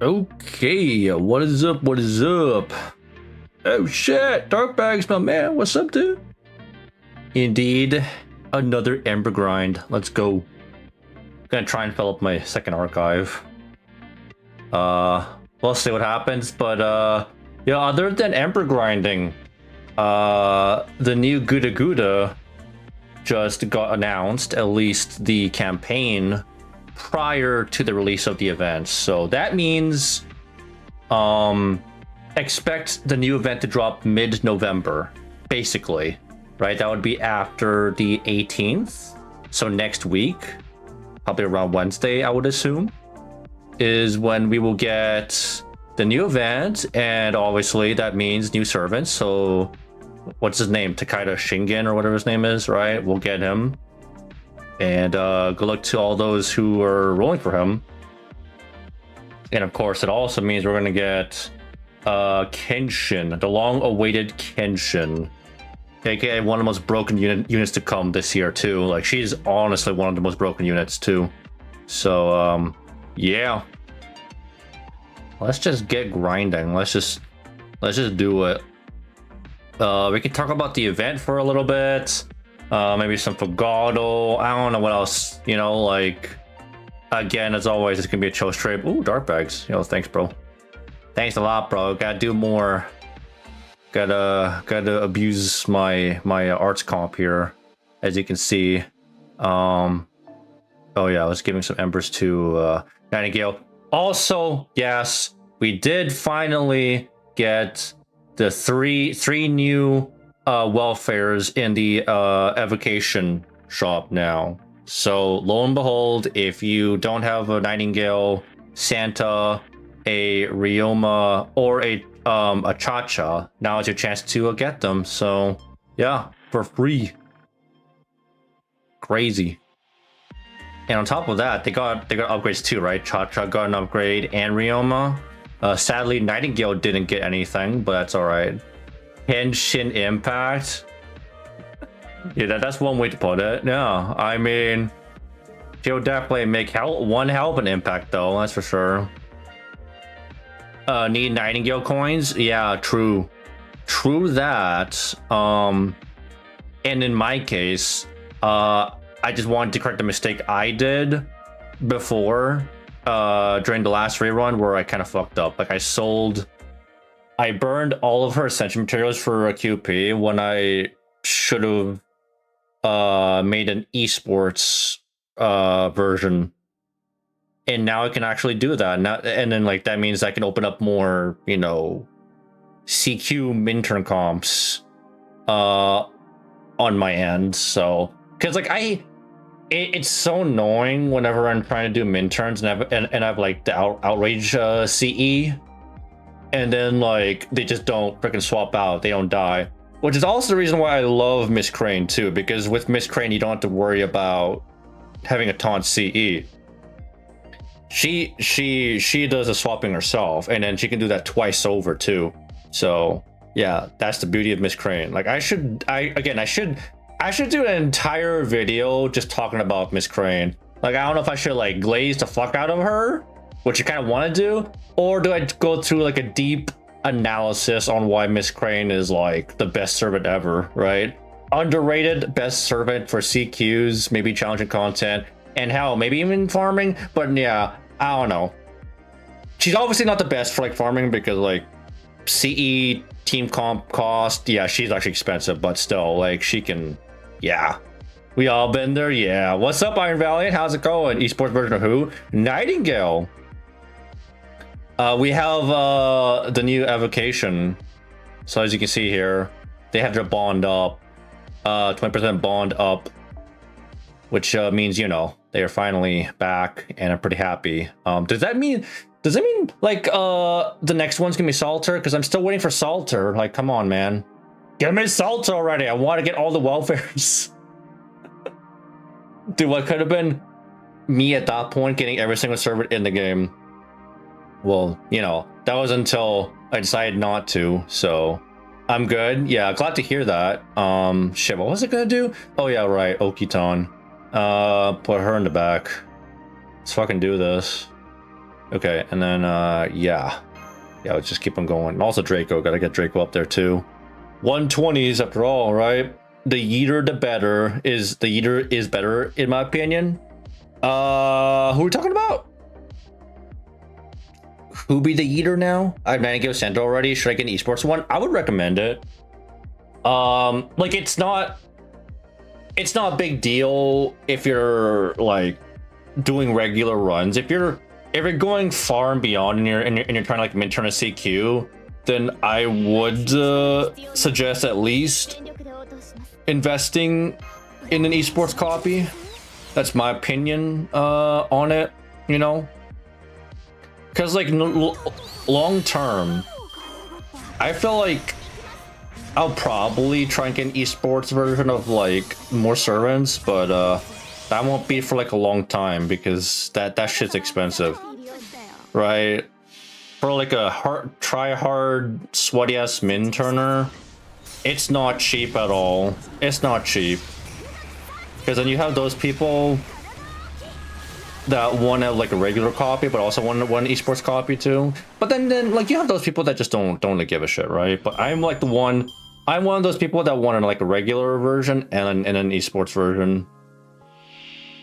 Okay, what is up? What is up? Oh shit, Darkbags, my man, what's up, dude? Indeed, another Ember grind. Let's go. Gonna try and fill up my second archive. We'll see what happens, but yeah, other than Ember grinding, the new GudaGuda just got announced, at least the campaign, prior to the release of the event. So that means expect the new event to drop mid-November, basically, right? That would be after the 18th, so next week, probably around Wednesday, I would assume, is when we will get the new event. And obviously that means new servants. So what's his name, Takeda Shingen or whatever his name is, right? We'll get him. And good luck to all those who are rolling for him. And of course, it also means we're going to get Kenshin, the long-awaited Kenshin, aka one of the most broken units to come this year too. Like, she's honestly one of the most broken units too. So yeah, let's just get grinding. Let's just do it. We can talk about the event for a little bit. Maybe some Fogado. I don't know what else, you know, like, again, as always, it's gonna be a chill trip. Ooh, dark bags. You know, thanks, bro. Thanks a lot, bro. Gotta do more. Gotta abuse my arts comp here, as you can see. Oh yeah, I was giving some embers to Nightingale. Also, yes, we did finally get the three new welfares in the evocation shop now. So lo and behold, if you don't have a Nightingale, Santa, a Ryoma, or a Cha-Cha, now is your chance to get them. So yeah, for free. Crazy. And on top of that, they got upgrades too, right? Cha-Cha got an upgrade and Ryoma. Sadly, Nightingale didn't get anything, but that's all right. Henshin Impact. Yeah, that's one way to put it. Yeah, I mean, she'll definitely make one hell of an impact, though. That's for sure. Need Nightingale coins? Yeah, true that. And in my case, I just wanted to correct the mistake I did before during the last rerun, where I kind of fucked up. Like, I burned all of her essential materials for a QP when I should have made an esports version. And now I can actually do that. Now, and then, like, that means I can open up more, you know, CQ Minturn comps on my end. So, because, like, it's so annoying whenever I'm trying to do Minturns and I have like the outrage CE, and then like they just don't freaking swap out, they don't die, which is also the reason why I love Miss Crane too, because with Miss Crane you don't have to worry about having a taunt CE. She does the swapping herself, and then she can do that twice over too. So yeah, that's the beauty of Miss Crane. Like, I should do an entire video just talking about Miss Crane. Like, I don't know if I should like glaze the fuck out of her, which you kind of want to do, or do I go through like a deep analysis on why Miss Crane is like the best servant ever, right? Underrated best servant for CQs, maybe challenging content, and hell, maybe even farming. But yeah, I don't know. She's obviously not the best for like farming, because like CE team comp cost, yeah, she's actually expensive, but still, like, she can, yeah, we all been there. Yeah, what's up, Iron Valiant? How's it going? Esports version of who? Nightingale. We have the new evocation. So as you can see here, they have their bond up, 20% bond up, which means, you know, they are finally back, and I'm pretty happy. Does that mean like the next one's gonna be Salter? Because I'm still waiting for Salter. Like, come on, man, get me Salter already. I want to get all the welfares. Dude, what could have been me at that point getting every single servant in the game? Well, you know, that was until I decided not to, so I'm good. Yeah, glad to hear that. Shit, what was it gonna do? Oh yeah, right, Okiton. Put her in the back. Let's fucking do this. Okay, and then yeah, let's just keep on going. Also Draco, gotta get Draco up there too. 120s after all, right? The Yeeter, the better is the Yeeter is better in my opinion. Who are we talking about? Who be the Yeeter now? I have Manigio Center already. Should I get an esports one? I would recommend it. Like it's not a big deal if you're like doing regular runs. If you're going far and beyond and you're trying to like mid-turn a CQ, then I would suggest at least investing in an esports copy. That's my opinion on it, you know, because like long term, I feel like I'll probably try and get an esports version of like more servants, but that won't be for like a long time because that shit's expensive, right? For like a try-hard, sweaty-ass min turner, it's not cheap at all. It's not cheap. Because then you have those people that want to like a regular copy, but also want esports copy too. But then like you have those people that just don't like, give a shit, right? But I'm like I'm one of those people that wanted like a regular version and an esports version.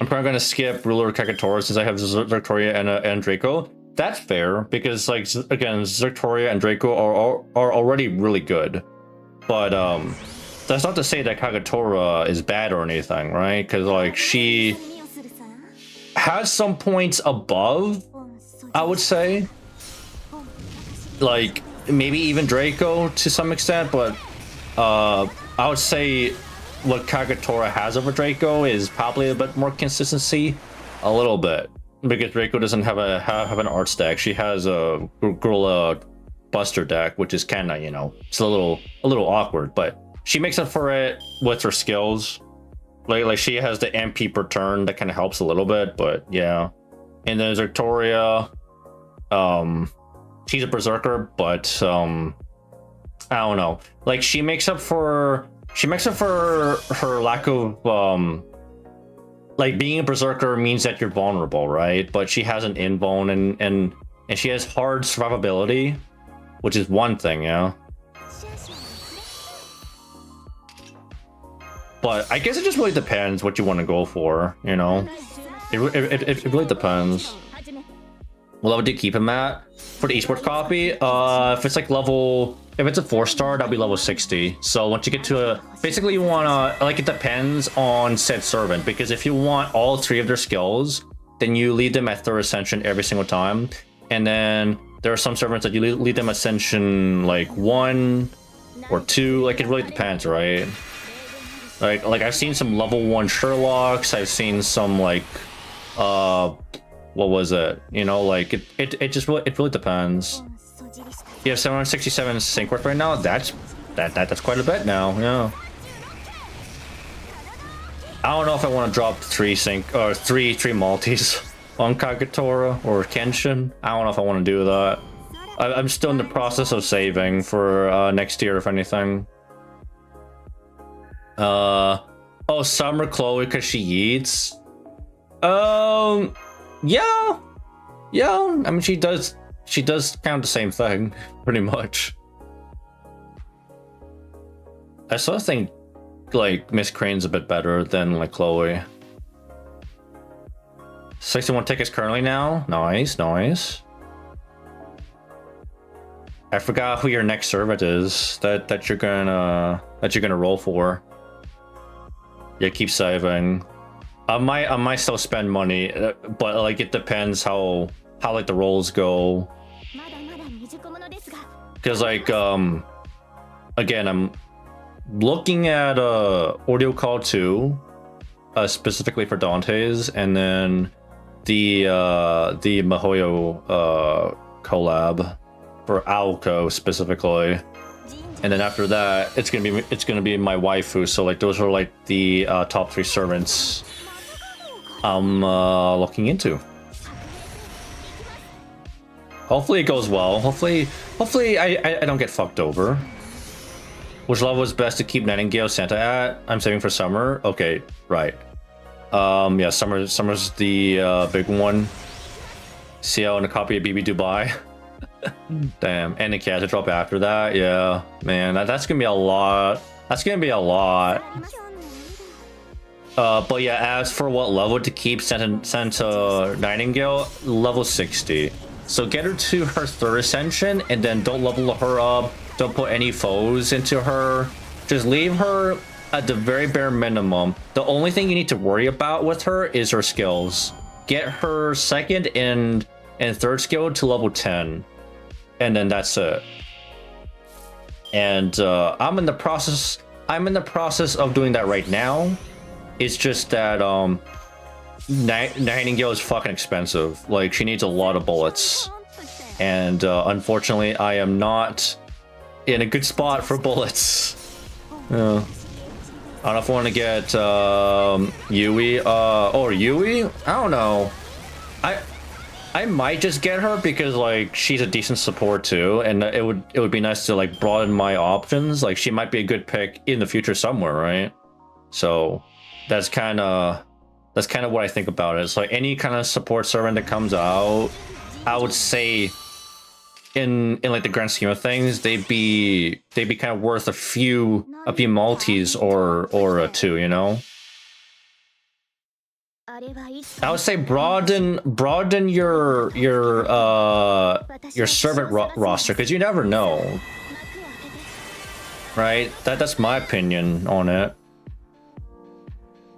I'm probably gonna skip Ruler Kakatora since I have Victoria and Draco. That's fair because like again, Victoria and Draco are already really good, but that's not to say that Kagatora is bad or anything, right? Because like she has some points above, I would say, like maybe even Draco to some extent, but I would say what Kagatora has over Draco is probably a bit more consistency, a little bit. Because Draco doesn't have an art stack. She has a Gorilla Buster deck, which is kinda, you know, it's a little awkward, but she makes up for it with her skills. Like she has the MP per turn that kind of helps a little bit, but yeah. And then there's Victoria. She's a berserker, but I don't know. Like she makes up for her lack of like being a berserker means that you're vulnerable, right? But she has an invuln and she has hard survivability, which is one thing, yeah. But I guess it just really depends what you want to go for, you know. It really depends. What level do you keep him at for the esports copy? If it's like if it's a 4-star, that'll be level 60. So once you get to basically you want to, like, it depends on said servant, because if you want all 3 of their skills, then you lead them at 3rd ascension every single time. And then there are some servants that you lead them ascension like 1 or 2, like it really depends, right? Like I've seen some level 1 Sherlocks, I've seen some like what was it? You know, like it really depends. You have 767 sync worth right now. That's quite a bit now. Yeah. I don't know if I want to drop 3 sync or 3 multis on Kagatora or Kenshin. I don't know if I want to do that. I'm still in the process of saving for next year, if anything. Oh, Summer Chloe because she eats. Yeah. I mean, she does count the same thing, pretty much. I still think like Miss Crane's a bit better than like Chloe. 61 tickets currently now. Nice. I forgot who your next servant is that you're gonna roll for. Yeah, keep saving. I might still spend money, but like it depends how like the rolls go. Because like again, I'm looking at audio call 2 specifically for Dante's, and then the Mihoyo collab for Aoko specifically. And then after that, it's gonna be my waifu. So like those are like the top 3 servants I'm looking into. Hopefully it goes well. Hopefully I don't get fucked over. Which level is best to keep Nightingale Santa at? I'm saving for summer. Okay, right. Yeah, summer's the big one. CL and a copy of BB Dubai. Damn, and the cat drop after that. Yeah, man, that's gonna be a lot. That's gonna be a lot. But yeah, as for what level to keep Santa Nightingale, level 60. So get her to her 3rd ascension, and then don't level her up. Don't put any foes into her. Just leave her at the very bare minimum. The only thing you need to worry about with her is her skills. Get her 2nd and 3rd skill to level 10, and then that's it. And I'm in the process of doing that right now. It's just that Nightingale is fucking expensive. Like, she needs a lot of bullets, and unfortunately I am not in a good spot for bullets. I don't know if I want to get Yui or Yui. I don't know. I might just get her because like she's a decent support too, and it would be nice to like broaden my options. Like, she might be a good pick in the future somewhere, right? So that's kind of what I think about it. It's like any kind of support servant that comes out, I would say in like the grand scheme of things, they'd be kind of worth a few multis or two, you know. I would say broaden your servant roster, because you never know, right? That's my opinion on it.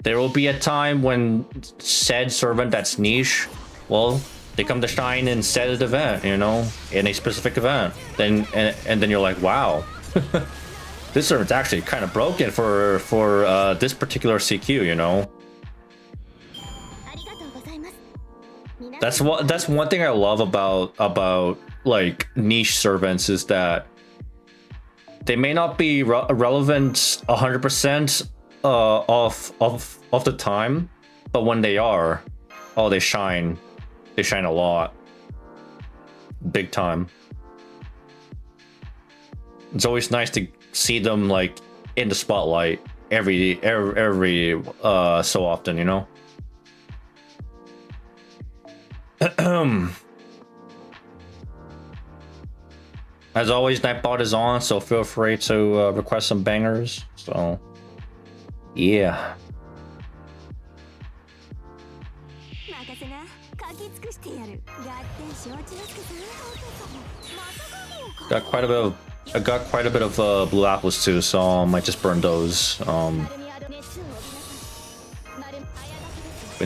There will be a time when said servant that's niche, well, they come to shine in said event, you know, in a specific event. Then and then you're like, wow, this servant's actually kind of broken for this particular CQ, you know. That's one thing I love about like niche servants, is that they may not be relevant 100% of the time, but when they are, oh, they shine a lot, big time. It's always nice to see them like in the spotlight every so often, you know. As always, Nightbot is on, so feel free to request some bangers. So yeah. I got quite a bit of blue apples too, so I might just burn those. Been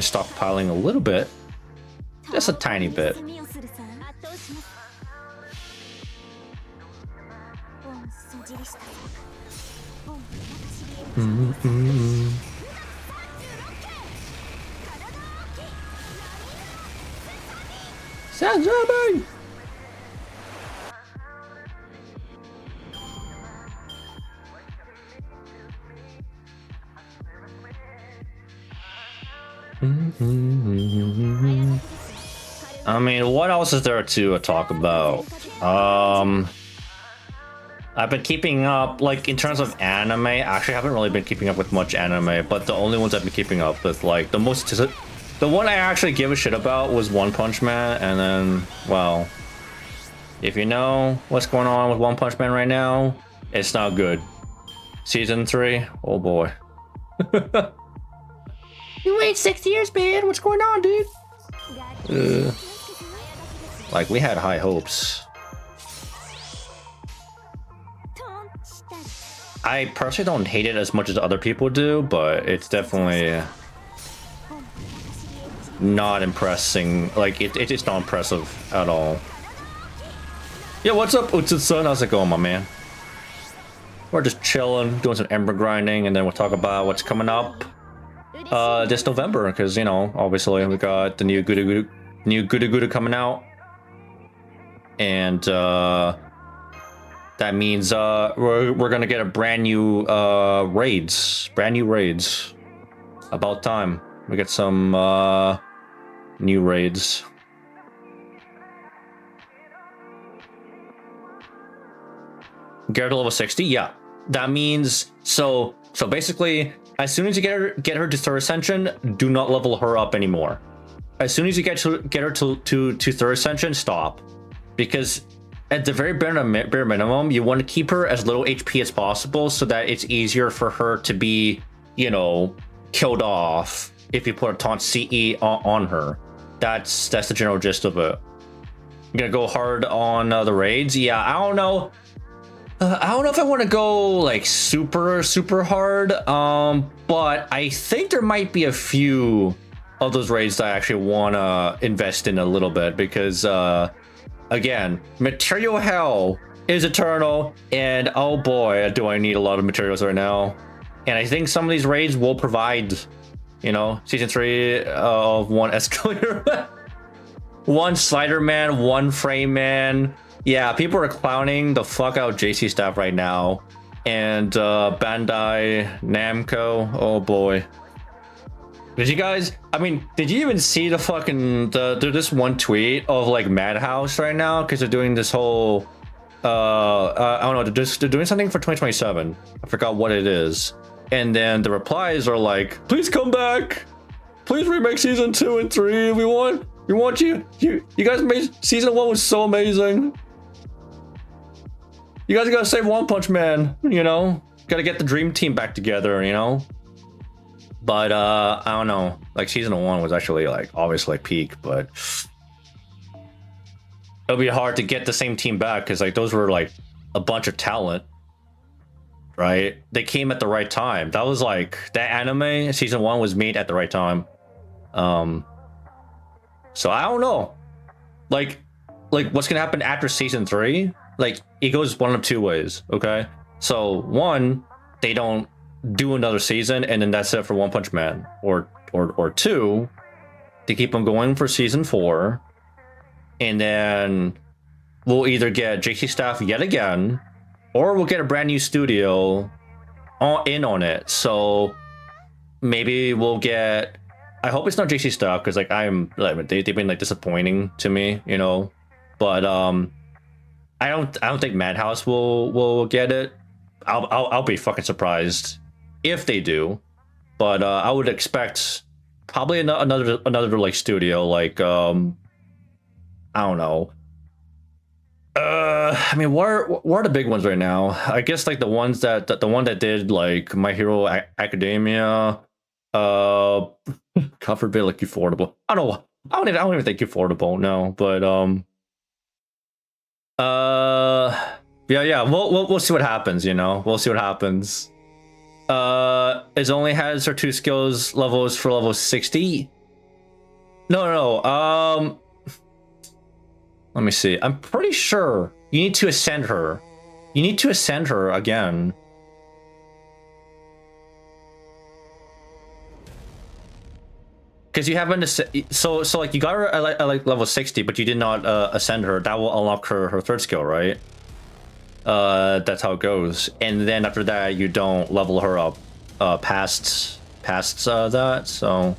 stockpiling a little bit, just a tiny bit. Sanjami! I mean, what else is there to talk about? I've been keeping up, like, in terms of anime. Actually, I haven't really been keeping up with much anime, but the only ones I've been keeping up with, like, the one I actually give a shit about was One Punch Man, and then, well, if you know what's going on with One Punch Man right now, it's not good. Season 3, oh boy. You wait 6 years, man. What's going on, dude? Like, we had high hopes. I personally don't hate it as much as other people do, but it's definitely not impressing. Like, it's not impressive at all. Yeah, what's up, Utsu-san? How's it going, my man? We're just chilling, doing some ember grinding, and then we'll talk about what's coming up this November, because, you know, obviously we got the new GudaGuda coming out, and that means we're gonna get a brand new raids. About time we get some new raids. Get her to level 60. Yeah, that means so basically, as soon as you get her to 3rd ascension, do not level her up anymore. as soon as you get her to third ascension, stop, because at the very bare minimum, you want to keep her as little HP as possible so that it's easier for her to be, you know, killed off if you put a taunt CE on her. That's the general gist of it. I'm gonna go hard on the raids. Yeah, I don't know. I don't know if I want to go like super hard. But I think there might be a few of those raids that I actually want to invest in a little bit, because again, material hell is eternal, and oh boy, do I need a lot of materials right now. And I think some of these raids will provide, you know, season 3 of 1 escalator, 1 slider man, 1 frame man. Yeah, people are clowning the fuck out JC staff right now, and Bandai Namco. Oh boy. Did you guys? I mean, did you even see the fucking this one tweet of like Madhouse right now, because they're doing this whole I don't know, they're doing something for 2027. I forgot what it is. And then the replies are like, please come back, please remake season 2 and 3. We want you guys made season 1 was so amazing. You guys gotta save One Punch Man, you know, gotta get the dream team back together, you know. But I don't know, like season 1 was actually like obviously like peak, but it'll be hard to get the same team back, because like those were like a bunch of talent, right? They came at the right time. That was like, that anime season 1 was made at the right time. So I don't know, like what's gonna happen after season 3. Like, it goes one of 2 ways, okay? So 1, they don't do another season and then that's it for One Punch Man, or 2, they keep on going for season 4, and then we'll either get JC staff yet again, or we'll get a brand new studio in on it. So maybe we'll get, I hope it's not JC staff, because like they've been like disappointing to me, you know. But I don't think Madhouse will get it. I'll be fucking surprised if they do, but I would expect probably another like studio, like I don't know. I mean, what are the big ones right now? I guess like the ones that the one that did like My Hero Academia, God forbid, like Affordable. I don't even think Affordable, no, but yeah, we'll see what happens, you know. We'll see what happens. It only has her 2 skills levels for level 60. No. Let me see. I'm pretty sure you need to ascend her. You need to ascend her again. Because you haven't, so like you got her at like level 60, but you did not ascend her. That will unlock her 3rd skill, right? That's how it goes. And then after that, you don't level her up past that. So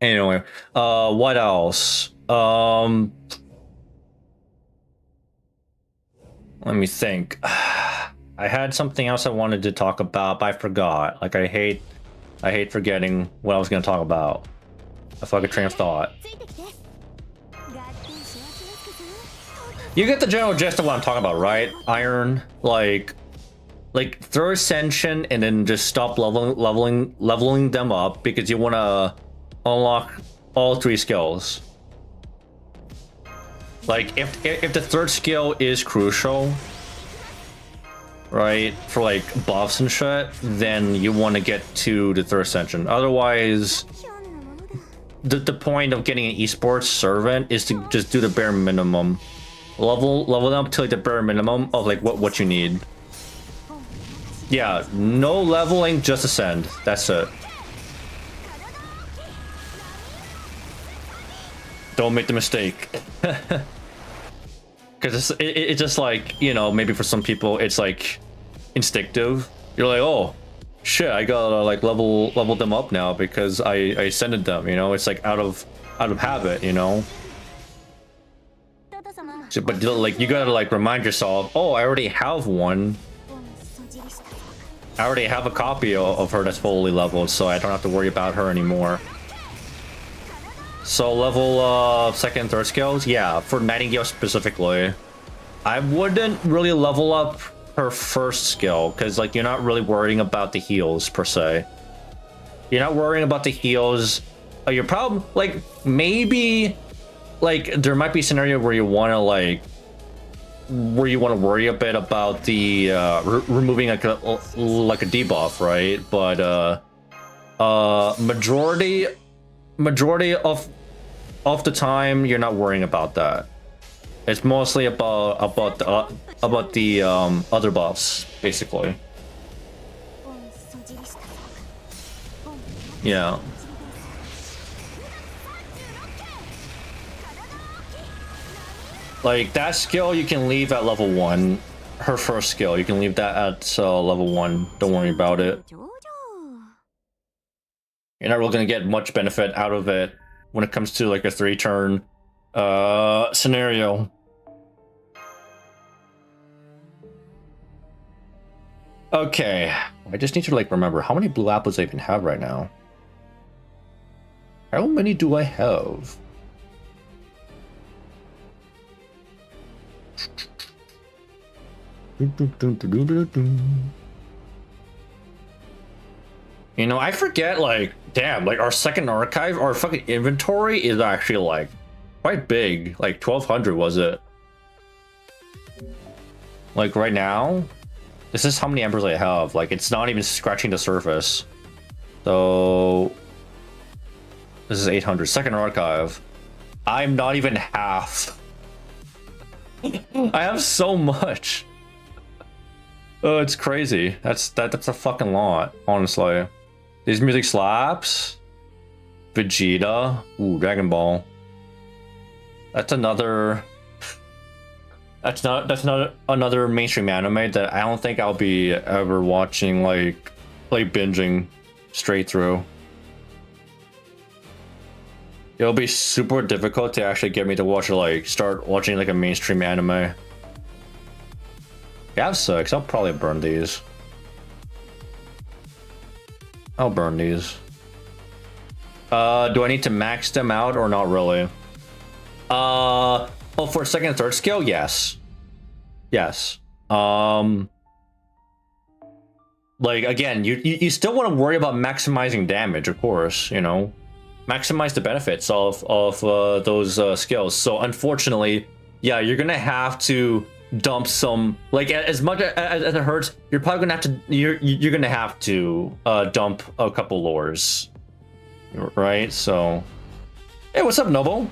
anyway, what else? Let me think. I had something else I wanted to talk about, but I forgot. Like, I hate forgetting what I was going to talk about. I feel like a train of thought. You get the general gist of what I'm talking about, right? Iron, like throw Ascension and then just stop leveling them up, because you want to unlock all 3 skills. Like, if the 3rd skill is crucial, right, for like buffs and shit, then you want to get to the 3rd Ascension. Otherwise, the point of getting an esports servant is to just do the bare minimum. Level them up to like the bare minimum of like what you need. Yeah, no leveling, just ascend. That's it. Don't make the mistake. Because it's just like, you know, maybe for some people it's like instinctive. You're like, oh shit, I gotta like level them up now because I ascended them, you know. It's like out of habit, you know. So, but like you gotta like remind yourself, oh, I already have one. I already have a copy of her that's fully leveled, so I don't have to worry about her anymore. So level second and third skills, yeah, for Nightingale specifically, I wouldn't really level up her first skill because like you're not really worrying about the heals per se. You're not worrying about the heals. Your problem, like maybe, like there might be a scenario where you want to like, where you want to worry a bit about the removing like a debuff, right? But majority of the time you're not worrying about that. It's mostly about the other buffs basically. Yeah. Like that skill you can leave at level 1. Her first skill, you can leave that at level 1. Don't worry about it. You're not really gonna get much benefit out of it when it comes to like a 3-turn scenario. Okay, I just need to like remember how many blue apples I even have right now. How many do I have? You know, I forget, like, damn, like our second archive, our fucking inventory is actually like quite big. Like 1200 was it? Like right now, this is how many embers I have. Like it's not even scratching the surface. So this is 800. Second archive. I'm not even half. I have so much. Oh, it's crazy. That's a fucking lot, honestly. This music slaps. Vegeta. Ooh, Dragon Ball. That's another. That's not another mainstream anime that I don't think I'll be ever watching, like binging straight through. It'll be super difficult to actually get me to watch, like, start watching like a mainstream anime. If I have 6, I'll probably burn these. I'll burn these. Do I need to max them out or not really? Oh, for second and third skill, yes. Yes. Like again, you still want to worry about maximizing damage, of course, you know. Maximize the benefits of those skills. So unfortunately, yeah, you're gonna have to dump some, like, as much as it hurts, you're probably gonna have to you're gonna have to dump a couple lures, right? So hey, what's up, Noble?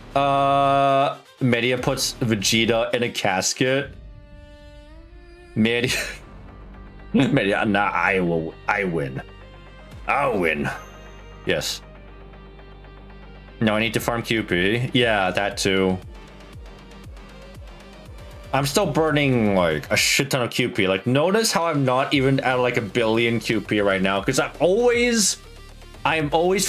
Media puts Vegeta in a casket. Media nah, I win. I'll win. Yes. No, I need to farm QP. Yeah, that too. I'm still burning like a shit ton of QP. Like, notice how I'm not even at like 1 billion QP right now, because I'm always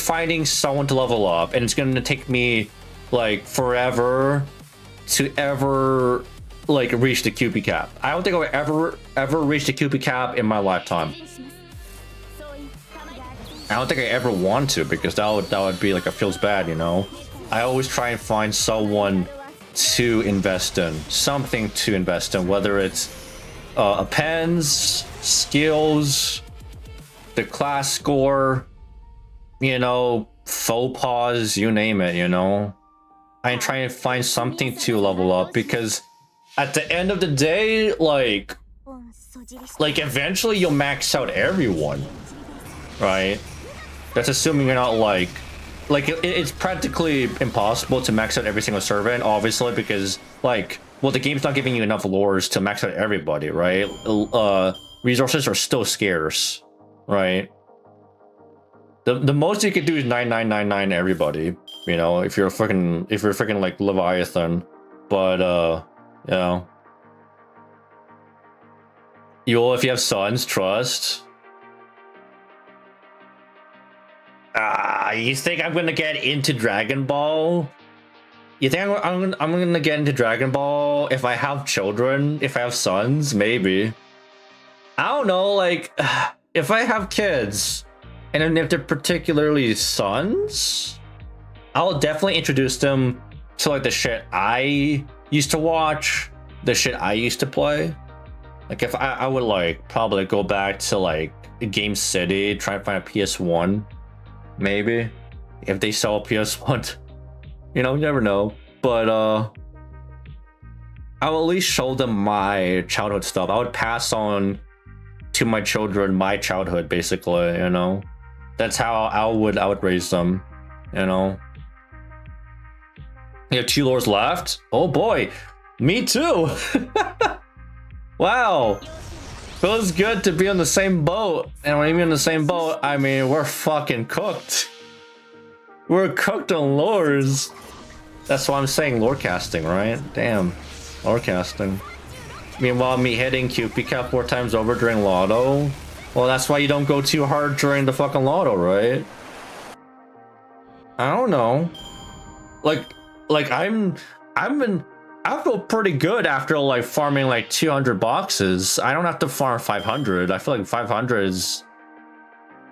finding someone to level up, and it's gonna take me like forever to ever like reach the QP cap. I don't think I'll ever reach the QP cap in my lifetime. I don't think I ever want to, because that would be like, it feels bad, you know. I always try and find someone to invest in, something to invest in, whether it's appends, skills, the class score, you know, faux pas, you name it, you know. I try and find something to level up, because at the end of the day, like eventually you'll max out everyone, right? That's assuming you're not like it's practically impossible to max out every single servant, obviously, because like, well, the game's not giving you enough lures to max out everybody, right? Resources are still scarce, right? The most you could do is 9999 everybody, you know, if you're freaking like Leviathan. But you know, if you have sons, trust. You think I'm gonna get into Dragon Ball? You think I'm gonna get into Dragon Ball if I have children, if I have sons? Maybe. I don't know, like, if I have kids, and then if they're particularly sons, I'll definitely introduce them to like the shit I used to watch, the shit I used to play. Like if I would like probably go back to like Game City, try and find a PS1, maybe if they sell a PS1. You know, you never know. But I'll at least show them my childhood stuff. I would pass on to my children my childhood, basically. You know, that's how I would raise them. You know. You have 2 lords left. Oh boy, me too. Wow, feels good to be on the same boat. And when you're in the same boat, I mean, we're fucking cooked. We're cooked on lures. That's why I'm saying lore casting, right? Damn, lore casting. Meanwhile, me hitting QP cap 4 times over during Lotto. Well, that's why you don't go too hard during the fucking Lotto, right? I don't know. Like I feel pretty good after like farming like 200 boxes. I don't have to farm 500. I feel like 500 is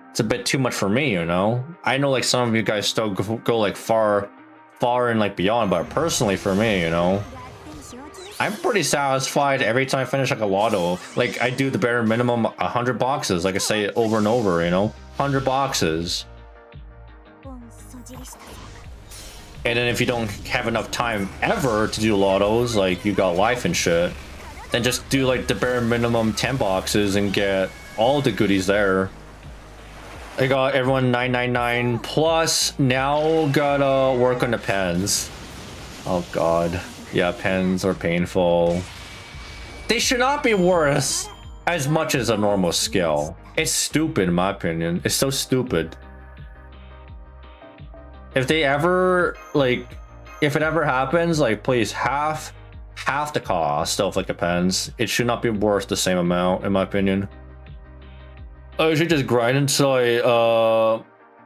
it's a bit too much for me, you know. I know like some of you guys still go like far and like beyond, but personally for me, you know, I'm pretty satisfied every time I finish like a Lotto. Like I do the bare minimum 100 boxes, like I say it over and over, you know, 100 boxes. And then if you don't have enough time ever to do lottos, like you got life and shit, then just do like the bare minimum 10 boxes and get all the goodies there. I got everyone 999 plus. Now gotta work on the pens. Oh god. Yeah, pens are painful. They should not be worth as much as a normal skill. It's stupid in my opinion. It's so stupid. If they ever like, if it ever happens, like please half the cost of like a pens. It should not be worth the same amount in my opinion. I should just grind until I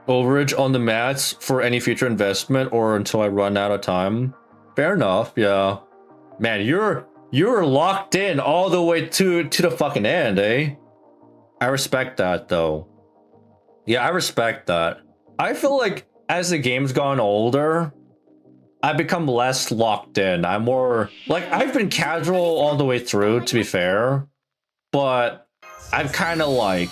overage on the mats for any future investment or until I run out of time. Fair enough, yeah. Man, you're locked in all the way to the fucking end, eh? I respect that though. Yeah, I respect that. I feel like as the game's gone older, I've become less locked in. I'm more like I've been casual all the way through, to be fair, but I'm kind of like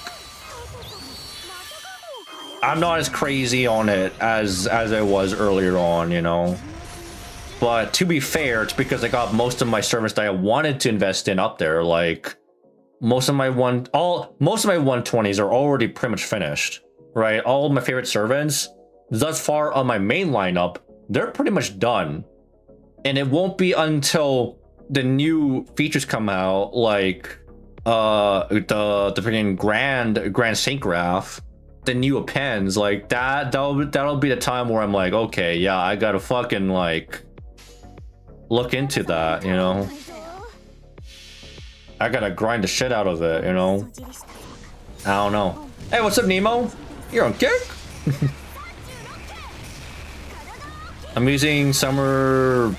I'm not as crazy on it as I was earlier on, you know. But to be fair, it's because I got most of my servants that I wanted to invest in up there. Like most of my 120s are already pretty much finished, right? All of my favorite servants thus far on my main lineup, they're pretty much done. And it won't be until the new features come out, like the freaking Grand Saint Graph, the new appends, like that'll be the time where I'm like, okay, yeah, I gotta fucking like look into that, you know. I gotta grind the shit out of it, you know. I don't know. Hey, what's up, Nemo? You're on kick? I'm using Summer,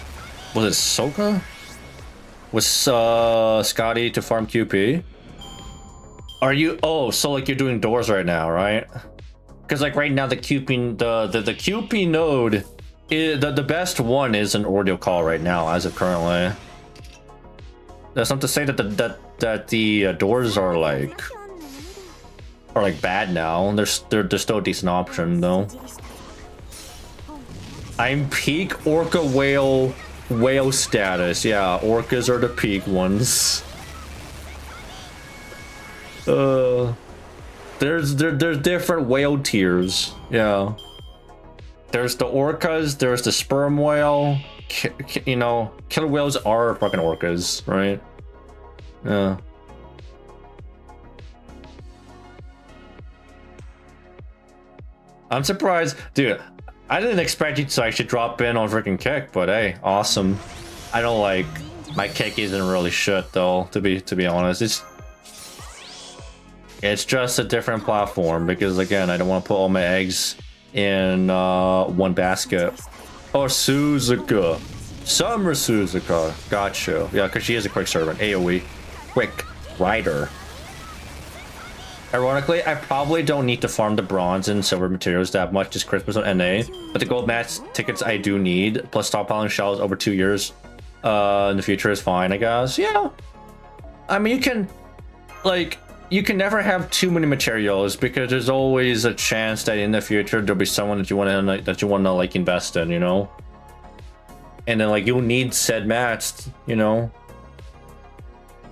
was it Soka? With Scotty to farm QP. Are you, oh, so like you're doing doors right now, right? Because like right now the QP, the QP node, the best one is an ordeal call right now as of currently. That's not to say that the doors are like bad now. They're still a decent option though. I'm peak orca whale status. Yeah, orcas are the peak ones. There's different whale tiers. Yeah. There's the orcas, there's the sperm whale. You know, killer whales are fucking orcas, right? Yeah. I'm surprised, dude. I didn't expect you to actually drop in on freaking kick, but hey, awesome. I don't like my kick isn't really shit though, to be honest. It's just a different platform because again, I don't want to put all my eggs in one basket. Oh, Suzuka. Summer Suzuka. Gotcha. Yeah, because she is a quick servant. AoE. Quick rider. Ironically, I probably don't need to farm the bronze and silver materials that much this Christmas on NA, but the gold match tickets I do need, plus stockpiling shells over 2 years in the future is fine, I guess. Yeah. I mean, you can, like, you can never have too many materials because there's always a chance that in the future there'll be someone that you want to like invest in, you know? And then like you'll need said mats, you know?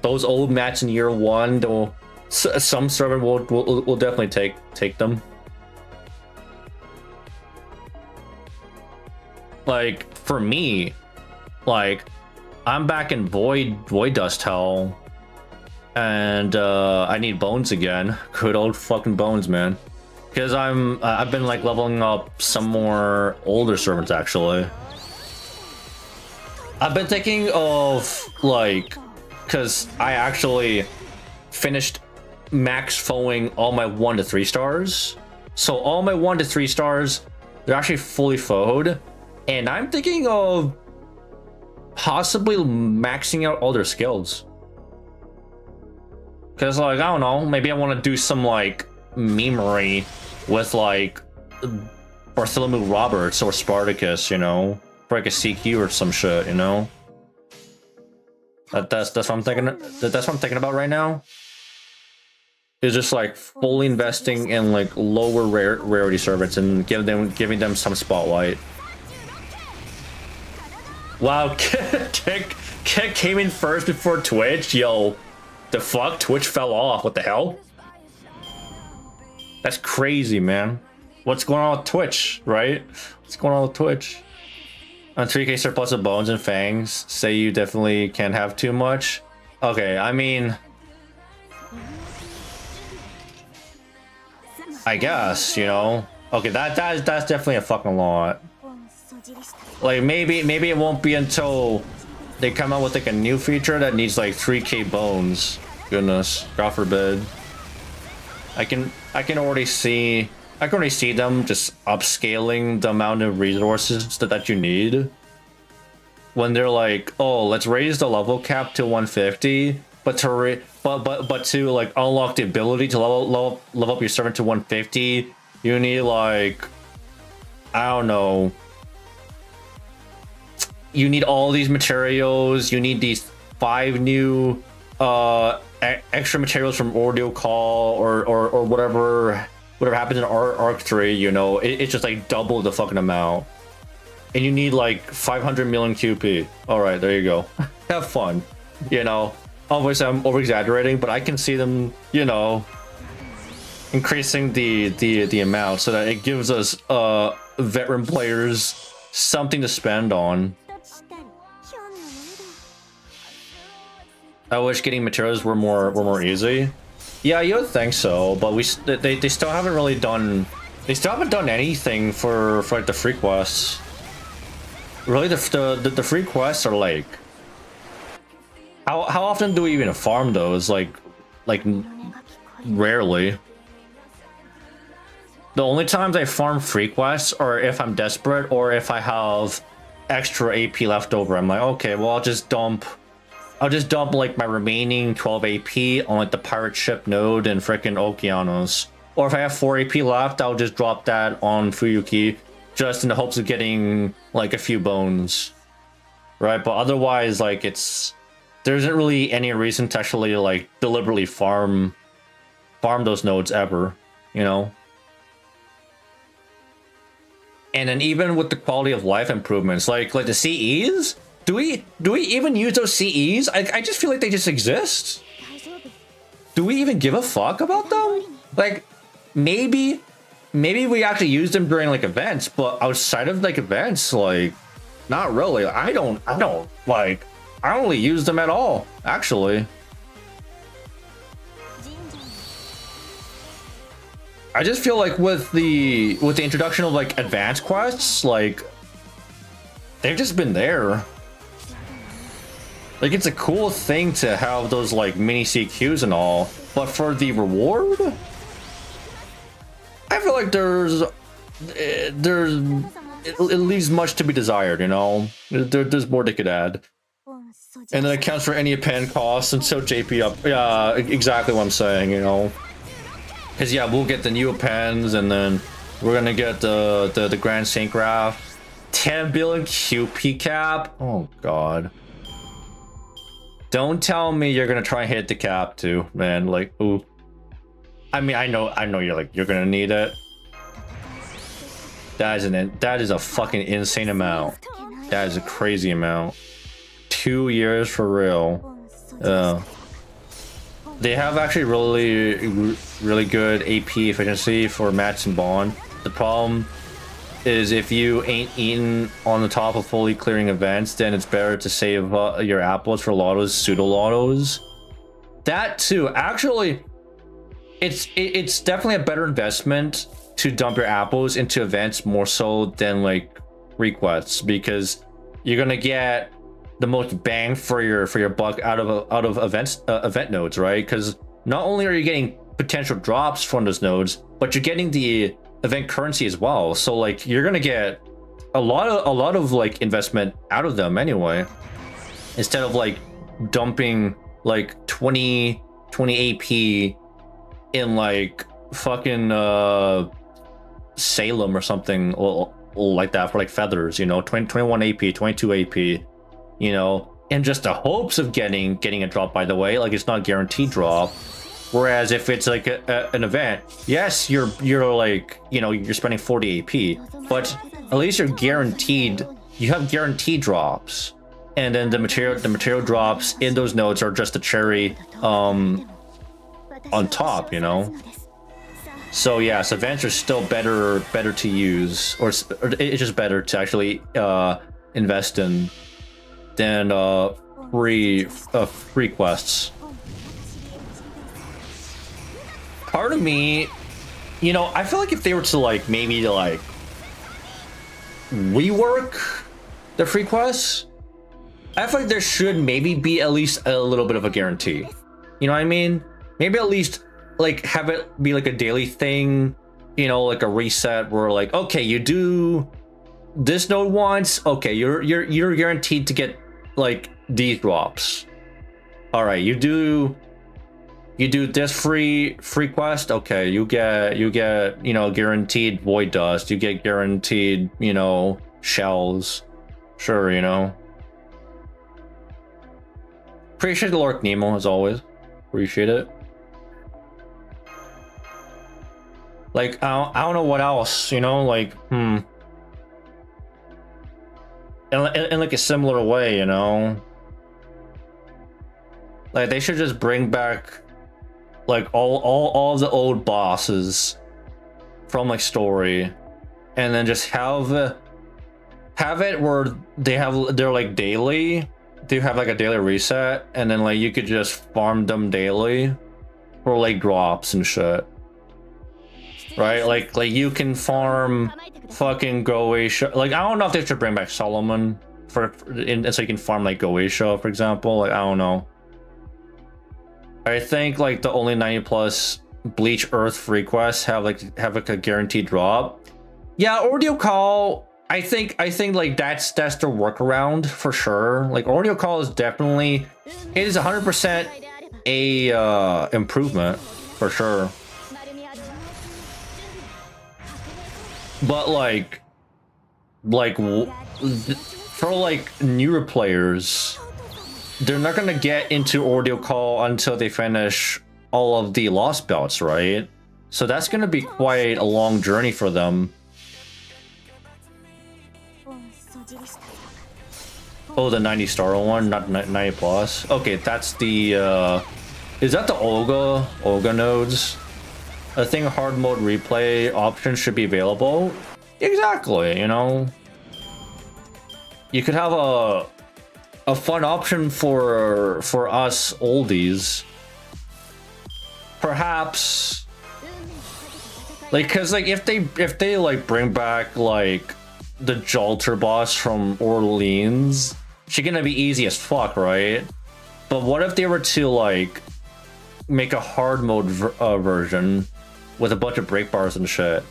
Those old mats in year 1, they'll some server will definitely take them. Like for me, like I'm back in void dust hell, and I need bones again. Good old fucking bones, man. Because I've been like leveling up some more older servants actually. I've been thinking of like, because I actually finished max foing all my 1 to 3 stars. So all my 1 to 3 stars, they're actually fully foed. And I'm thinking of possibly maxing out all their skills. Because like, I don't know, maybe I want to do some like memery with like Bartholomew Roberts or Spartacus, you know? For like a CQ or some shit, you know? That's what I'm thinking. That's what I'm thinking about right now. Is just like fully investing in like lower rarity servants and giving them some spotlight. Wow, Kick came in first before Twitch. Yo, the fuck? Twitch fell off. What the hell? That's crazy, man. What's going on with Twitch, right? What's going on with Twitch? On 3k surplus of bones and fangs, say you definitely can't have too much. Okay, I mean, I guess, you know. Okay, that's definitely a fucking lot. Like maybe it won't be until they come out with like a new feature that needs like 3k bones. Goodness, God forbid. I can already see them just upscaling the amount of resources that you need. When they're like, oh, let's raise the level cap to 150, but to like unlock the ability to level up your servant to 150, you need like, I don't know. You need all these materials. You need these 5 new extra materials from Ordeal Call or whatever happens in Arc 3, you know, it's just like double the fucking amount. And you need like 500 million QP. All right, there you go. Have fun, you know. Obviously, I'm over exaggerating, but I can see them, you know, increasing the amount so that it gives us veteran players something to spend on. I wish getting materials were more easy. Yeah, you would think so, but they still haven't really done. They still haven't done anything for like the free quests. Really, the free quests are like. How often do we even farm those? Like rarely. The only times I farm free quests are if I'm desperate or if I have extra AP left over. I'm like, okay, well I'll just dump like my remaining 12 AP on like the pirate ship node and frickin' Okeanos. Or if I have 4 AP left, I'll just drop that on Fuyuki just in the hopes of getting like a few bones. Right? But otherwise, like there isn't really any reason to actually like deliberately farm those nodes ever, you know? And then even with the quality of life improvements, like the CEs, do we even use those CEs? I just feel like they just exist. Do we even give a fuck about them? Like maybe we actually use them during like events, but outside of like events, like not really. I don't like, I don't really use them at all, actually. I just feel like with the introduction of like advanced quests, like they've just been there. Like it's a cool thing to have those like mini CQs and all, but for the reward, I feel like it leaves much to be desired, you know? There's more they could add. And then it counts for any append costs until JP up. Yeah, exactly what I'm saying, you know? Cause yeah, we'll get the new pens, and then we're gonna get the Grand Synchgraph. 10 billion QP cap. Oh god. Don't tell me you're gonna try and hit the cap too, man. Like, ooh. I mean, I know you're gonna need it. That is a fucking insane amount. That is a crazy amount. 2 years for real. They have actually really good AP efficiency for Mats and Bond. The problem is if you ain't eaten on the top of fully clearing events, then it's better to save your apples for lottos, pseudo lottos. That too, actually, it's definitely a better investment to dump your apples into events more so than like requests, because you're gonna get the most bang for your buck out of event nodes, right? Because not only are you getting potential drops from those nodes, but you're getting the event currency as well. So like you're gonna get a lot of like investment out of them anyway, instead of like dumping like 20 AP in like fucking Salem or something like that for like feathers, you know, 21 AP, 22 AP, you know, in just the hopes of getting a drop. By the way, like it's not a guaranteed drop. Whereas if it's like an event, yes, you're like, you know, you're spending 40 AP, but at least you're guaranteed. You have guaranteed drops, and then the material drops in those nodes are just a cherry on top, you know. So yes, events are still better to use, or it's just better to actually invest in than free quests. Part of me, you know, I feel like if they were to like maybe like rework the free quests, I feel like there should maybe be at least a little bit of a guarantee. You know what I mean? Maybe at least like have it be like a daily thing, you know, like a reset where like, okay, you do this node once, okay, you're guaranteed to get like these drops. All right, you do this free quest, okay, you get, you know, guaranteed void dust, you get guaranteed, you know, shells. Sure, you know. Appreciate the Lork Nemo as always. Appreciate it. Like I don't know what else, you know, like in like a similar way, you know. Like they should just bring back like all of the old bosses from like story, and then just have it where they're like daily. They have like a daily reset, and then like you could just farm them daily for like drops and shit. Right? Like you can farm fucking Goetia. Like I don't know if they should bring back Solomon so you can farm like Goetia, for example. Like I don't know. I think like the only 90+ Bleach Earth free quests have like a guaranteed drop. Yeah, Ordeal Call. I think like that's the workaround for sure. Like Ordeal Call is definitely, it is 100% a improvement for sure. But like for like newer players, they're not gonna get into Ordeal Call until they finish all of the Lost Belts, right? So that's gonna be quite a long journey for them. Oh, the 90-star one, not 90+. Okay, that's the is that the Olga nodes? I think hard mode replay option should be available. Exactly, you know. You could have a fun option for us oldies. Perhaps like, cause like if they like bring back like the Jolter boss from Orleans, she's gonna be easy as fuck, right? But what if they were to like make a hard mode version with a bunch of break bars and shit,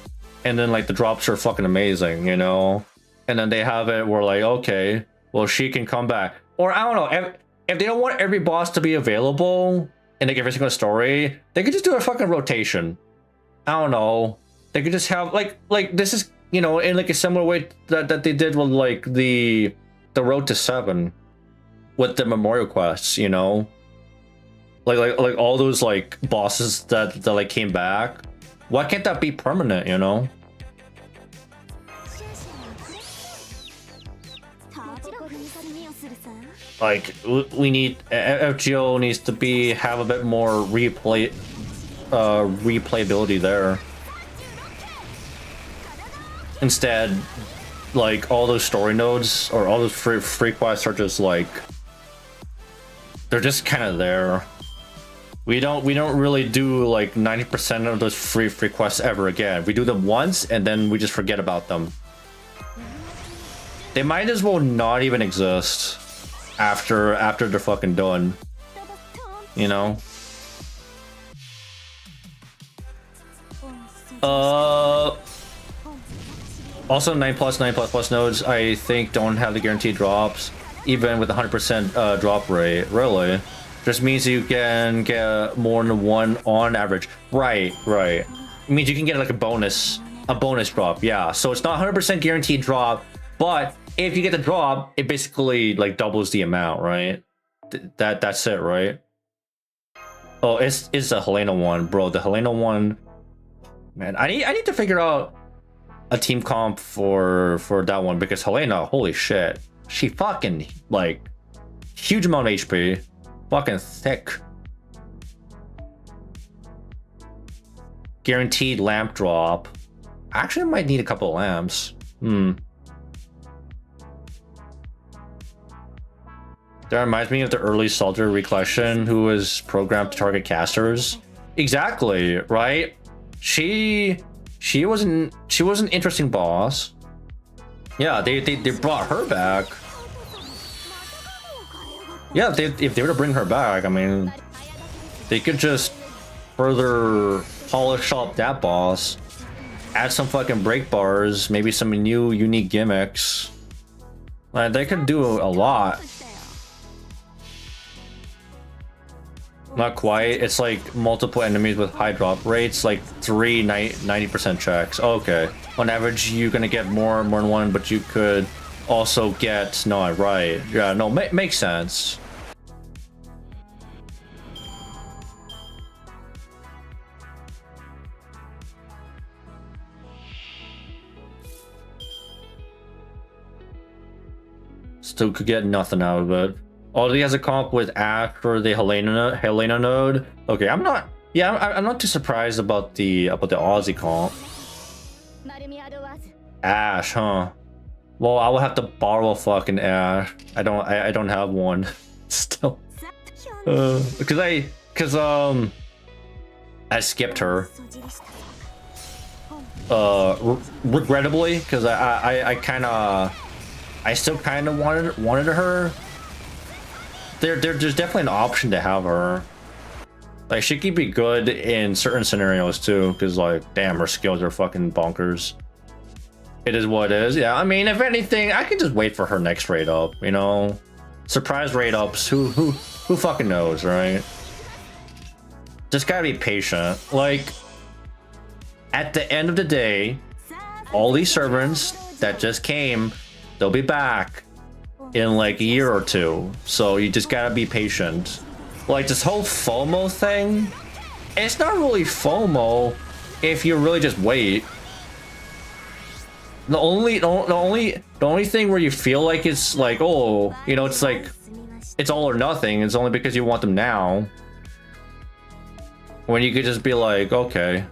and then like the drops are fucking amazing, you know? And then they have it where like, okay, well she can come back. Or I don't know, if they don't want every boss to be available in like every single story, they could just do a fucking rotation. I don't know. They could just have like this is, you know, in like a similar way that they did with like the Road to 7 with the memorial quests, you know, like all those like bosses that like came back. Why can't that be permanent, you know? Like we need FGO needs to have a bit more replayability there. Instead, like all those story nodes or all those free quests are just like they're just kind of there. We don't really do like 90% of those free quests ever again. We do them once and then we just forget about them. They might as well not even exist after they're fucking done, you know. Also 9+9++ nodes I think don't have the guaranteed drops even with 100% drop rate. Really, just means you can get more than one on average. Right. It means you can get like a bonus drop. Yeah, so it's not 100% guaranteed drop, but if you get the drop, it basically like doubles the amount, right? That's it, right? Oh, it's the Helena one, bro. The Helena one, man. I need to figure out a team comp for that one because Helena, holy shit, she fucking like huge amount of HP, fucking thick. Guaranteed lamp drop. Actually, I might need a couple of lamps. That reminds me of the early Soldier Recollection, who was programmed to target casters. Exactly, right? She was an interesting boss. Yeah, they brought her back. Yeah, if they were to bring her back, I mean, they could just further polish up that boss, add some fucking break bars, maybe some new unique gimmicks. Like, they could do a lot. Not quite. It's like multiple enemies with high drop rates, like 90% checks. Okay. On average, you're gonna get more than one, but you could also get... No, right. Yeah, no, makes sense. Still could get nothing out of it. Aldi has a comp with Ash for the Helena node. Okay, I'm not too surprised about the Aussie comp. Ash, huh? Well, I will have to borrow a fucking Ash. I don't have one still. Because I skipped her. Regrettably, because I still kind of wanted her. There's definitely an option to have her. Like, she could be good in certain scenarios too, because like, damn, her skills are fucking bonkers. It is what it is. Yeah, I mean, if anything, I could just wait for her next raid up, you know? Surprise raid ups, who fucking knows, right? Just gotta be patient. Like, at the end of the day, all these servants that just came, they'll be back in like a year or two, so you just gotta be patient. Like, this whole FOMO thing, it's not really FOMO if you really just wait. The only thing where you feel like it's like, oh, you know, it's like it's all or nothing, it's only because you want them now, when you could just be like, okay,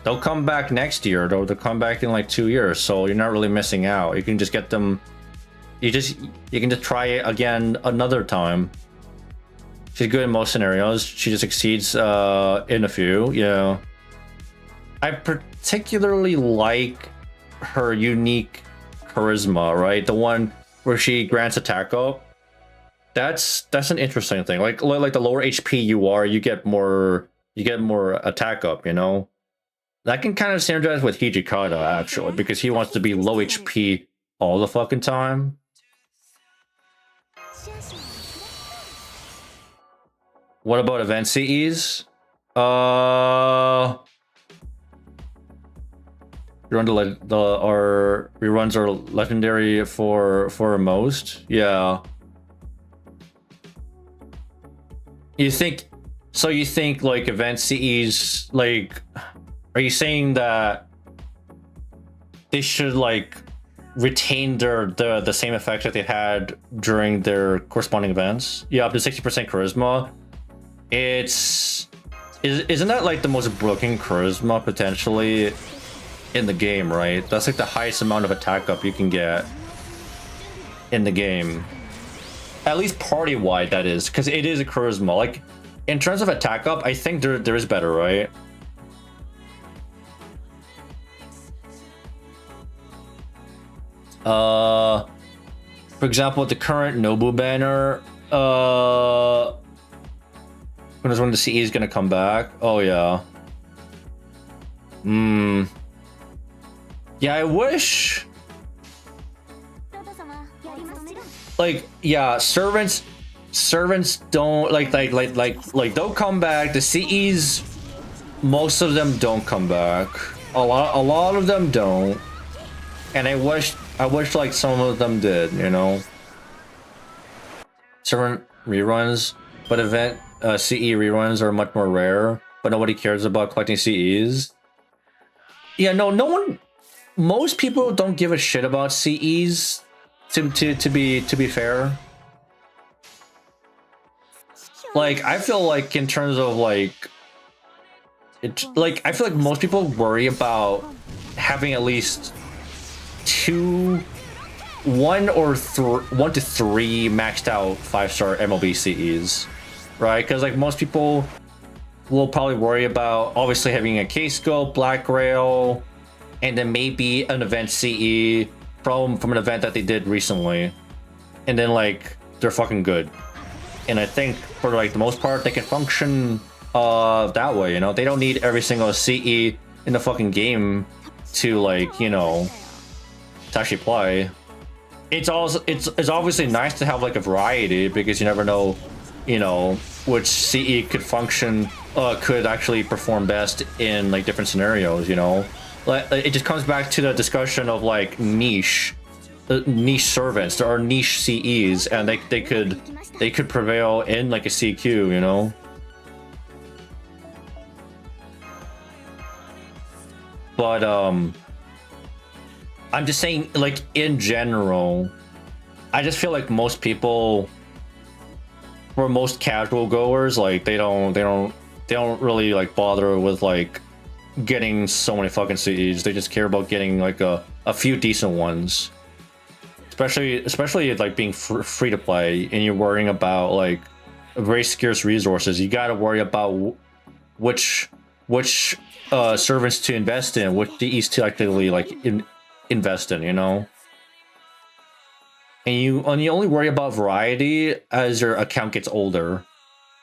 they'll come back next year, or they'll come back in like 2 years, so you're not really missing out. You can just get them. You can just try it again another time. She's good in most scenarios. She just succeeds in a few. Yeah. I particularly like her unique charisma, right? The one where she grants attack up. That's an interesting thing. Like the lower HP you are, you get more attack up, you know? That can kind of synergize with Hijikata actually, because he wants to be low HP all the fucking time. What about event CEs? Our reruns are legendary for most. Yeah. You think so? You think like event CEs, like, are you saying that they should like retain the same effects that they had during their corresponding events? Yeah, up to 60% charisma. Isn't that like the most broken charisma potentially in the game, right? That's like the highest amount of attack up you can get in the game, at least party wide, that is, because it is a charisma. Like in terms of attack up, I think there is better, right? For example, the current Nobu banner, when the CE is gonna come back. Oh yeah. Yeah, I wish. Like, yeah, servants don't like they'll come back. The CEs, most of them don't come back. A lot of them don't. And I wish like some of them did, you know. Servant reruns, but event CE reruns are much more rare, but nobody cares about collecting CEs. Yeah, no one, most people don't give a shit about CEs, to be fair. Like, I feel like in terms of like I feel like most people worry about having at least 1 to 3 maxed out 5-star MLB CEs, right? Because like most people will probably worry about obviously having a K-Scope, Black Rail, and then maybe an event CE from an event that they did recently, and then like they're fucking good. And I think for like the most part they can function that way, you know. They don't need every single CE in the fucking game to, like, you know, to actually play. It's obviously nice to have like a variety, because you never know, you know, which CE could function, could actually perform best in like different scenarios, you know. Like, it just comes back to the discussion of like niche servants. There are niche CEs, and they could prevail in like a CQ, you know. But I'm just saying, like, in general, I just feel like most people, for most casual goers, like they don't really like bother with like getting so many fucking CEs. They just care about getting like a few decent ones, especially like being free to play, and you're worrying about like very scarce resources. You got to worry about which servants to invest in, which CEs to actively like invest in, you know. And you only worry about variety as your account gets older.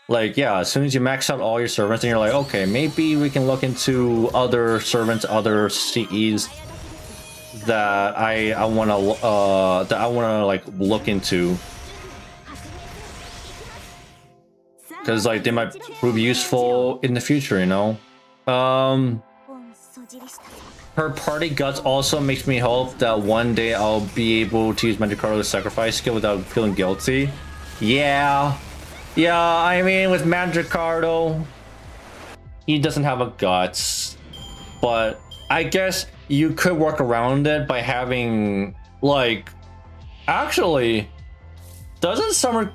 Like, yeah, as soon as you max out all your servants, and you're like, okay, maybe we can look into other servants, other CEs that I wanna like look into, because like they might prove useful in the future, you know. Her party guts also makes me hope that one day I'll be able to use Mandracardo's sacrifice skill without feeling guilty. Yeah, I mean, with Mandracardo, he doesn't have a guts, but I guess you could work around it by having, like, actually, doesn't Summer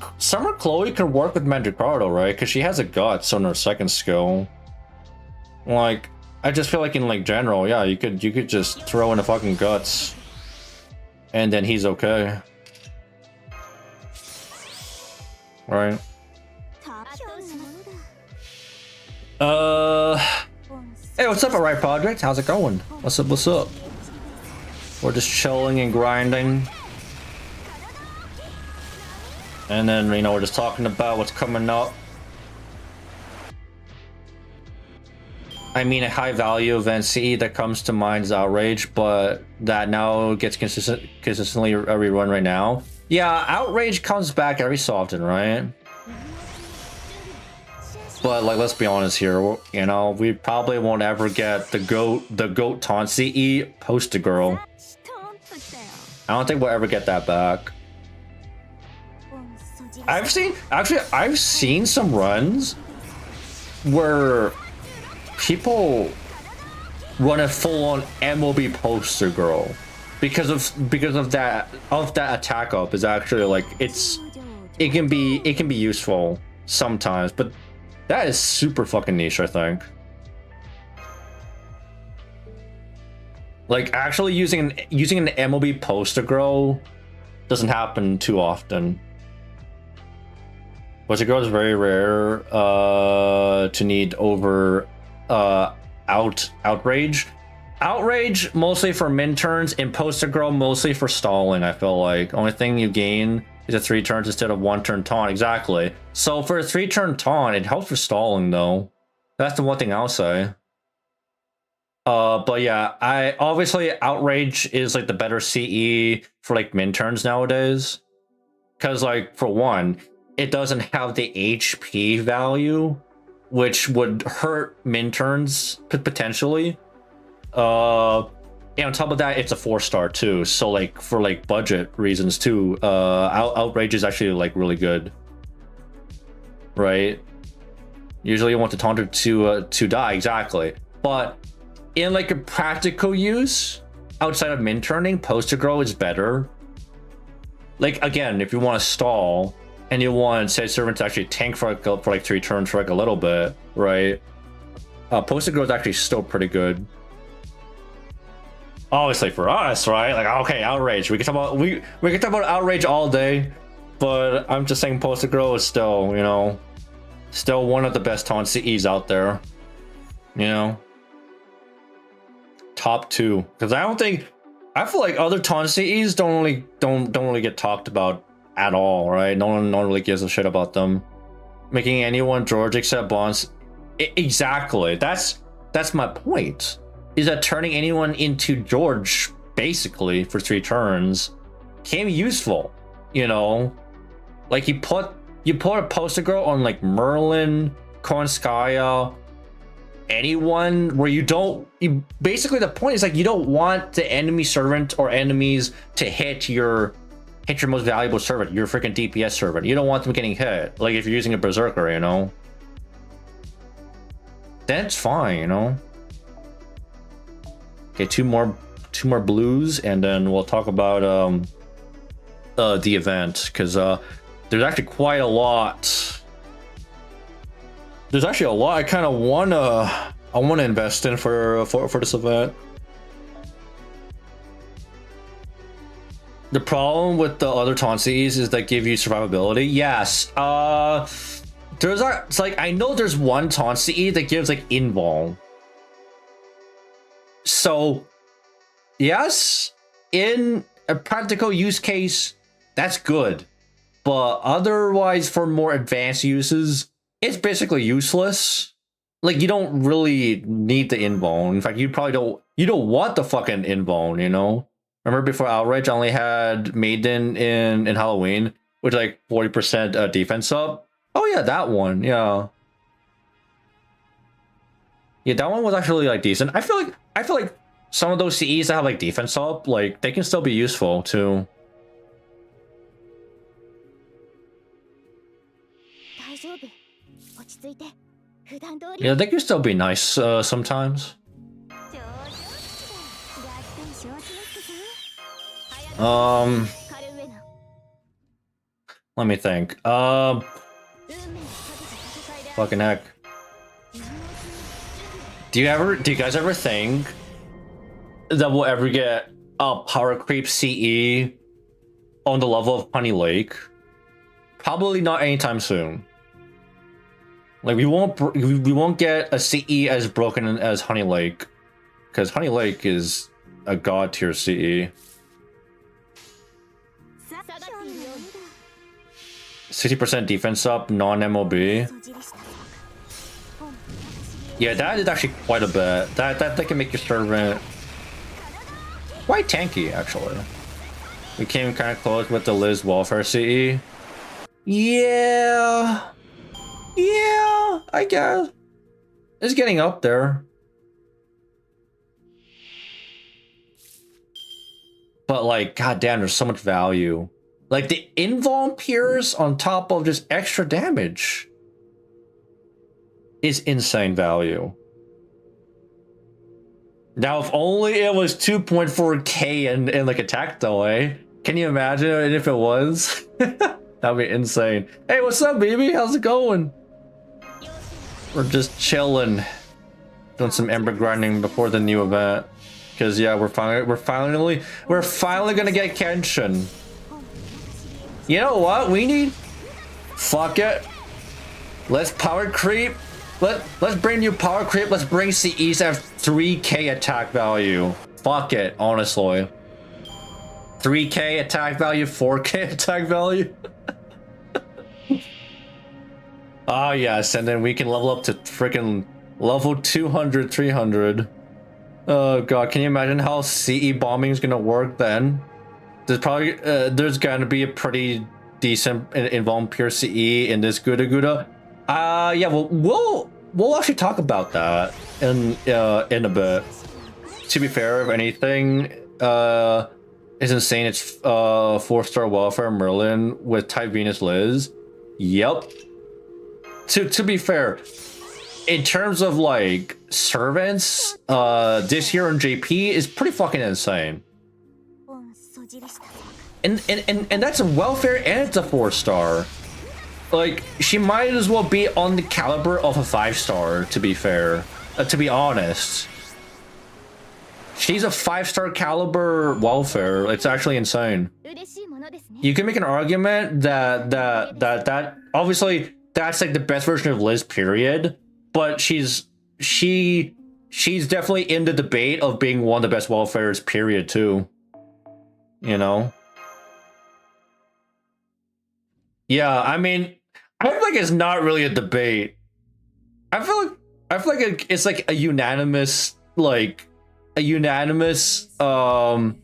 Chloe can work with Mandracardo, right? Because she has a guts on her second skill. Like, I just feel like in like general, yeah, you could just throw in a fucking guts, and then he's okay, right? Hey, what's up, Alright Project? How's it going? What's up? We're just chilling and grinding, and then, you know, we're just talking about what's coming up. I mean, a high value event CE that comes to mind is Outrage, but that now gets consistently a rerun right now. Yeah, Outrage comes back every so often, right? But like, let's be honest here. You know, we probably won't ever get the goat taunt CE poster girl. I don't think we'll ever get that back. I've seen some runs where people run a full-on MOB poster girl because of that attack up is actually like it can be useful sometimes, but that is super fucking niche, I think. Like actually using an MOB poster girl doesn't happen too often. Poster girl is very rare to need over outrage. Outrage mostly for min turns, and poster girl mostly for stalling. I feel like only thing you gain is a 3 turns instead of 1 turn taunt. Exactly. So for a 3 turn taunt, it helps for stalling though. That's the one thing I'll say. But yeah, I obviously outrage is like the better CE for like min turns nowadays, because like for one, it doesn't have the HP value, which would hurt min turns potentially. And on top of that, it's a 4-star too, so like for like budget reasons too, outrage is actually like really good, right? Usually you want the taunter to die, exactly. But in like a practical use outside of min turning, poster girl is better. Like again, if you want to stall and you want said servant to actually tank for like 3 turns for like a little bit, right? Poster girl is actually still pretty good. Obviously for us, right? Like okay, outrage. We can talk about outrage all day, but I'm just saying poster girl is still, you know, still one of the best taunt CEs out there. You know, top 2, because I feel like other taunt CEs don't really get talked about at all, right? No one really gives a shit about them. Making anyone George except Bonds. Exactly. That's my point. Is that turning anyone into George basically for 3 turns can be useful, you know? Like you put a poster girl on like Merlin, Konskaya, anyone where basically the point is like you don't want the enemy servant or enemies to hit your most valuable servant, your freaking DPS servant. You don't want them getting hit. Like if you're using a berserker, you know, that's fine, you know. Okay, two more blues, and then we'll talk about the event, because there's actually quite a lot. There's actually a lot I kind of wanna invest in for this event. The problem with the other taunt CEs is that give you survivability. Yes. It's like I know there's one taunt CE that gives like invuln. So, yes, in a practical use case, that's good. But otherwise, for more advanced uses, it's basically useless. Like, you don't really need the invuln. In fact, you don't want the fucking invuln, you know? Remember before Outrage, I only had Maiden in Halloween, with like 40% defense up? Oh yeah, that one, yeah. Yeah, that one was actually like decent. I feel like some of those CEs that have like defense up, like they can still be useful too. Yeah, they can still be nice sometimes. Let me think. Fucking heck. Do you guys ever think that we'll ever get a power creep CE on the level of Honey Lake? Probably not anytime soon. Like we won't get a CE as broken as Honey Lake, because Honey Lake is a god tier CE. 60% defense up, non-MOB. Yeah, that is actually quite a bit. That can make your servant quite tanky, actually. We came kind of close with the Liz Welfare CE. Yeah. Yeah, I guess. It's getting up there. But like, goddamn, there's so much value. Like the invuln pierce on top of just extra damage is insane value. Now, if only it was 2.4k in like attack though, eh? Can you imagine if it was? That'd be insane. Hey, what's up, baby? How's it going? We're just chilling, doing some ember grinding before the new event. Cause yeah, we're finally gonna get Kenshin. You know what we need? Fuck it. Let's power creep. Let's bring you power creep. Let's bring CEs have 3k attack value. Fuck it, honestly. 3k attack value, 4k attack value. Oh yes, and then we can level up to freaking level 200, 300. Oh god, can you imagine how CE bombing is gonna work then? There's probably there's gonna be a pretty decent invuln pure CE in this GudaGuda. Yeah, we'll actually talk about that in a bit. To be fair, if anything is insane, it's 4-star welfare Merlin with type Venus Liz. Yep. To be fair, in terms of like servants, this year in JP is pretty fucking insane. And that's a welfare and it's a 4-star. Like, she might as well be on the caliber of a 5-star, to be fair. To be honest. She's a 5-star caliber welfare. It's actually insane. You can make an argument that obviously that's like the best version of Liz, period. But she's definitely in the debate of being one of the best welfares, period, too. You know? Yeah, I mean, I feel like it's not really a debate. I feel like it's like a unanimous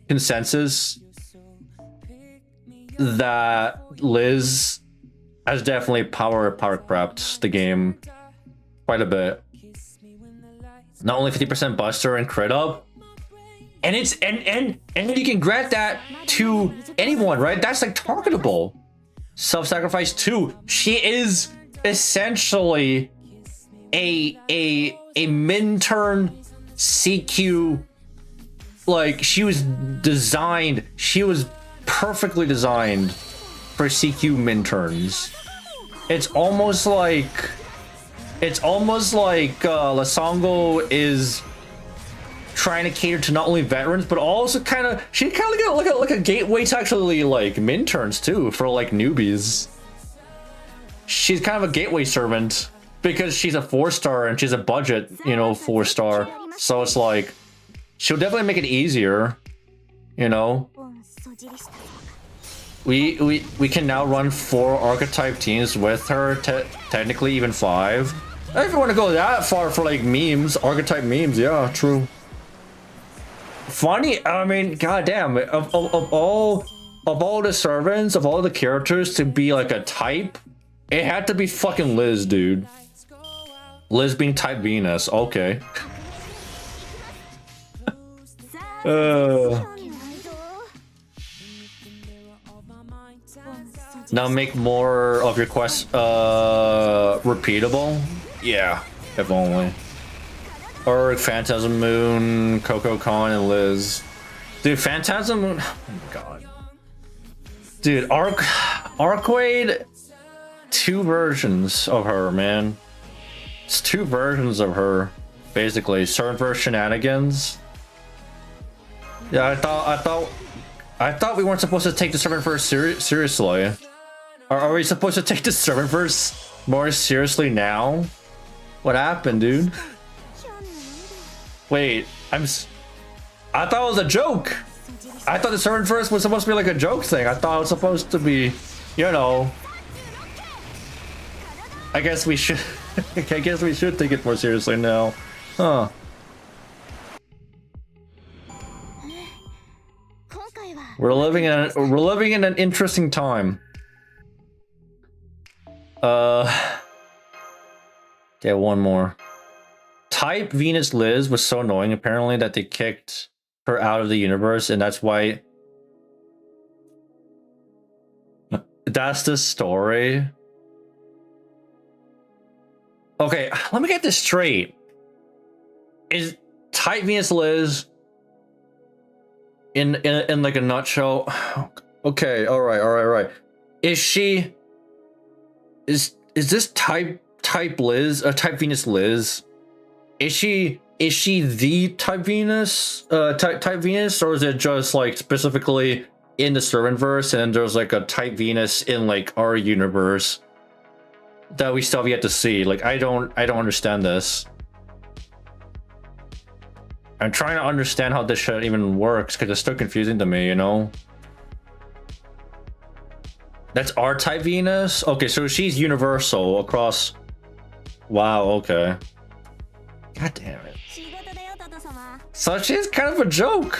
consensus that Liz has definitely power crept the game quite a bit. Not only 50% buster and crit up, and it's and you can grant that to anyone, right? That's like targetable. Self-sacrifice too. She is essentially a min-turn CQ. Like, she was perfectly designed for CQ min-turns. It's almost like Lasongo is trying to cater to not only veterans but also she kind of like a gateway to actually like min-turns too for like newbies. She's kind of a gateway servant because she's a 4-star and she's a budget, you know, 4-star. So it's like she'll definitely make it easier, you know. We can now run 4 archetype teams with her, technically even 5. If you want to go that far for like memes, archetype memes, yeah, true. Funny, I mean, goddamn, of all the servants, of all the characters to be like a type, it had to be fucking Liz, dude. Liz being type Venus, okay. Now make more of your quests repeatable. Yeah, if only. Or Phantasm Moon, Coco Con, and Liz. Dude, Phantasm Moon. Oh my god. Dude, Arcade. 2 versions of her, man. It's 2 versions of her, basically. Servant shenanigans. Yeah, I thought we weren't supposed to take the servant verse seriously. Are we supposed to take the servant verse more seriously now? What happened, dude? Wait, I thought it was a joke. I thought the servant verse was supposed to be like a joke thing. I thought it was supposed to be, you know. I guess we should. I guess we should take it more seriously now, huh? We're living in an interesting time. Yeah, one more. Type Venus Liz was so annoying apparently that they kicked her out of the universe, and that's why. That's the story. Okay, let me get this straight. Is Type Venus Liz in like a nutshell? Okay, all right. Is she? Is this Type Liz? Type Venus Liz? Is she the Type Venus? Type Venus, or is it just like specifically in the Servantverse, and there's like a Type Venus in like our universe that we still have yet to see? Like, I don't understand this. I'm trying to understand how this shit even works because it's still confusing to me, you know? That's our Type Venus? Okay, so she's universal across. Wow, okay. God damn it. So she's kind of a joke.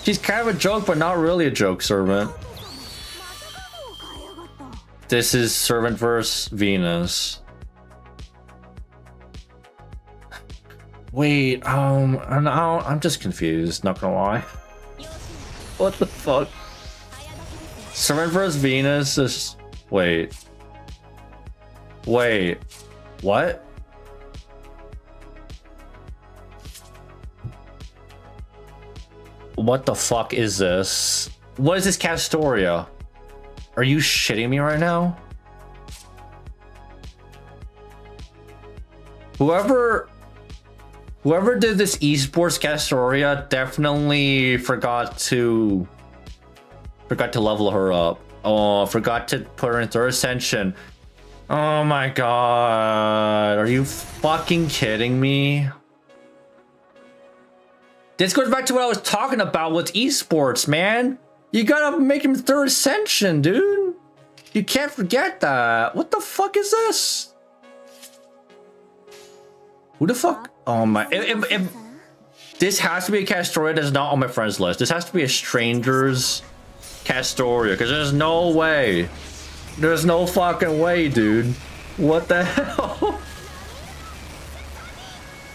She's kind of a joke, but not really a joke, Servant. This is Servantverse Venus. Wait, I'm just confused, not gonna lie. What the fuck? Servantverse Venus is... Wait. What? What the fuck is this? What is this Castoria? Are you shitting me right now? Whoever did this esports Castoria definitely forgot to level her up. Oh, forgot to put her in third ascension. Oh my god. Are you fucking kidding me? This goes back to what I was talking about with esports, man. You gotta make him third ascension, dude. You can't forget that. What the fuck is this? Who the fuck? Oh my. If this has to be a Castoria that's not on my friends list. This has to be a stranger's Castoria, because there's no way. There's no fucking way, dude. What the hell?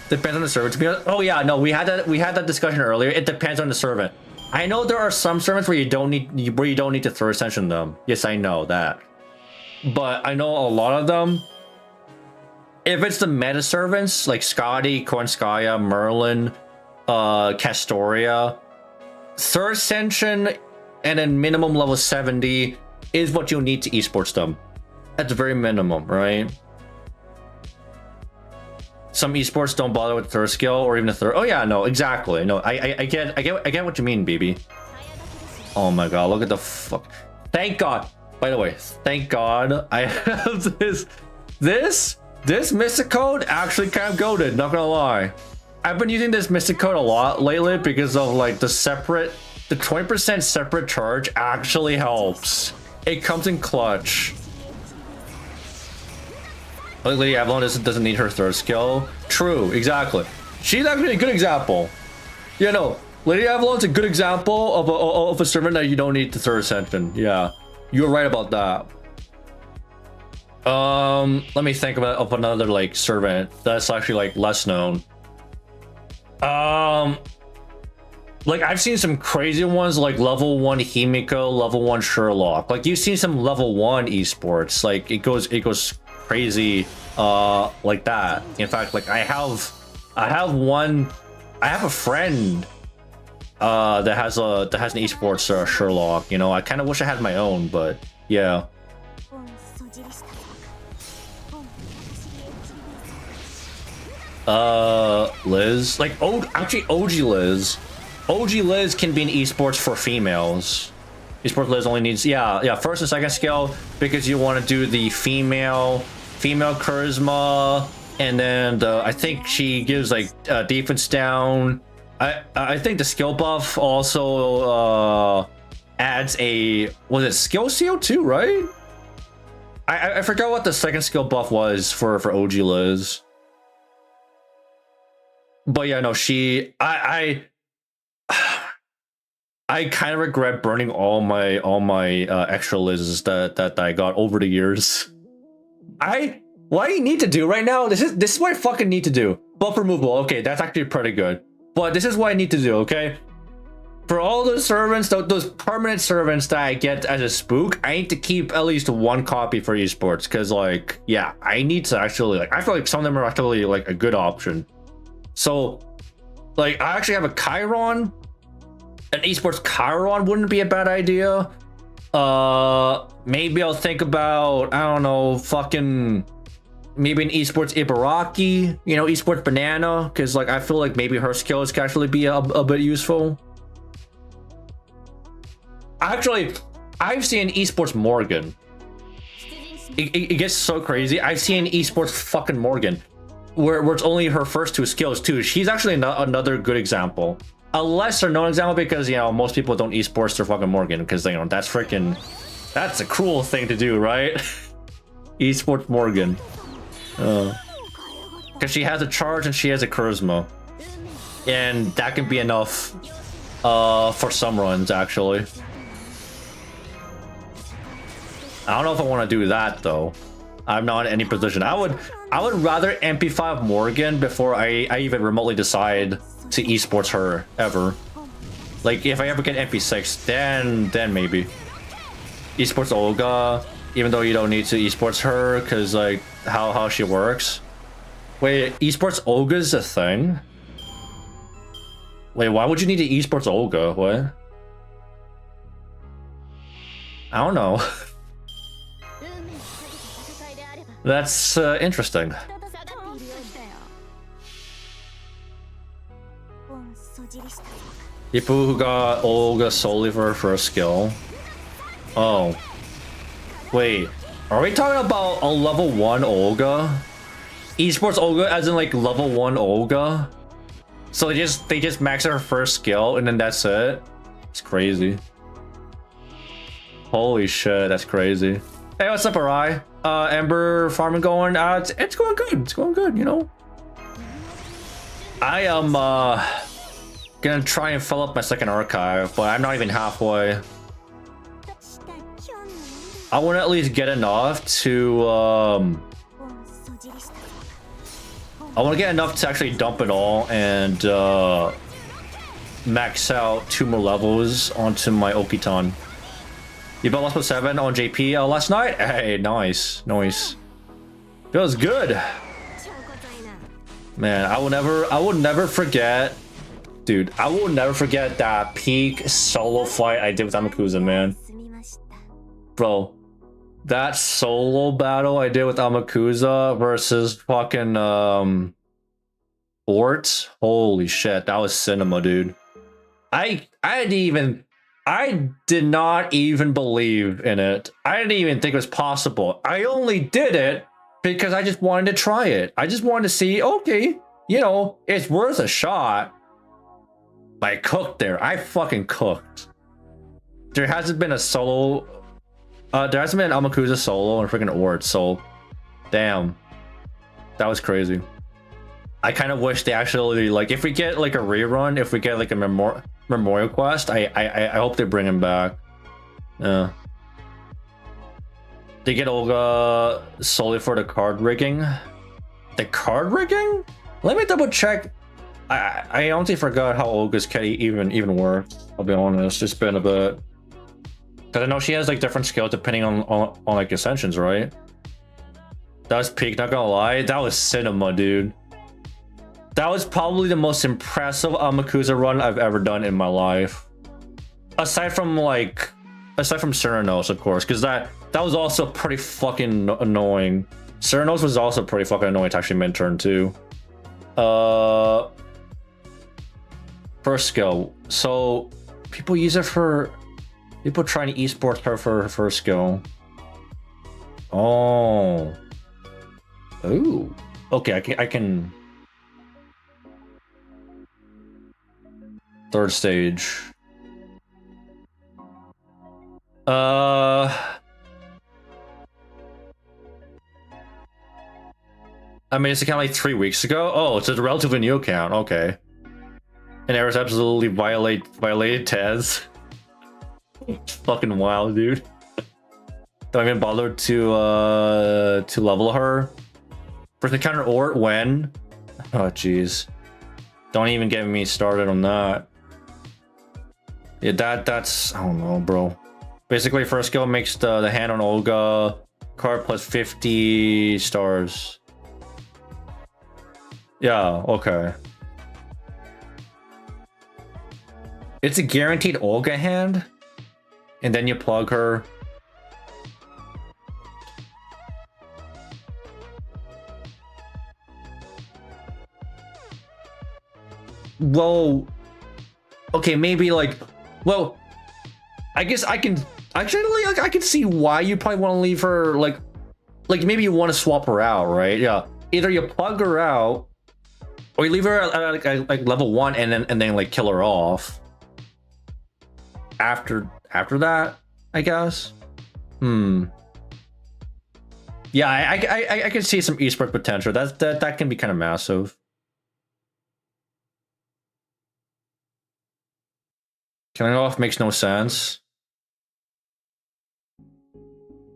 Depends on the servant. To be honest, oh yeah, no, we had that discussion earlier. It depends on the servant. I know there are some servants where you don't need to third ascension them. Yes, I know that. But I know a lot of them. If it's the meta servants like Scotty, Kornskaya, Merlin, Castoria, third ascension and then minimum level 70 is what you'll need to esports them. At the very minimum, right? Some esports don't bother with third skill or even a third. Oh yeah, no, exactly. No, I get what you mean, BB. Oh my god, look at the fuck. Thank God. By the way, thank God I have this mystic code actually kind of goated, not gonna lie. I've been using this mystic code a lot lately because of like the 20% separate charge actually helps. It comes in clutch. Like Lady Avalon doesn't need her third skill. True, exactly. She's actually a good example. Yeah, no, Lady Avalon's a good example of a servant that you don't need the third ascension. Yeah, you're right about that. Let me think of another like servant that's actually like less known. Like I've seen some crazy ones like level 1 Himiko, level 1 Sherlock. Like you've seen some level 1 esports. Like it goes crazy like that. In fact, like I have a friend that has an esports Sherlock. You know, I kind of wish I had my own, but yeah. Liz, like actually OG Liz can be an esports for females. Esports Liz only needs first and second skill because you want to do the female charisma, and then I think she gives like defense down. I think the skill buff also adds a, was it skill seal too, right? I forgot what the second skill buff was for OG Liz. But yeah, no, I kind of regret burning all my extra Liz's that I got over the years. what I need to do right now, this is what I fucking need to do. Buff removal, okay, that's actually pretty good. But this is what I need to do, okay? For all those servants, those permanent servants that I get as a spook, I need to keep at least one copy for esports. Because, like, yeah, I need to actually, like, I feel like some of them are actually, like, a good option. So, like, I actually have a Chiron. An esports Chiron wouldn't be a bad idea. Maybe I'll think about, I don't know, fucking... maybe an esports Ibaraki, you know, esports Banana, because like I feel like maybe her skills can actually be a bit useful. Actually, I've seen esports Morgan. It gets so crazy. I've seen esports fucking Morgan, where it's only her first two skills too. She's actually another good example, a lesser known example, because you know most people don't esports their fucking Morgan, because you know that's a cruel thing to do, right? Esports Morgan. Because she has a charge and she has a charisma, and that can be enough for some runs. Actually, I don't know if I want to do that though. I'm not in any position. I would rather MP5 Morgan before I even remotely decide to esports her ever. Like if I ever get MP6, then maybe esports Olga, even though you don't need to esports her because like how she works. Wait, esports Olga's a thing? Wait, why would you need to esports Olga? What? I don't know. That's interesting. People who got Olga solely for her first skill. Oh. Wait, are we talking about a level 1 Olga? Esports Olga as in like level 1 Olga? So they just max her first skill and then that's it? It's crazy. Holy shit, that's crazy. Hey, what's up, Arai? Ember farming going? It's going good. It's going good, you know? I am gonna try and fill up my second archive, but I'm not even halfway. I want to at least get enough to I want to get enough to actually dump it all and max out 2 more levels onto my Okitan. You bought last 7 on JP last night? Hey, nice. Feels good. Man, I will never forget. Dude, I will never forget that peak solo fight I did with Amakusa, man. Bro, that solo battle I did with Amakusa versus fucking Ort. Holy shit, that was cinema, dude. I did not even believe in it. I didn't even think it was possible. I only did it because I just wanted to try it. I just wanted to see, okay, you know, it's worth a shot. I cooked there. I fucking cooked. There hasn't been a solo. There hasn't been an Amakusa solo and freaking Ort, so damn. That was crazy. I kind of wish they actually, like, if we get like a rerun, if we get like a memorial quest, I hope they bring him back. Yeah. They get Olga solely for the card rigging. The card rigging? Let me double check. I honestly forgot how Olga's kitty even worked. I'll be honest, it's been a bit. Cause I know she has like different skills depending on like ascensions, right? That was peak, not gonna lie. That was cinema, dude. That was probably the most impressive Amakusa run I've ever done in my life. Aside from Ceranos, of course, because that was also pretty fucking annoying. Ceranos was also pretty fucking annoying to actually mid-turn too. First skill. So people use it for people trying to esports her for her first skill. Oh. Ooh. Okay, I can. Third stage. I mean, it's account like 3 weeks ago. Oh, it's a relatively new account. Okay. And errors absolutely violated Tez. Fucking wild, dude. Don't even bother to level her. First encounter or when? Oh jeez. Don't even get me started on that. Yeah, that's I don't know, bro. Basically, first skill makes the hand on Olga card plus 50 stars. Yeah, okay. It's a guaranteed Olga hand, and then you plug her. Well, okay, maybe like, well, I guess I can actually like I can see why you probably want to leave her like maybe you want to swap her out, right? Yeah, either you plug her out or you leave her at like level 1 and then like kill her off after that, I guess. Yeah, I can see some esport potential. That can be kind of massive. Killing off makes no sense.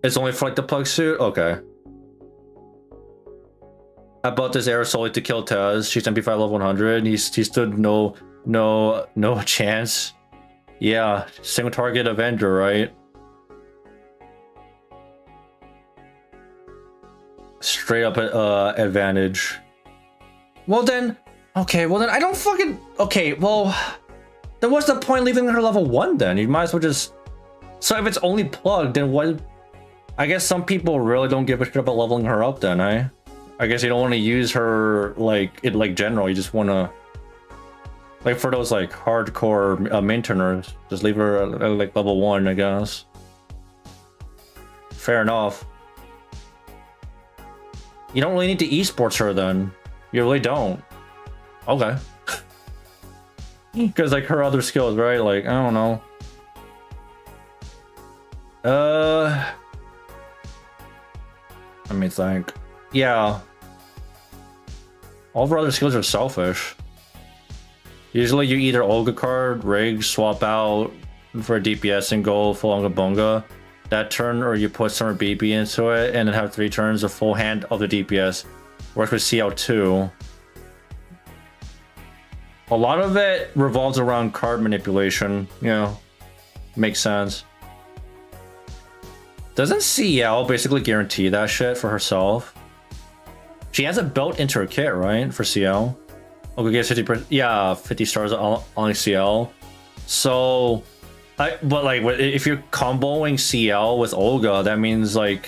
It's only for like the plug suit? Okay. I bought this arrow solely to kill Taz. She's MP5 level 100. He stood no chance. Yeah, single target Avenger, right? Straight up advantage. Well then, okay, well then I don't fucking, okay, well, then what's the point leaving her level 1 then? You might as well just, so if it's only plugged, then what? I guess some people really don't give a shit about leveling her up then, eh? I guess you don't want to use her like general, you just want to, like for those like hardcore maintainers, just leave her at like level 1, I guess. Fair enough. You don't really need to esports her then. You really don't. Okay. Because like her other skills, right? Like, I don't know. Let me think. Yeah. All of her other skills are selfish. Usually you either Olga card, rig, swap out for a DPS and go full Unga Bunga that turn, or you put Summer BB into it and then have 3 turns of full hand of the DPS. Works with CL2. A lot of it revolves around card manipulation, you know, makes sense. Doesn't CL basically guarantee that shit for herself? She has it built into her kit, right, for CL? Okay, get 50%, yeah, 50 stars on CL. So, but like, if you're comboing CL with Olga, that means like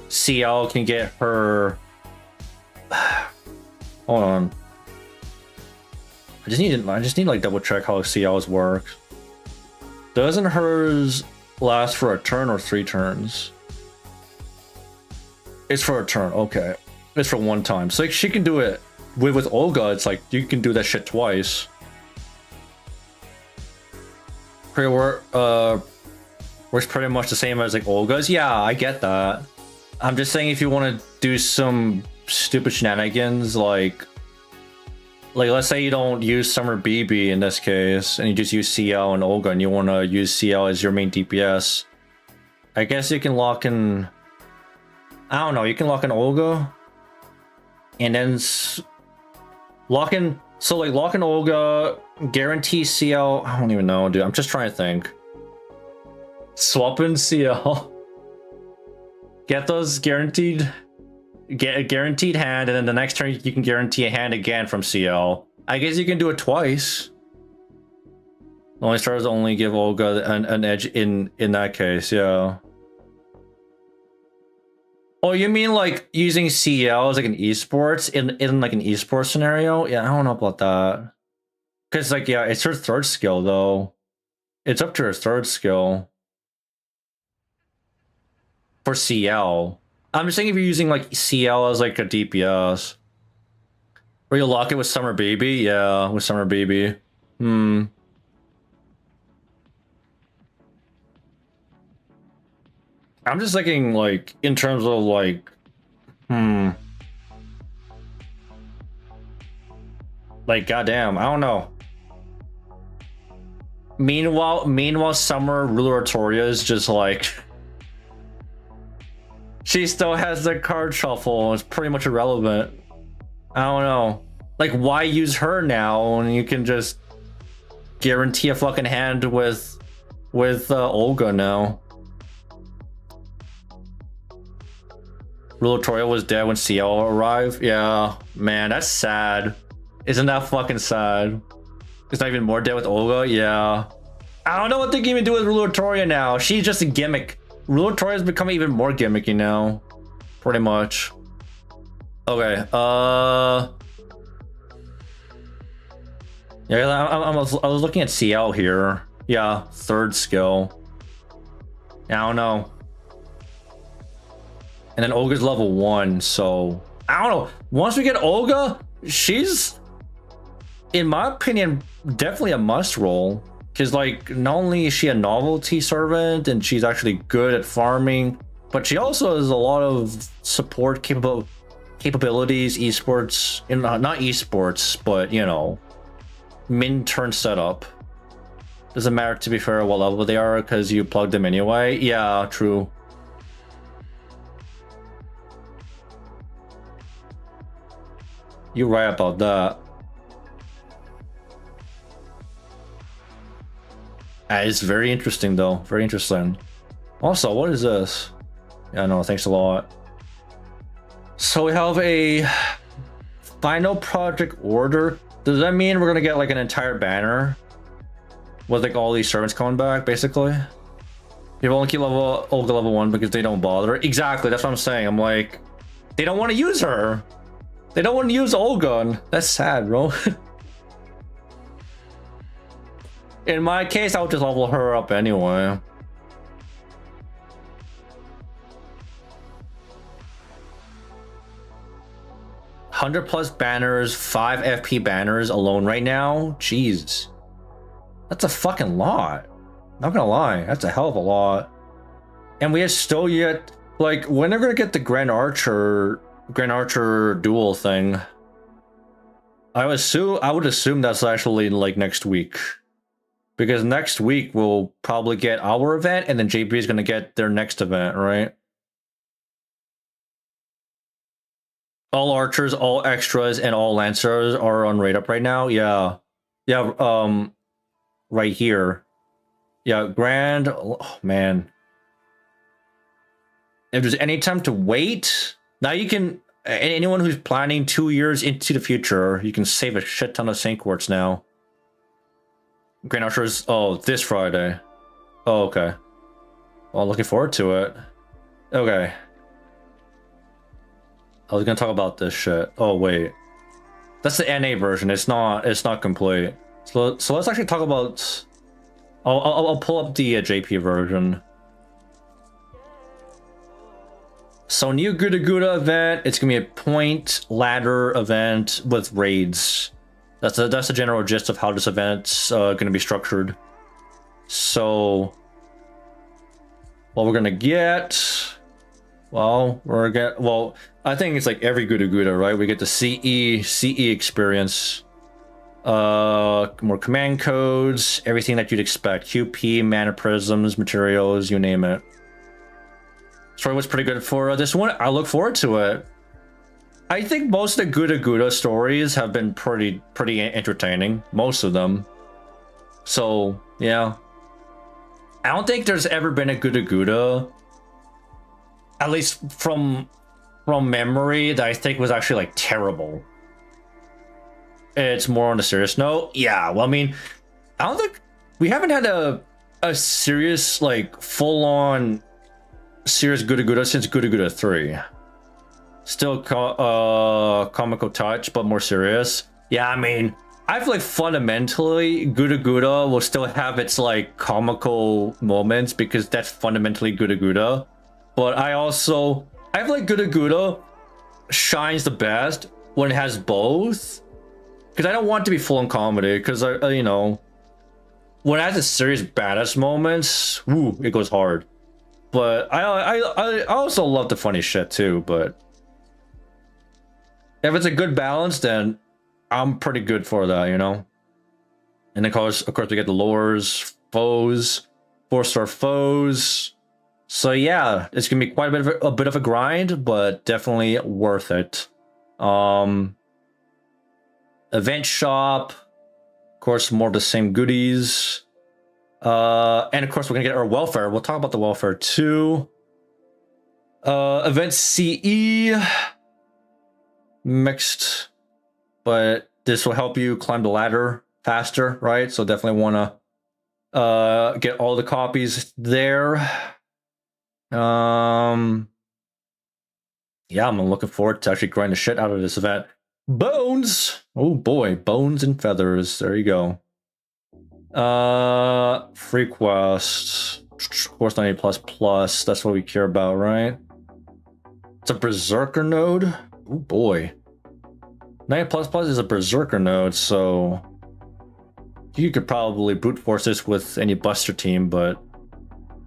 CL can get her. Hold on. I just need to like double check how CL's work. Doesn't hers last for a turn or 3 turns? It's for a turn. Okay, it's for 1 time. So like, she can do it with Olga. It's like you can do that shit twice. Works pretty much the same as like Olga's. Yeah, I get that. I'm just saying if you want to do some stupid shenanigans, like let's say you don't use Summer BB in this case, and you just use CL and Olga, and you want to use CL as your main DPS. I guess you can lock in. I don't know. You can lock in Olga, and then lock in. So like lock in Olga, guarantee CL. I don't even know, dude. I'm just trying to think. Swap in CL. Get those guaranteed. Get a guaranteed hand, and then the next turn you can guarantee a hand again from CL. I guess you can do it twice. Only stars only give Olga an edge in that case, yeah. Oh, you mean like using CL as like an esports in like an esports scenario? Yeah, I don't know about that. Cause like, yeah, it's her 3rd skill though. It's up to her 3rd skill for CL. I'm just saying if you're using like CL as like a DPS. Or you lock it with Summer BB? Yeah, with Summer BB. I'm just thinking like in terms of like like goddamn, I don't know. Meanwhile Summer Ruler Artoria is just like She still has the card shuffle. It's pretty much irrelevant. I don't know. Like, why use her now when you can just guarantee a fucking hand with Olga now? Rulotoria was dead when CL arrived. Yeah, man, that's sad. Isn't that fucking sad? It's not even more dead with Olga. Yeah, I don't know what they can even do with Rulotoria now. She's just a gimmick. Rulotoria's becoming even more gimmicky now, pretty much. Okay. Yeah, I was looking at CL here. Yeah, third skill. I don't know. And then Olga's level 1, so I don't know. Once we get Olga, she's, in my opinion, definitely a must roll. Because, like, not only is she a novelty servant and she's actually good at farming, but she also has a lot of support capabilities, esports, not esports, but, you know, min-turn setup. Doesn't matter, to be fair, what level they are, because you plug them anyway. Yeah, true. You're right about that. It's very interesting, though. Very interesting. Also, what is this? Yeah, no, thanks a lot. So we have a final project order. Does that mean we're gonna get like an entire banner with like all these servants coming back, basically? People only keep Olga level 1 because they don't bother. Exactly, that's what I'm saying. I'm like, they don't want to use her. They don't want to use Olga, and that's sad, bro. In my case, I would just level her up anyway. +100 banners, 5 FP banners alone right now. Jeez. That's a fucking lot. Not gonna lie, that's a hell of a lot. And we are still yet, like, when are we gonna get the Grand Archer duel thing? I would assume that's actually like next week. Because next week we'll probably get our event, and then JB is gonna get their next event, right? All archers, all extras, and all lancers are on rate up right now. Yeah. Yeah, right here. Yeah, grand. Oh, man. If there's any time to wait, now you can, anyone who's planning 2 years into the future, you can save a shit ton of Saint Quartz now. Grand Archers, oh, this Friday. Oh, okay. Well, looking forward to it. Okay. I was gonna talk about this shit. Oh, wait. That's the NA version. It's not complete. So let's actually talk about... I'll pull up the JP version. So new GudaGuda event. It's gonna be a point ladder event with raids. That's the general gist of how this event's gonna be structured. So what we're gonna get, well, I think it's like every GudaGuda, right? We get the CE experience, more command codes, everything that you'd expect, QP, mana prisms, materials, you name it. Story was pretty good for this one. I look forward to it. I think most of the GudaGuda stories have been pretty entertaining, most of them. So yeah, I don't think there's ever been a GudaGuda, at least from memory, that I think was actually like terrible. It's more on a serious note. Yeah, well, I mean, I don't think we haven't had a serious, like, full-on serious GudaGuda since GudaGuda 3. Still comical touch, but more serious. Yeah, I mean, I feel like fundamentally GudaGuda will still have its like comical moments because that's fundamentally GudaGuda. But I feel like GudaGuda shines the best when it has both. Because I don't want it to be full on comedy. Because you know, when it has the serious badass moments, woo, it goes hard. But I also love the funny shit too. But if it's a good balance, then I'm pretty good for that, you know? And of course we get the lures, foes, 4-star foes, So yeah, it's gonna be quite a bit of a grind, but definitely worth it. Event shop, of course, more of the same goodies. And of course, we're gonna get our welfare. We'll talk about the welfare too. Event CE mixed, but this will help you climb the ladder faster, right? So definitely want to get all the copies there. Yeah, I'm looking forward to actually grinding the shit out of this event. Bones! Oh boy, bones and feathers. There you go. Free quest. Of course, 90++. That's what we care about, right? It's a berserker node. Oh boy. 90++ is a berserker node, so you could probably brute force this with any buster team, but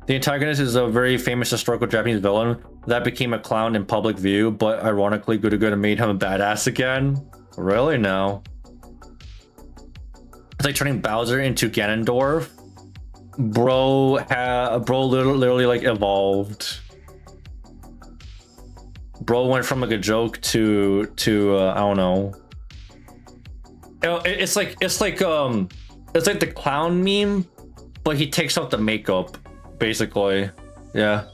the antagonist is a very famous historical Japanese villain that became a clown in public view, but ironically, GudaGuda made him a badass again. Really now? It's like turning Bowser into Ganondorf. Bro literally like evolved. Bro went from like a joke to I don't know. It's like the clown meme, but he takes off the makeup, basically. Yeah.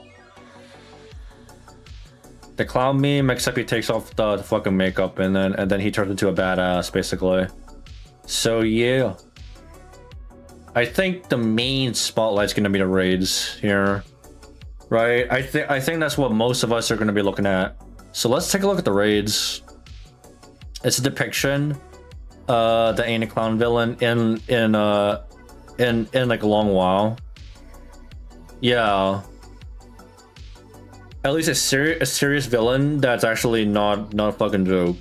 The clown meme, except he takes off the fucking makeup and then he turns into a badass, basically. So yeah. I think the main spotlight's gonna be the raids here. Right? I think that's what most of us are gonna be looking at. So let's take a look at the raids. It's a depiction. The ain't a clown villain in like a long while. Yeah. At least a serious villain that's actually not a fucking joke.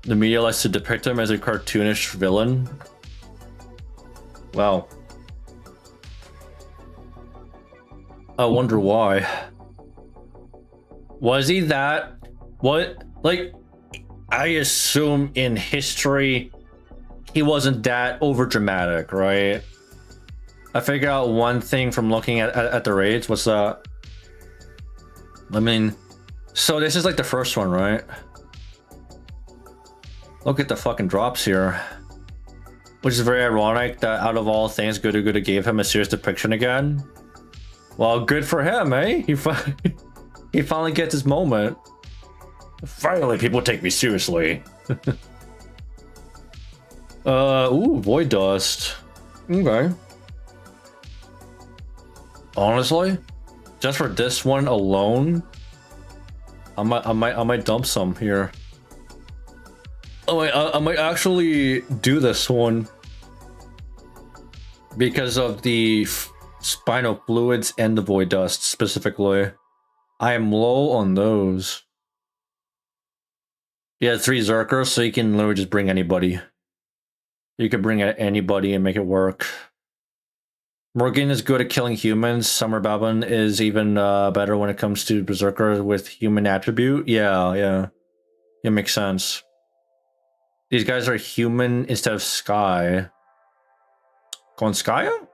The media likes to depict him as a cartoonish villain. Wow. I wonder why. Was he that? What? Like, I assume in history, he wasn't that over dramatic, right? I figured out one thing from looking at the raids. What's that? I mean, so this is like the first one, right? Look at the fucking drops here. Which is very ironic that out of all things, GudaGuda gave him a serious depiction again. Well, good for him, eh? He finally gets his moment. Finally, people take me seriously. Ooh, Void Dust. Okay. Honestly, just for this one alone, I might dump some here. I might actually do this one because of the spinal fluids and the Void Dust specifically. I am low on those. Yeah, 3 Zerkers, so you can literally just bring anybody. You could bring anybody and make it work. Morgan is good at killing humans. Summer Babin is even better when it comes to Berserker with human attribute. Yeah. It makes sense. These guys are human instead of sky. Konskaya?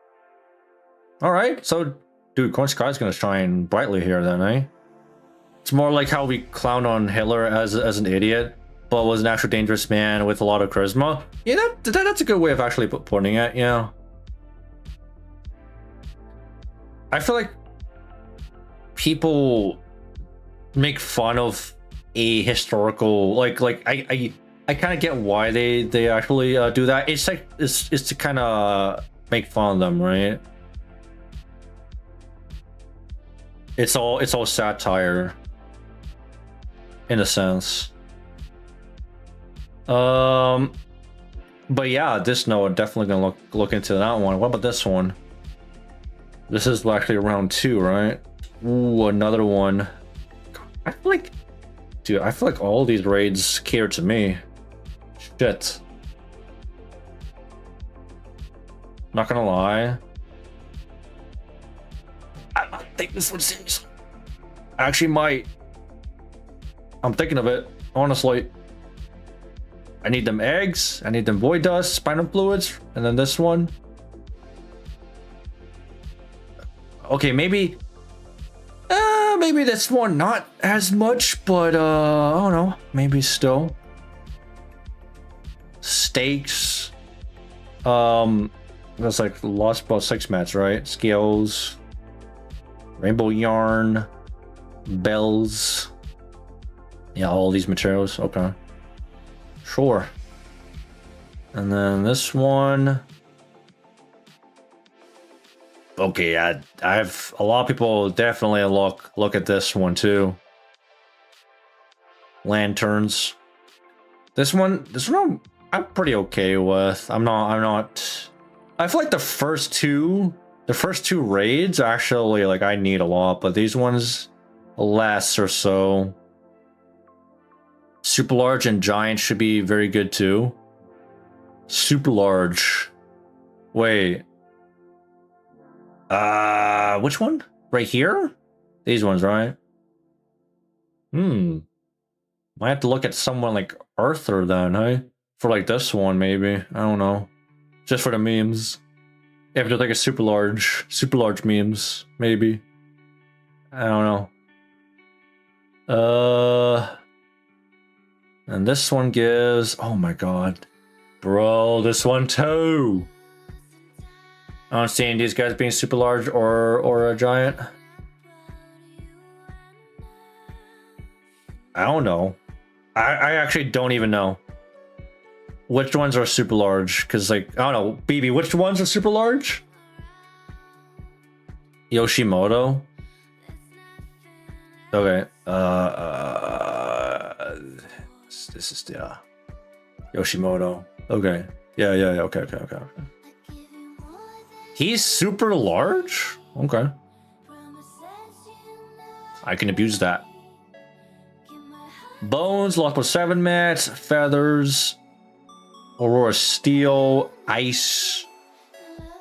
Alright, so dude, Konskaya's gonna shine brightly here then, eh? It's more like how we clown on Hitler as an idiot, but was an actual dangerous man with a lot of charisma. Yeah, that's a good way of actually putting it, yeah. I feel like people make fun of a historical I kind of get why they actually do that. It's like it's to kind of make fun of them, right? It's all satire in a sense. But yeah, this node, definitely gonna look into that one. What about this one? This is actually round 2, right? Ooh, another one. I feel like, dude, I feel like all these raids cater to me. Shit. Not gonna lie. I might take this one seriously. I actually might. I'm thinking of it, honestly. I need them eggs, I need them Void Dust, spinal fluids, and then this one. Okay, maybe maybe this one not as much, but I don't know, maybe still. Stakes. That's like lost about 6 mats, right? Scales. Rainbow yarn. Bells. Yeah, all these materials. Okay. Sure. And then this one. Okay, I have a lot of people definitely look at this one too. Lanterns. This one I'm pretty okay with. I'm not. I feel like the first two raids actually like I need a lot, but these ones less or so. Super large and giant should be very good too. Super large. Wait. Which one? Right here? These ones, right? Might have to look at someone like Arthur then, hey? For like this one, maybe. I don't know. Just for the memes. If there's like a super large memes, maybe. I don't know. And this one gives, oh my god. Bro, this one too. I don't see any of these guys being super large or a giant. I don't know. I actually don't even know. Which ones are super large? Because like, I don't know. BB, which ones are super large? Yoshimoto? Okay. This is the Yoshimoto. Okay. Yeah. Okay. He's super large? Okay. I can abuse that. Bones, locked with 7 mats, feathers, Aurora steel, ice,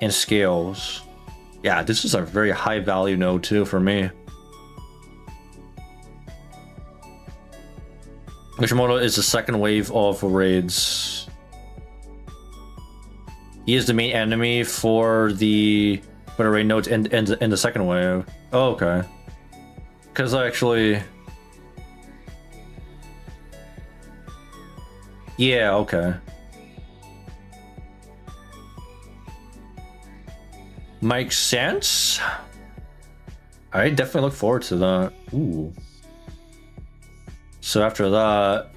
and scales. Yeah, this is a very high value node too for me. Yoshimoto is the second wave of raids. He is the main enemy for the raid nodes in the second wave. Oh, okay. Because actually, yeah, okay. Makes sense. I definitely look forward to that. Ooh. So after that,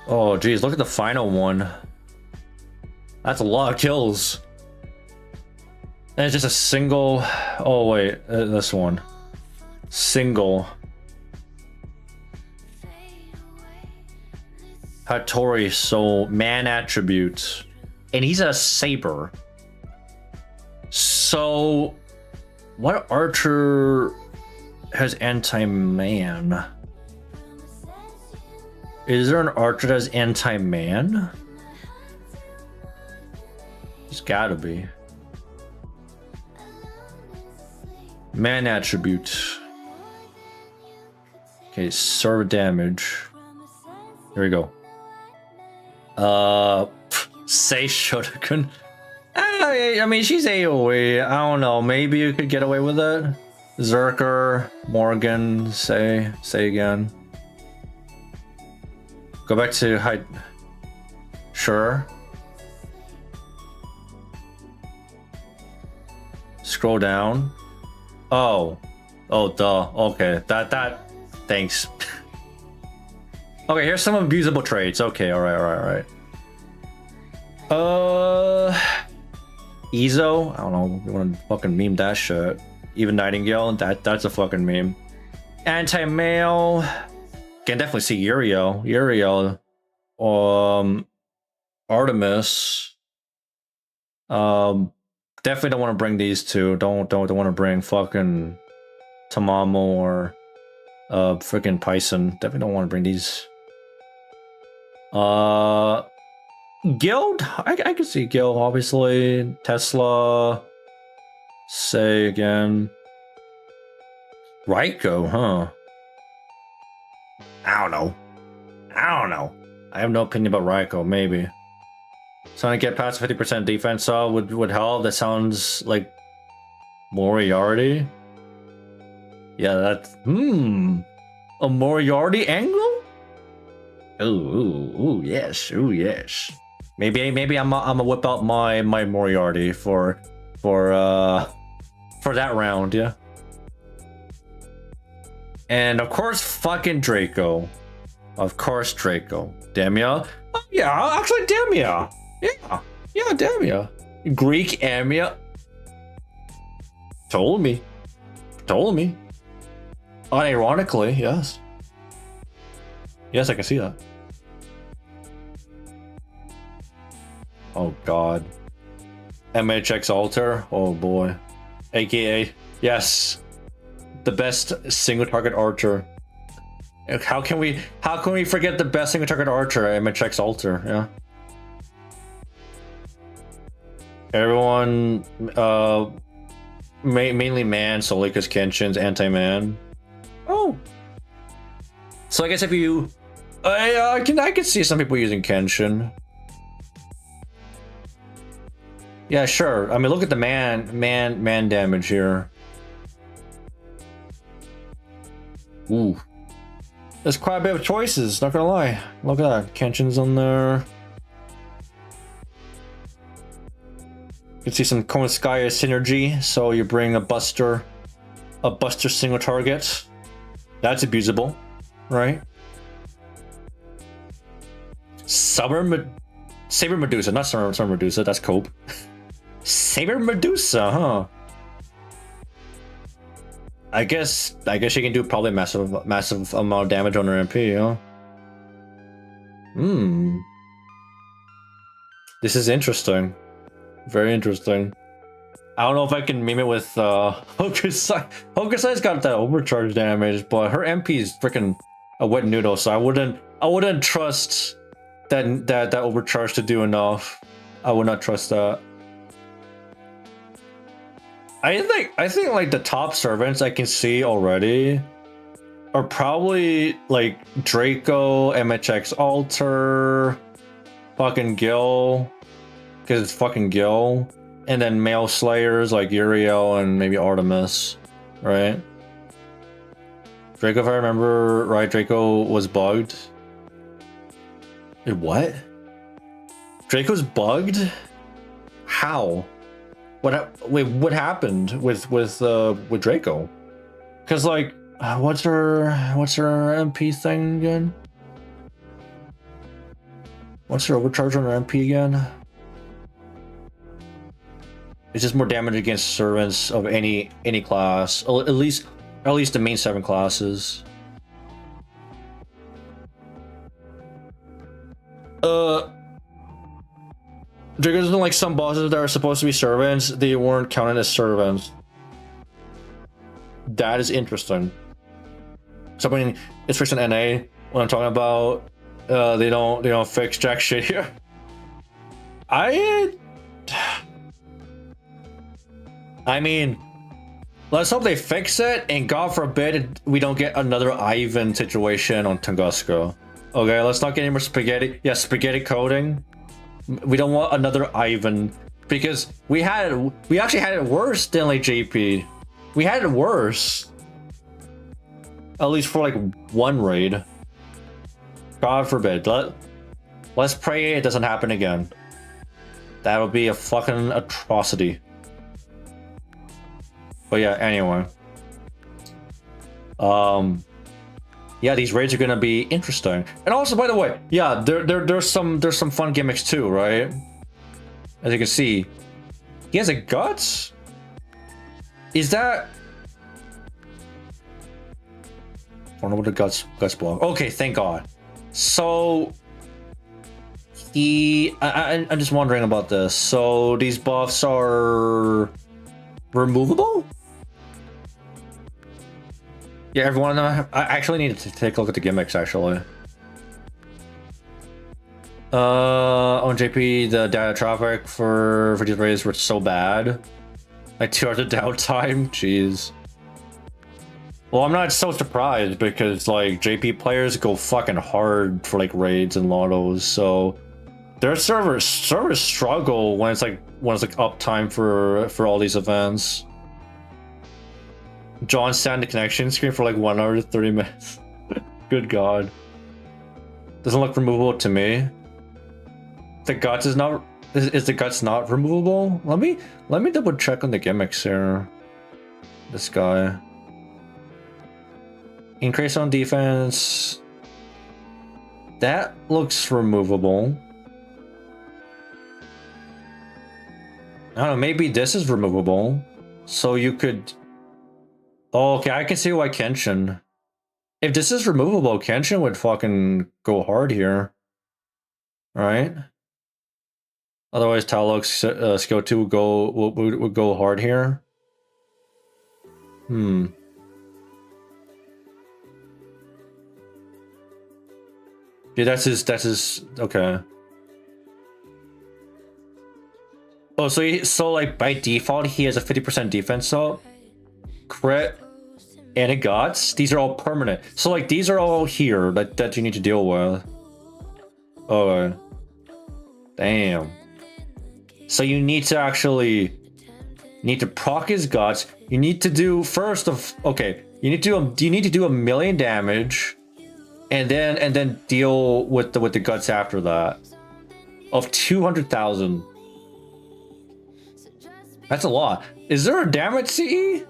oh geez, look at the final one. That's a lot of kills. And it's just a single. Oh wait, this one. Single. Hattori, so man attribute. And he's a saber. So what archer has anti-man? Is there an archer that has anti-man? There's gotta be. Man attribute. Okay, serve damage. Here we go. Say Shotogun. I mean, she's AoE. I don't know. Maybe you could get away with it. Zerker, Morgan, say again. Go back to height. Sure. Scroll down. Oh, duh. Okay, that. Thanks. Okay, here's some abusable traits. Okay, all right. Izo. I don't know. You want to fucking meme that shit. Even Nightingale. That's a fucking meme. Anti-male. Can definitely see Uriel. Artemis. Definitely don't want to bring these two. Don't want to bring fucking Tamamo or freaking Python. Definitely don't want to bring these. Guild? I can see Guild, obviously. Tesla. Say again. Raiko, huh? I don't know. I have no opinion about Raiko, maybe. Trying to get past 50% defense would help. That sounds like Moriarty? Yeah, that's a Moriarty angle? Ooh, yes, yes. Maybe I'm gonna whip out my Moriarty for that round, yeah. And of course, fucking Draco. Of course, Draco. Demia? Oh, yeah, actually, Demia. Yeah, Demia. Greek Amia. Told me. Unironically, yes. Yes, I can see that. Oh god. MHX Alter? Oh boy. AKA, yes. The best single target archer. How can we forget the best single target archer, MHX Alter, yeah. Everyone mainly man, solely because Kenshin's anti-man. Oh. So I guess if you I can see some people using Kenshin. Yeah, sure. I mean, look at the man damage here. Ooh. There's quite a bit of choices, not gonna lie. Look at that. Kenshin's on there. You can see some Konoskaya synergy, so you bring a Buster single target. That's abusable, right? Saber Medusa, not Summer Medusa, that's Cope. Saber Medusa, huh? I guess she can do probably massive amount of damage on her MP, huh? This is interesting. Very interesting. I don't know if I can meme it with Hokusai. Hokusai's got that overcharge damage, but her MP is freaking a wet noodle, so I wouldn't trust that overcharge to do enough. I would not trust that. I think like the top servants I can see already are probably like Draco, MHX Alter, fucking Gil, because it's fucking Gil, and then male slayers like Uriel and maybe Artemis, right? Draco, if I remember right, Draco was bugged. Wait, what? Draco's bugged? How? What happened with Draco? Because like, what's her MP thing again? What's her overcharge on her MP again? It's just more damage against servants of any class, at least the main 7 classes. Draco's been like some bosses that are supposed to be servants, they weren't counted as servants. That is interesting. So I mean, it's fixed in NA. What I'm talking about, they don't fix jack shit here. I mean, let's hope they fix it, and God forbid we don't get another Ivan situation on Tunguska. Okay, let's not get any more spaghetti. Yeah, spaghetti coding. We don't want another Ivan, because we actually had it worse than like JP. We had it worse. At least for like one raid. God forbid. Let's pray it doesn't happen again. That would be a fucking atrocity. But yeah, anyway. Yeah, these raids are gonna be interesting. And also, by the way, yeah, there's some fun gimmicks too, right? As you can see, he has a guts. Is that? I don't know what the guts block. Okay, thank God. So I'm just wondering about this. So these buffs are removable? Yeah, everyone. I actually need to take a look at the gimmicks. Actually, on JP, the data traffic for these raids were so bad, like 2 hours of downtime. Jeez. Well, I'm not so surprised because like JP players go fucking hard for like raids and lottos, so their servers struggle when it's like uptime for all these events. John sat in the connection screen for like 1 hour to 30 minutes. Good God. Doesn't look removable to me. The guts is not. Is the guts not removable? Let me double check on the gimmicks here. This guy. Increase on defense. That looks removable. I don't know, maybe this is removable. So you could... Oh, okay, I can see why Kenshin... If this is removable, Kenshin would fucking go hard here. Right? Otherwise, Talok's skill 2 would go hard here. Hmm. Yeah, that's his, okay. Oh, so like by default, he has a 50% defense up, crit, and it guts. These are all permanent. So like these are all here that you need to deal with. Oh, damn. So you need to actually proc his guts. You need to do first of okay. You need to do 1 million damage, and then deal with the guts after that of 200,000. That's a lot. Is there a damage CE?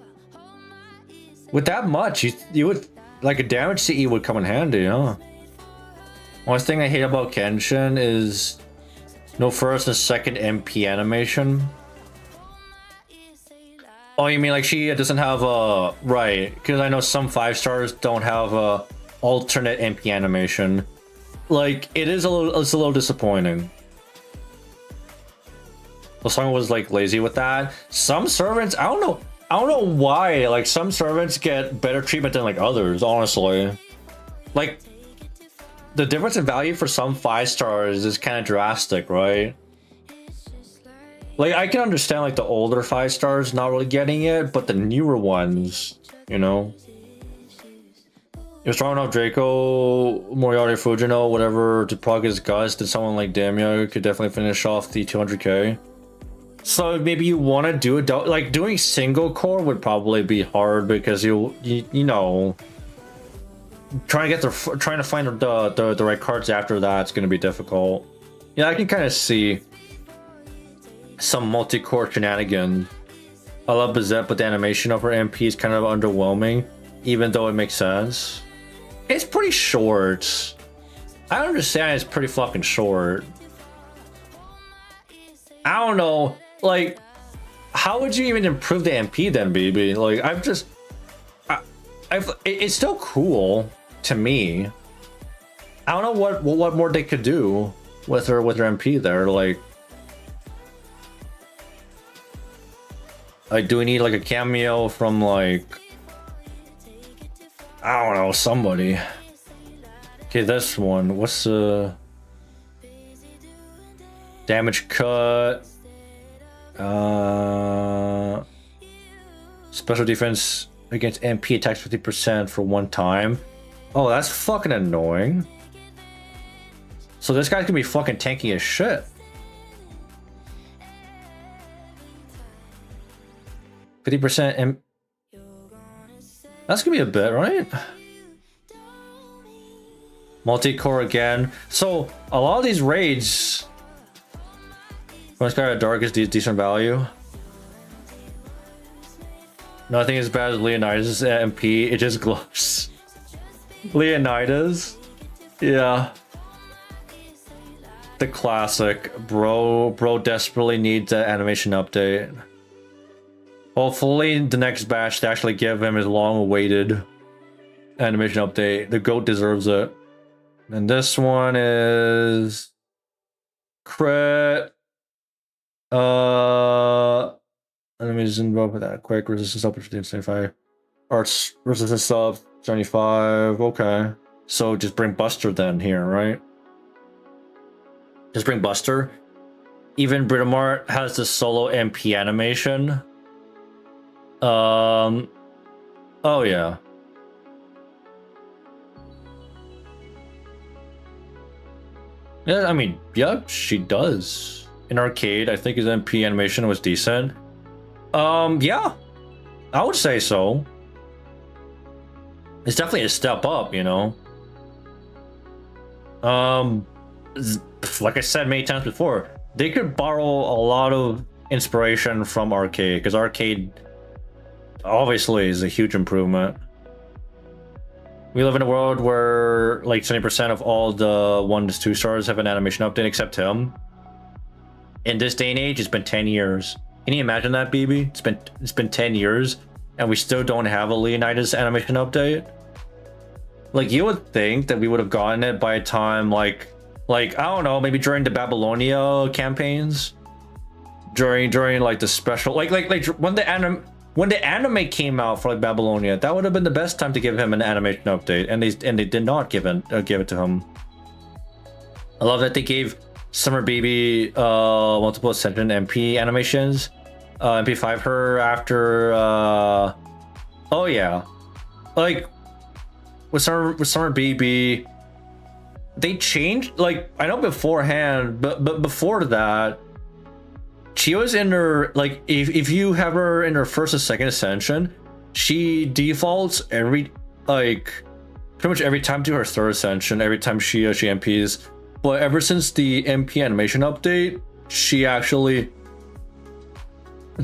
With that much, you would like a damage CE would come in handy, huh? One thing I hate about Kenshin is no first and second MP animation. Oh, you mean like she doesn't have a right? Because I know some 5 stars don't have a alternate MP animation. Like it's a little disappointing. The song was like lazy with that. Some servants, I don't know why. Like some servants get better treatment than like others. Honestly, like the difference in value for some 5 stars is kind of drastic, right? Like I can understand like the older 5 stars not really getting it, but the newer ones, you know. If strong enough Draco, Moriarty, Fujino, whatever to proc his guts, then someone like Damia could definitely finish off the 200k. So maybe you want to do it, like doing single core would probably be hard because you know, trying to find the right cards after that's going to be difficult. Yeah, I can kind of see some multi-core shenanigans. I love Bizette, but the animation of her MP is kind of underwhelming, even though it makes sense. It's pretty short. I understand it's pretty fucking short. I don't know. Like, how would you even improve the MP then, baby? Like, it's still cool to me. I don't know what more they could do with her MP there. Like, do we need like a cameo from like, I don't know, somebody? Okay, this one. What's the damage cut? Special defense against MP attacks 50% for 1 time. Oh, that's fucking annoying. So this guy's gonna be fucking tanky as shit. 50% M. That's gonna be a bit, right? Multi-core again. So a lot of these raids. Most guy at dark is decent value. Nothing as bad as Leonidas MP. It just glows. Leonidas, yeah. The classic, bro desperately needs an animation update. Hopefully the next batch to actually give him his long-awaited animation update. The GOAT deserves it. And this one is crit. Let me just involve with that quick. Resistance up to 75. Arts resistance up 75. Okay. So just bring Buster then here, right? Just bring Buster. Even Britomart has the solo MP animation. Oh yeah. Yeah, I mean, yep, she does. In arcade, I think his MP animation was decent. Yeah, I would say so. It's definitely a step up, you know. Like I said many times before, they could borrow a lot of inspiration from arcade, because arcade obviously is a huge improvement. We live in a world where like 70% of all the 1 to 2 stars have an animation update except him. In this day and age, it's been 10 years. Can you imagine that, BB? It's been 10 years and we still don't have a Leonidas animation update. Like, you would think that we would have gotten it by a time like I don't know, maybe during the Babylonia campaigns, during like the special like when the anime came out for like Babylonia, that would have been the best time to give him an animation update, and they did not give it to him. I love that they gave Summer Baby multiple ascension MP animations, MP5 her after oh yeah, like with Summer Baby, they changed, like, I know beforehand, but before that, she was in her, like, if you have her in her first or second ascension, she defaults every, like, pretty much every time to her third ascension, every time she MPs. But ever since the MP animation update, she actually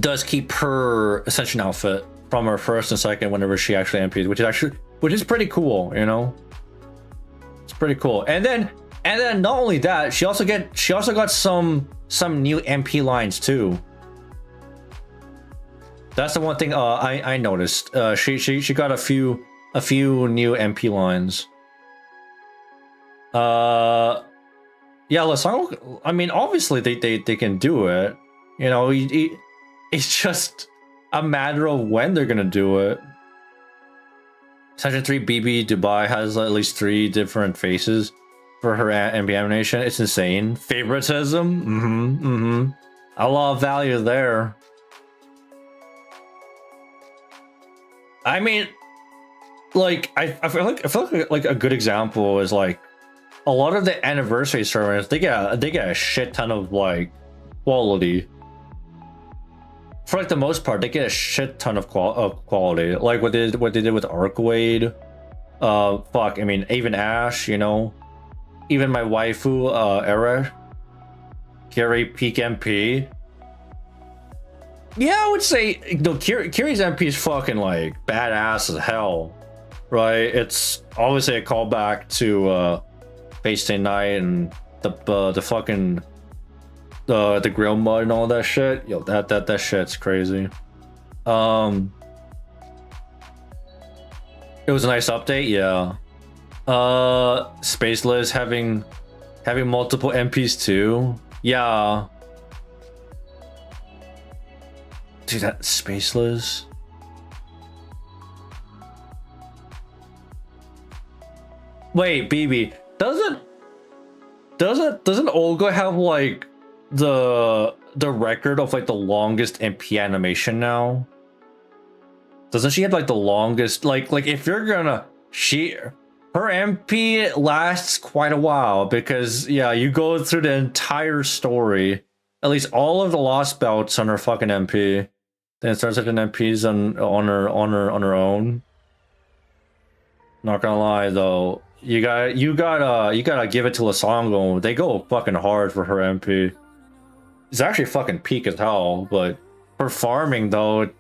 does keep her ascension outfit from her first and second whenever she actually MPs, which is pretty cool, you know. It's pretty cool. And then not only that, she also got some new MP lines too. That's the one thing I noticed. She got a few new MP lines. Yeah, Lasang, I mean, obviously they can do it. You know, it's just a matter of when they're gonna do it. Section 3 BB Dubai has at least 3 different faces for her MP animation. It's insane. Favoritism? A lot of value there. I mean, like, I feel like a good example is like a lot of the anniversary servers, they get a shit ton of like quality. For like the most part, they get a shit ton of quality, like what they did with Arcwade. Fuck, I mean, even Ash, you know, even my waifu, Era, Kiri Peak MP. Yeah, I would say, no, Kiri's MP is fucking like badass as hell, right? It's obviously a callback to Fate Stay Night and the fucking the grill mud and all that shit. Yo, that shit's crazy. It was a nice update, yeah. Space Liz having multiple MPs too. Yeah. Dude, that Space Liz. Wait, BB, doesn't Olga have like the record of like the longest MP animation now? Doesn't she have like the longest, like if you're gonna, her MP lasts quite a while, because yeah, you go through the entire story, at least all of the lost belts on her fucking MP, then it starts hitting MPs on her own. Not gonna lie though, you gotta give it to Lasongo. They go fucking hard for her MP. It's actually fucking peak as hell, but for farming though,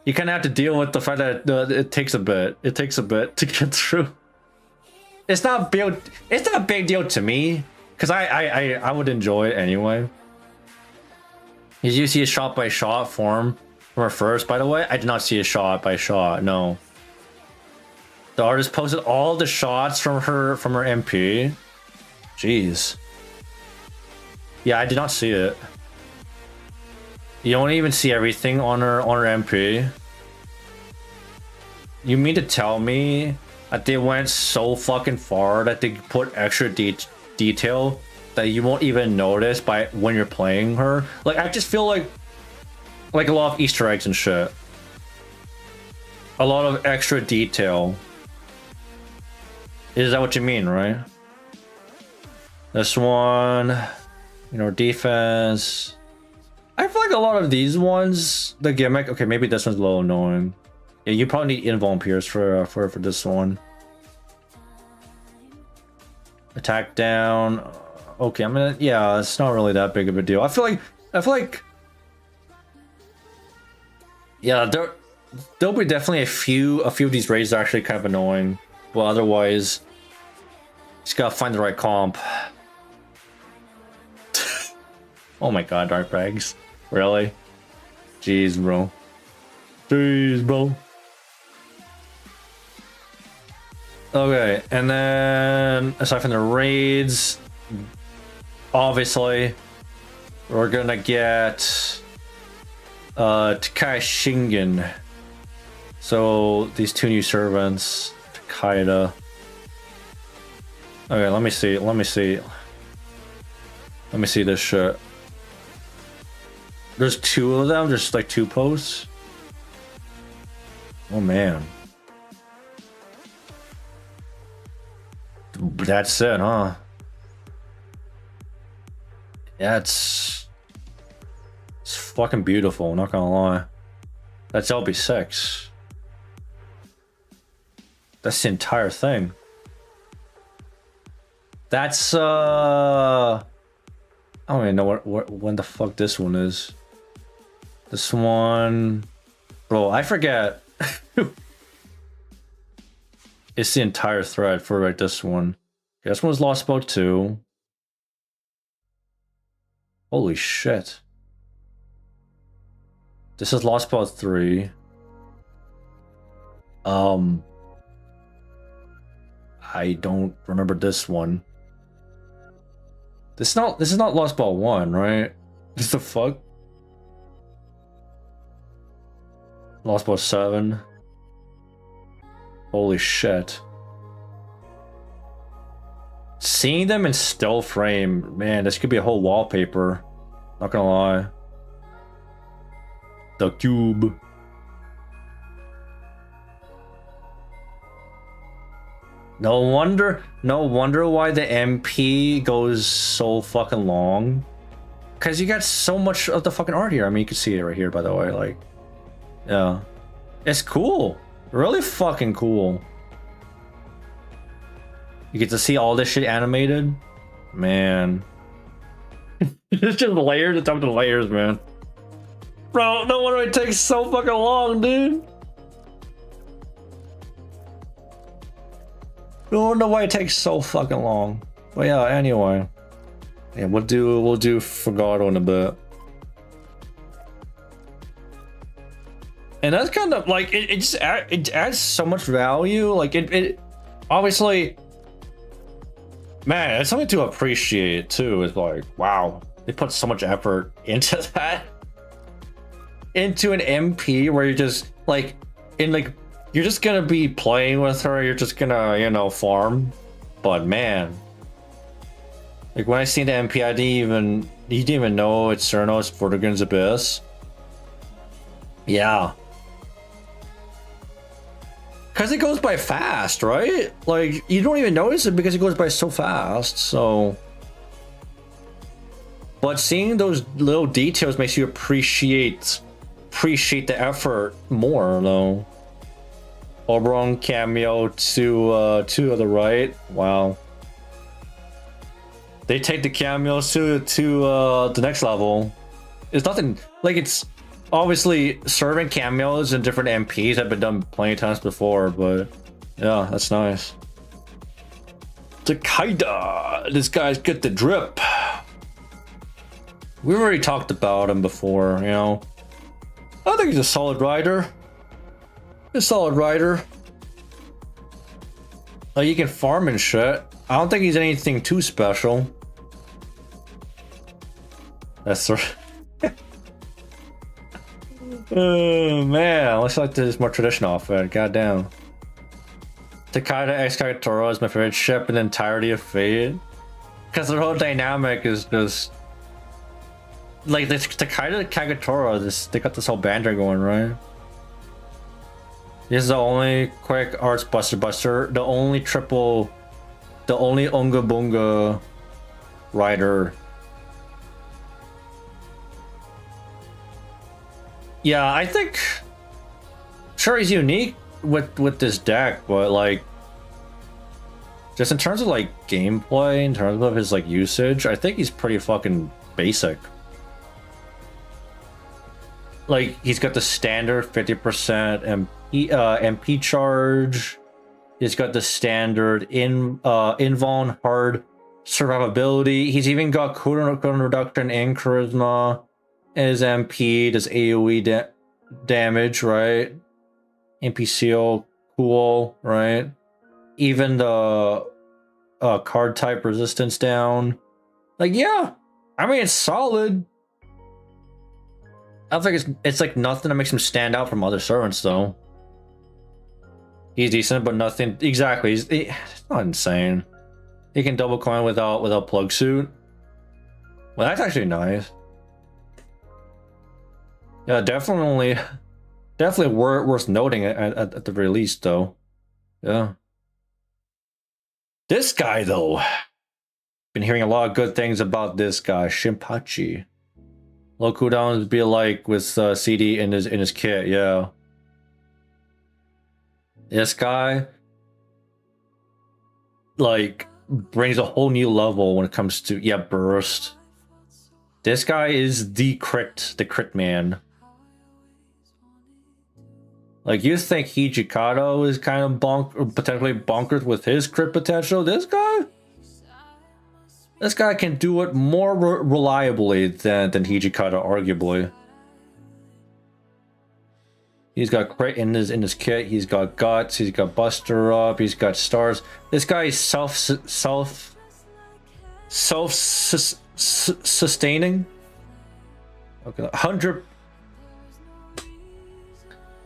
you kind of have to deal with the fact that it takes a bit. It takes a bit to get through. It's not a big deal to me, because I would enjoy it anyway. Did you see a shot by shot form from her first? By the way, I did not see a shot by shot. No. The artist posted all the shots from her MP. Jeez. Yeah, I did not see it. You don't even see everything on her MP. You mean to tell me that they went so fucking far that they put extra detail that you won't even notice by when you're playing her? Like, I just feel like a lot of Easter eggs and shit. A lot of extra detail. Is that what you mean, right? This one, you know, defense. I feel like a lot of these ones, the gimmick, okay, maybe this one's a little annoying. Yeah, you probably need invuln pierce for this one. Attack down. Okay, I'm gonna. Yeah, it's not really that big of a deal. I feel like. Yeah, there'll be definitely a few of these raids that are actually kind of annoying. Well, otherwise, just gotta find the right comp. Oh my god, dark bags. Really? Jeez, bro. Jeez, bro. Okay, and then aside from the raids, obviously, we're gonna get Takai Shingen. So these two new servants, Takeda. Okay, let me see. Let me see this shit. There's two of them, just like two posts. Oh man. That's it, huh? Yeah, it's fucking beautiful, not gonna lie. That's LB6. That's the entire thing. That's I don't even know when the fuck this one is. This one, bro, I forget. It's the entire thread for like this one. Okay, this one was Lost Boat 2. Holy shit. This is Lost Boat 3. I don't remember this one. This is not Lost Boat 1, right? What the fuck? Lost Boat 7. Holy shit. Seeing them in still frame, man, this could be a whole wallpaper. Not gonna lie. The cube. No wonder why the MP goes so fucking long. Cause you got so much of the fucking art here. I mean, you can see it right here, by the way. Like, yeah, it's cool. Really fucking cool. You get to see all this shit animated. Man. It's just layers on top of the layers, man. Bro, no wonder it takes so fucking long, dude. No wonder why it takes so fucking long. But yeah, anyway. Yeah, we'll do Forgado in a bit. And that's kind of like it adds so much value. Like it obviously, man, it's something to appreciate too. It's like, wow, they put so much effort into that, into an MP where you're just like you're just gonna be playing with her. You're just gonna, you know, farm. But man, like when I seen the MP, you didn't even know it's Cernos Vortigern's Abyss. Yeah. Because it goes by fast, right? Like, you don't even notice it because it goes by so fast, so... But seeing those little details makes you appreciate the effort more, though. Oberon cameo to the right. Wow. They take the cameos to the next level. It's nothing... Like, it's... Obviously, serving cameos and different MPs have been done plenty of times before, but yeah, that's nice. Takeda! This guy's got the drip. We've already talked about him before, you know. I think he's a solid rider. A solid rider. Like, you can farm and shit. I don't think he's anything too special. That's right. Oh man, looks like there's more traditional off it. Goddamn. Takeda X Kagetora is my favorite ship in the entirety of Fate. Because the whole dynamic is just like this Takeda Kagetora, they got this whole banter going, right? This is the only quick arts buster, the only Unga Bunga rider. Yeah, I think Sure, he's unique with this deck, but like, just in terms of like gameplay, in terms of his like usage, I think he's pretty fucking basic. Like, he's got the standard 50% MP charge. He's got the standard invuln hard survivability. He's even got cooldown reduction and charisma. His MP does AoE damage, right? MP seal, cool, right? Even the card type resistance down. Like, yeah, I mean, it's solid. I don't think it's like nothing that makes him stand out from other servants, though. He's decent, but nothing exactly. It's not insane. He can double coin without plug suit. Well, that's actually nice. Yeah, definitely worth noting at the very least, though. Yeah. This guy, though, been hearing a lot of good things about this guy, Shinpachi. Low cooldowns would be like with CD in his kit, yeah. This guy, like, brings a whole new level when it comes to, yeah, burst. This guy is the crit man. Like, you think Hijikata is kind of potentially bonkers with his crit potential? This guy can do it more reliably than Hijikata, arguably. He's got crit in his kit. He's got guts. He's got buster up. He's got stars. This guy is self-sustaining. Okay, 100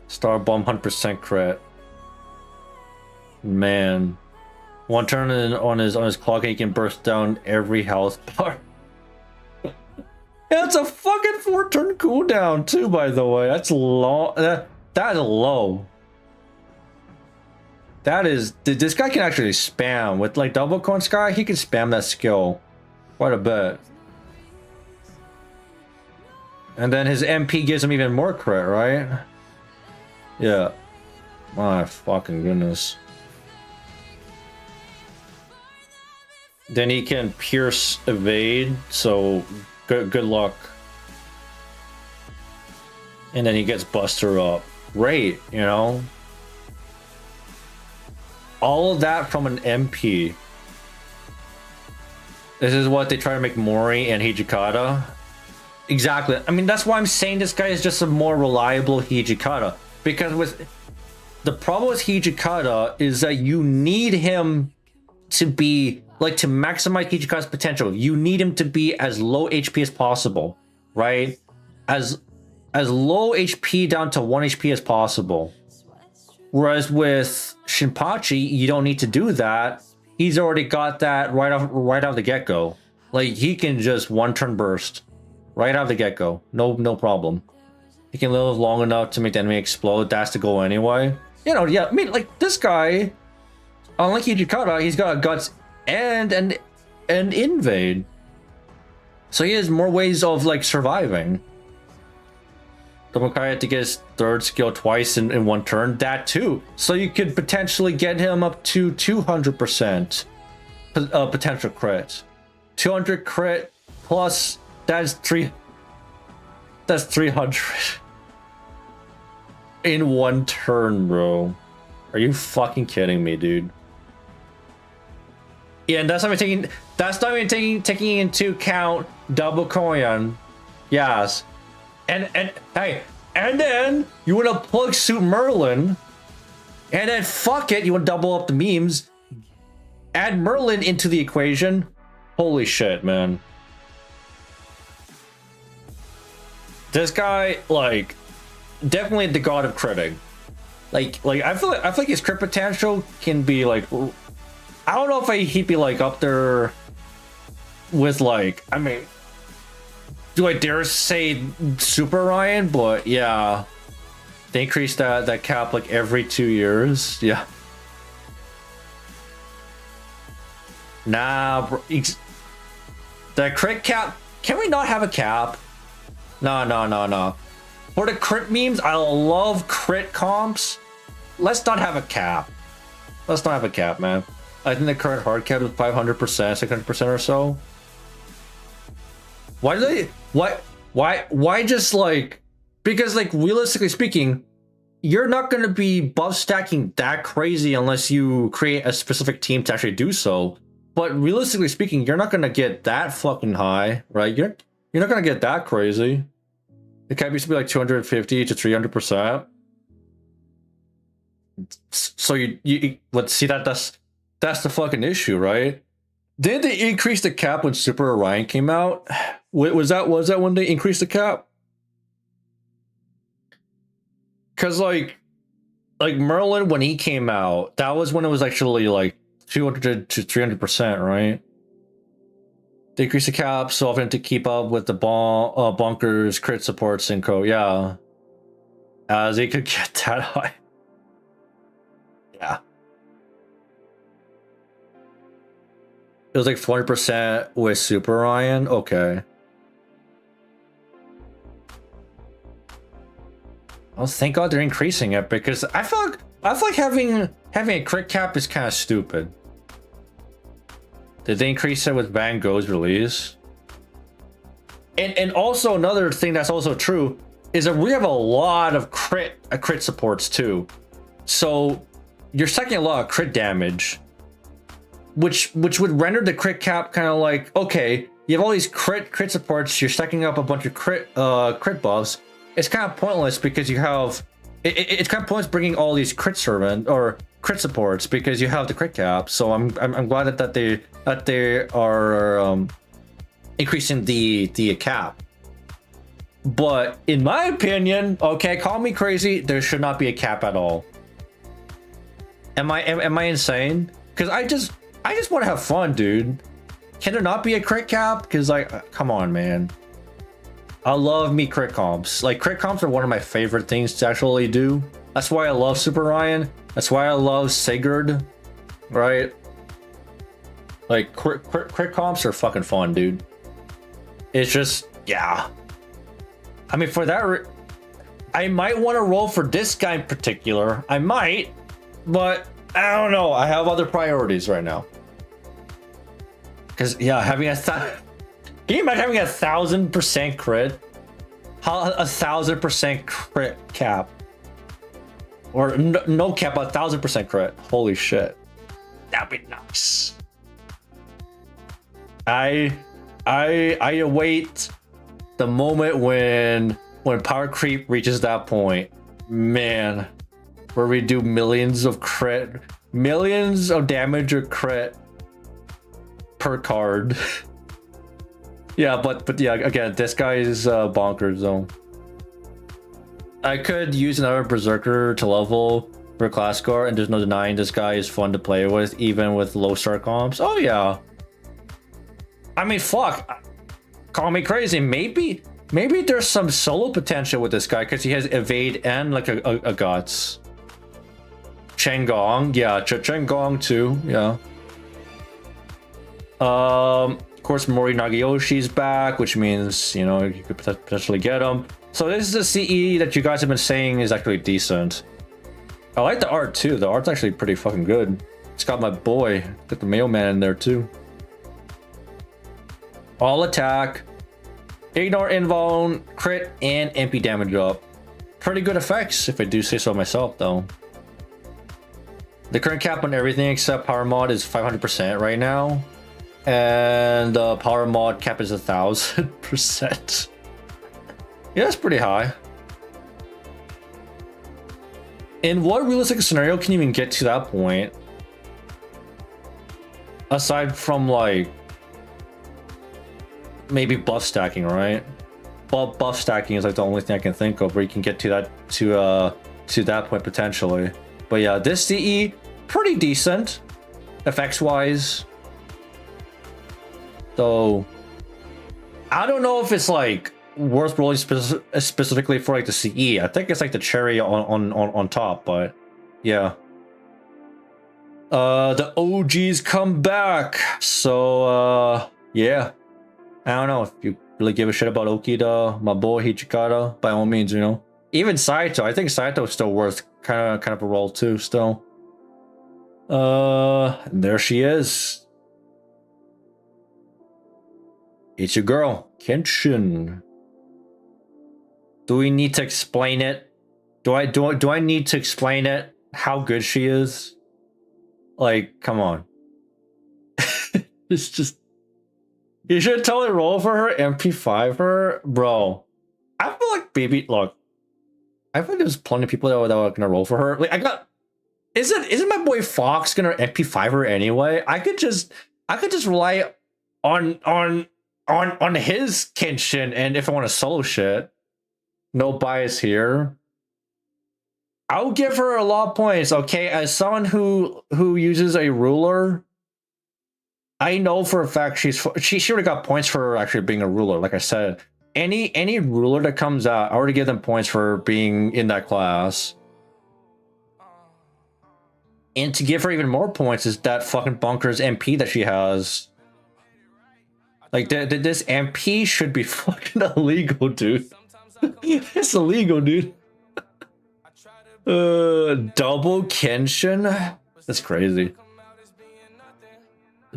star bomb, 100% crit. Man, one turn on his clock, and he can burst down every health bar. That's a fucking 4-turn cooldown too, by the way. That's long. That is low. That is. This guy can actually spam with like double coin sky. He can spam that skill quite a bit. And then his MP gives him even more crit, right? Yeah. My fucking goodness. Then he can pierce evade, so good luck. And then he gets buster up. Great, you know? All of that from an MP. This is what they try to make Mori and Hijikata. Exactly. I mean, that's why I'm saying this guy is just a more reliable Hijikata. Because with the problem with Hijikata is that you need him to be like to maximize Hijikata's potential. You need him to be as low HP as possible, right? As low HP down to 1 HP as possible. Whereas with Shinpachi, you don't need to do that. He's already got that right off the get-go. Like, he can just 1-turn burst right out of the get-go. No problem. He can live long enough to make the enemy explode. That's the goal anyway. You know, yeah, I mean, like, this guy, unlike Hijikata, he's got guts and invade. So he has more ways of, like, surviving. Domokai had to get his third skill twice in 1 turn. That too. So you could potentially get him up to 200% potential crit. 200 crit plus that's 300 in 1 turn, bro. Are you fucking kidding me, dude? Yeah, and that's not even taking into account double coin. Yes. And hey, and then you want to plug suit Merlin, and then fuck it, you want to double up the memes, add Merlin into the equation. Holy shit, man! This guy, like, definitely the god of critting. Like I feel like his crit potential can be like, I don't know if he'd be like up there with like, I mean, do I dare say Super Ryan? But yeah, they increase that cap like every 2 years. Yeah. Nah, bro, the crit cap. Can we not have a cap? No. For the crit memes, I love crit comps. Let's not have a cap. Let's not have a cap, man. I think the current hard cap is 500%, 600% or so. Why do they? Why just like? Because like realistically speaking, you're not going to be buff stacking that crazy unless you create a specific team to actually do so. But realistically speaking, you're not going to get that fucking high, right? You're not going to get that crazy. The cap used to be like 250 to 300%. So you let's see that's the fucking issue, right? Did they increase the cap when Super Orion came out? Was that when they increased the cap? Because like Merlin, when he came out, that was when it was actually like 200 to 300%, right? They increased the cap so often to keep up with the bunkers, crit support, synco. Yeah, as they could get that high. Yeah, it was like 40% with Super Ryan. Okay. Well, thank God they're increasing it, because I feel like having a crit cap is kind of stupid. Did they increase it with Van Gogh's release? And also another thing that's also true is that we have a lot of crit supports too. So you're stacking a lot of crit damage, which would render the crit cap kind of like, okay, you have all these crit supports, you're stacking up a bunch of crit buffs. It's kind of pointless because you have it's kind of pointless bringing all these crit servant or crit supports because you have the crit cap. So I'm glad that they are increasing the cap. But in my opinion, okay, call me crazy, there should not be a cap at all. Am I insane? Because I just want to have fun, dude. Can there not be a crit cap? Because like, come on, man. I love me crit comps. Like, crit comps are one of my favorite things to actually do. That's why I love Super Ryan. That's why I love Sigurd, right? Like, crit comps are fucking fun, dude. It's just, yeah. I mean, for that, I might want to roll for this guy in particular. I might, but I don't know. I have other priorities right now. Because, yeah, having can you imagine having 1,000% crit? How 1,000% crit cap? Or no cap, 1,000% crit. Holy shit. That'd be nice. I await the moment when power creep reaches that point. Man, where we do millions of damage or crit per card. Yeah, but yeah, again, this guy is bonkers though. I could use another berserker to level for class score, and there's no denying this guy is fun to play with, even with low star comps. Oh yeah. I mean, fuck. Call me crazy. Maybe there's some solo potential with this guy because he has evade and like a guts. Chengong, yeah, Chengong too, yeah. Of course, Mori Nagayoshi's back, which means, you know, you could potentially get him. So this is the CE that you guys have been saying is actually decent. I like the art too. The art's actually pretty fucking good. It's got my boy, got the mailman in there too. All attack, ignore invuln, crit, and MP damage up. Pretty good effects, if I do say so myself, though. The current cap on everything except power mod is 500% right now. And the power mod cap is 1,000%. Yeah, that's pretty high. In what realistic scenario can you even get to that point? Aside from like maybe buff stacking, right? Well, buff stacking is like the only thing I can think of where you can get to that point potentially. But yeah, this CE pretty decent effects wise. So I don't know if it's like worth rolling specifically for like the CE. I think it's like the cherry on top, but yeah. The OGs come back. So yeah. I don't know if you really give a shit about Okida, my boy Hichikata, by all means, you know. Even Saito, I think Saito is still worth kind of a role too, still. There she is. It's your girl, Kenshin. Do we need to explain it? Do I need to explain it? How good she is? Like, come on. It's just, you should totally roll for her, MP5 her, bro. I feel like baby. Look, I feel like there's plenty of people that were gonna roll for her. Like, isn't my boy Fox gonna MP5 her anyway? I could just rely on his Kenshin, and if I want to solo shit, no bias here. I'll give her a lot of points, okay? As someone who uses a ruler, I know for a fact she already got points for actually being a ruler. Like I said, any ruler that comes out, I already give them points for being in that class. And to give her even more points is that fucking bonkers MP that she has. Like, this MP should be fucking illegal, dude. It's illegal, dude. Double Kenshin? That's crazy.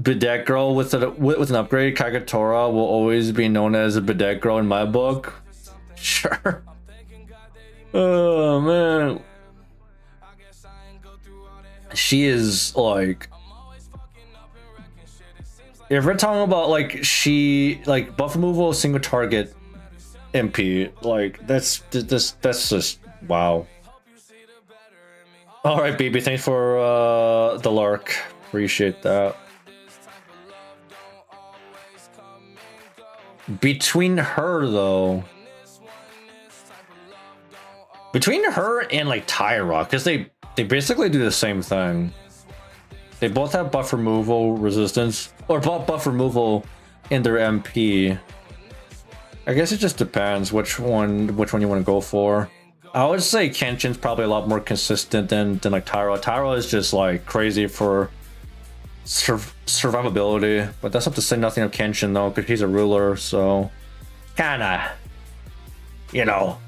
Bidet girl with an upgrade, Kagatora will always be known as a bidet girl in my book. Sure. Oh man. She is like, if we're talking about like buff removal, single target MP, like that's just wow. All right, baby, thanks for the lark. Appreciate that. Between her though, between her and like Tyra, because they basically do the same thing. They both have buff removal resistance, or buff removal in their MP. I guess it just depends which one you want to go for. I would say Kenshin's probably a lot more consistent than like Tyra. Tyra is just like crazy for survivability, but that's not to say nothing of Kenshin though, because he's a ruler, so kinda, you know,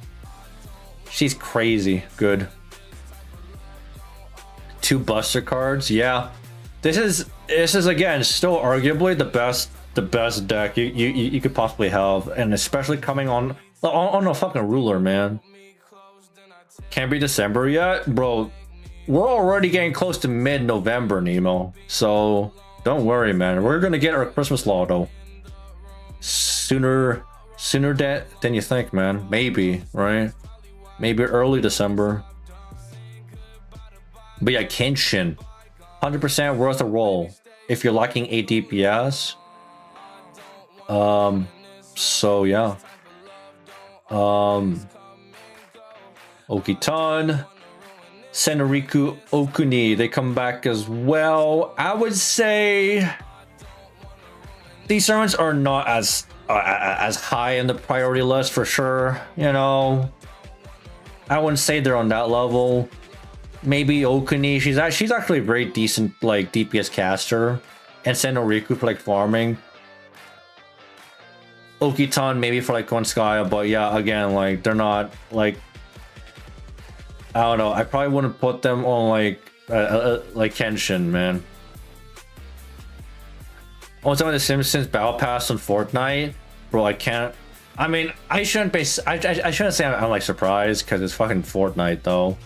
she's crazy good. 2 Buster cards, yeah. This is again still arguably the best deck you could possibly have, and especially coming on a fucking ruler, man. Can't be December yet, bro. We're already getting close to mid-November, Nemo. So don't worry, man. We're gonna get our Christmas law though. Sooner than you think, man. Maybe, right? Maybe early December. But yeah, Kenshin, 100% worth a roll if you're lacking 8 DPS. So yeah. Okitan, Senoriku Okuni, they come back as well. I would say these sermons are not as high in the priority list for sure. You know, I wouldn't say they're on that level. Maybe Okuni, she's actually a very decent like DPS caster, and Senoriku for like farming. Okitan maybe for like Konskaya, but yeah, again, like they're not like, I don't know. I probably wouldn't put them on like Kenshin, man. On some of the Simpsons Battle Pass on Fortnite, bro. I can't. I mean, I shouldn't be. I shouldn't say I'm like surprised because it's fucking Fortnite though.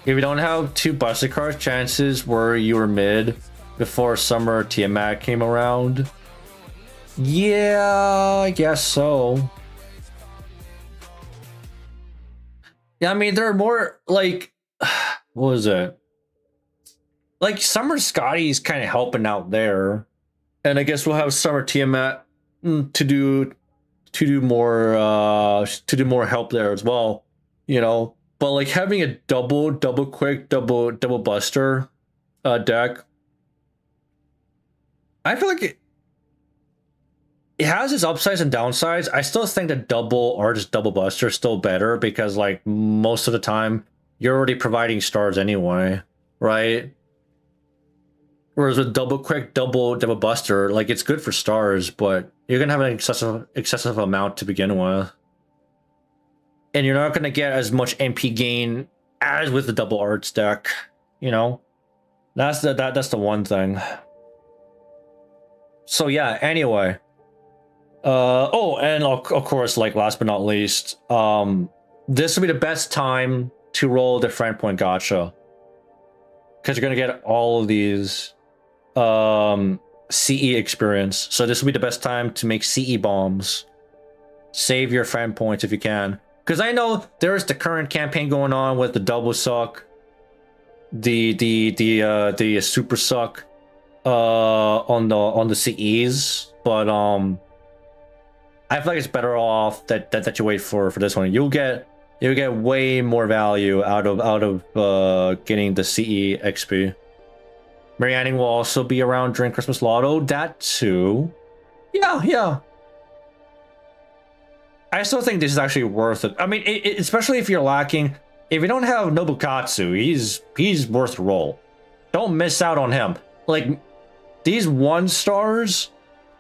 If you don't have 2 Buster cards, chances were you were mid before summer Tiamat came around. Yeah, I guess so. Yeah, I mean, there are more like, what was it? Like Summer Scotty's kind of helping out there, and I guess we'll have Summer Tiamat to do more help there as well, you know. But like having a double quick, double buster deck, I feel like it has its upsides and downsides. I still think that double or just double buster is still better because like most of the time you're already providing stars anyway, right? Whereas with double quick, double buster, like it's good for stars, but you're gonna have an excessive amount to begin with, and you're not gonna get as much MP gain as with the double arts deck. You know, that's the one thing. So yeah. Anyway, oh, and of course, like last but not least, this will be the best time to roll the friend point gacha, because you're gonna get all of these CE experience. So this will be the best time to make CE bombs. Save your friend points if you can, because I know there's the current campaign going on with the double suck, the super suck on the CEs, but I feel like it's better off that you wait for this one. You'll get way more value out of getting the CE XP. Marianne will also be around during Christmas Lotto. That too. Yeah. I still think this is actually worth it. I mean, especially if you're lacking. If you don't have Nobukatsu, he's worth a roll. Don't miss out on him. Like these 1-stars,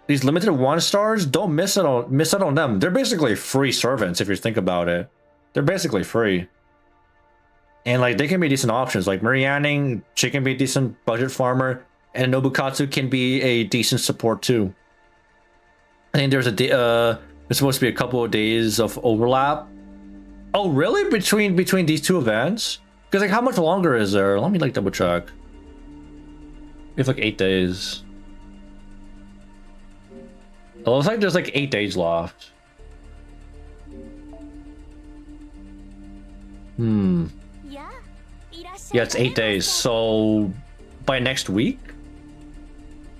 these limited 1-stars, don't miss out on them. They're basically free servants if you think about it. They're basically free. And like they can be decent options. Like Marianne, she can be a decent budget farmer, and Nobukatsu can be a decent support too. I think there's there's supposed to be a couple of days of overlap. Oh really? Between these two events? Because like how much longer is there? Let me like double check. We have like 8 days. It looks like there's like 8 days left. Yeah, it's 8 days. So by next week,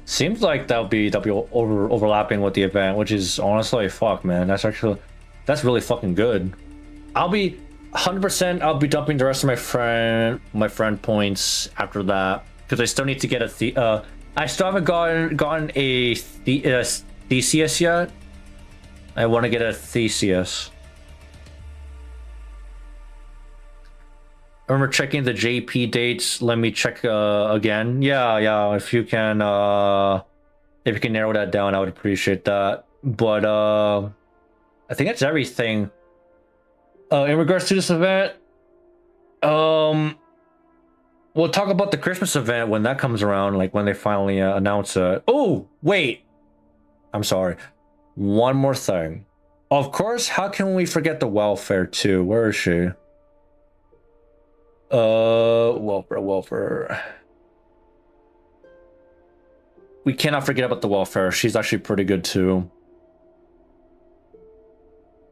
seems like that'll be overlapping with the event, which is honestly fuck, man. That's really fucking good. I'll be 100%. I'll be dumping the rest of my friend points after that, because I still need to get I still haven't gotten a Theseus yet. I want to get a Theseus. I remember checking the JP dates. Let me check again. Yeah. If you can narrow that down, I would appreciate that. But I think that's everything. In regards to this event, we'll talk about the Christmas event when that comes around, like when they finally announce it. Oh, wait. I'm sorry. One more thing. Of course, how can we forget the welfare too? Where is she? Welfare. We cannot forget about the welfare. She's actually pretty good too.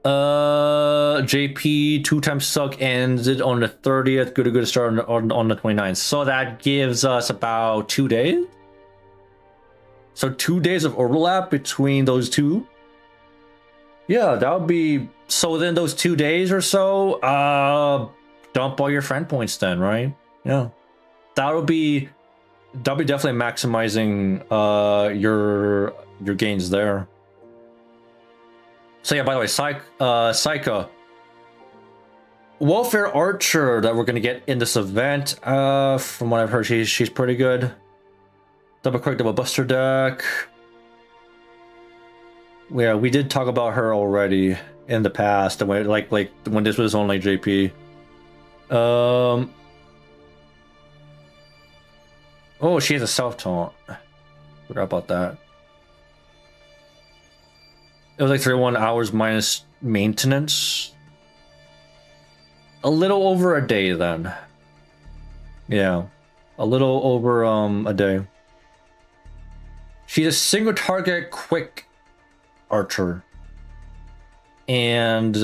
JP 2x suck ends it on the 30th. GudaGuda start on the 29th. So that gives us about 2 days. So 2 days of overlap between those two. Yeah, that would be, so within those 2 days or so, dump all your friend points then, right? Yeah. That'll be definitely maximizing your gains there. So yeah, by the way, Psycho. Welfare Archer that we're gonna get in this event, from what I've heard, she's pretty good. Double quick, double buster deck. Yeah, we did talk about her already in the past, and like when this was only JP. Oh, she has a self taunt. Forgot about that. It was like 31 hours minus maintenance. A little over a day then. Yeah, a little over a day. She's a single target quick archer. And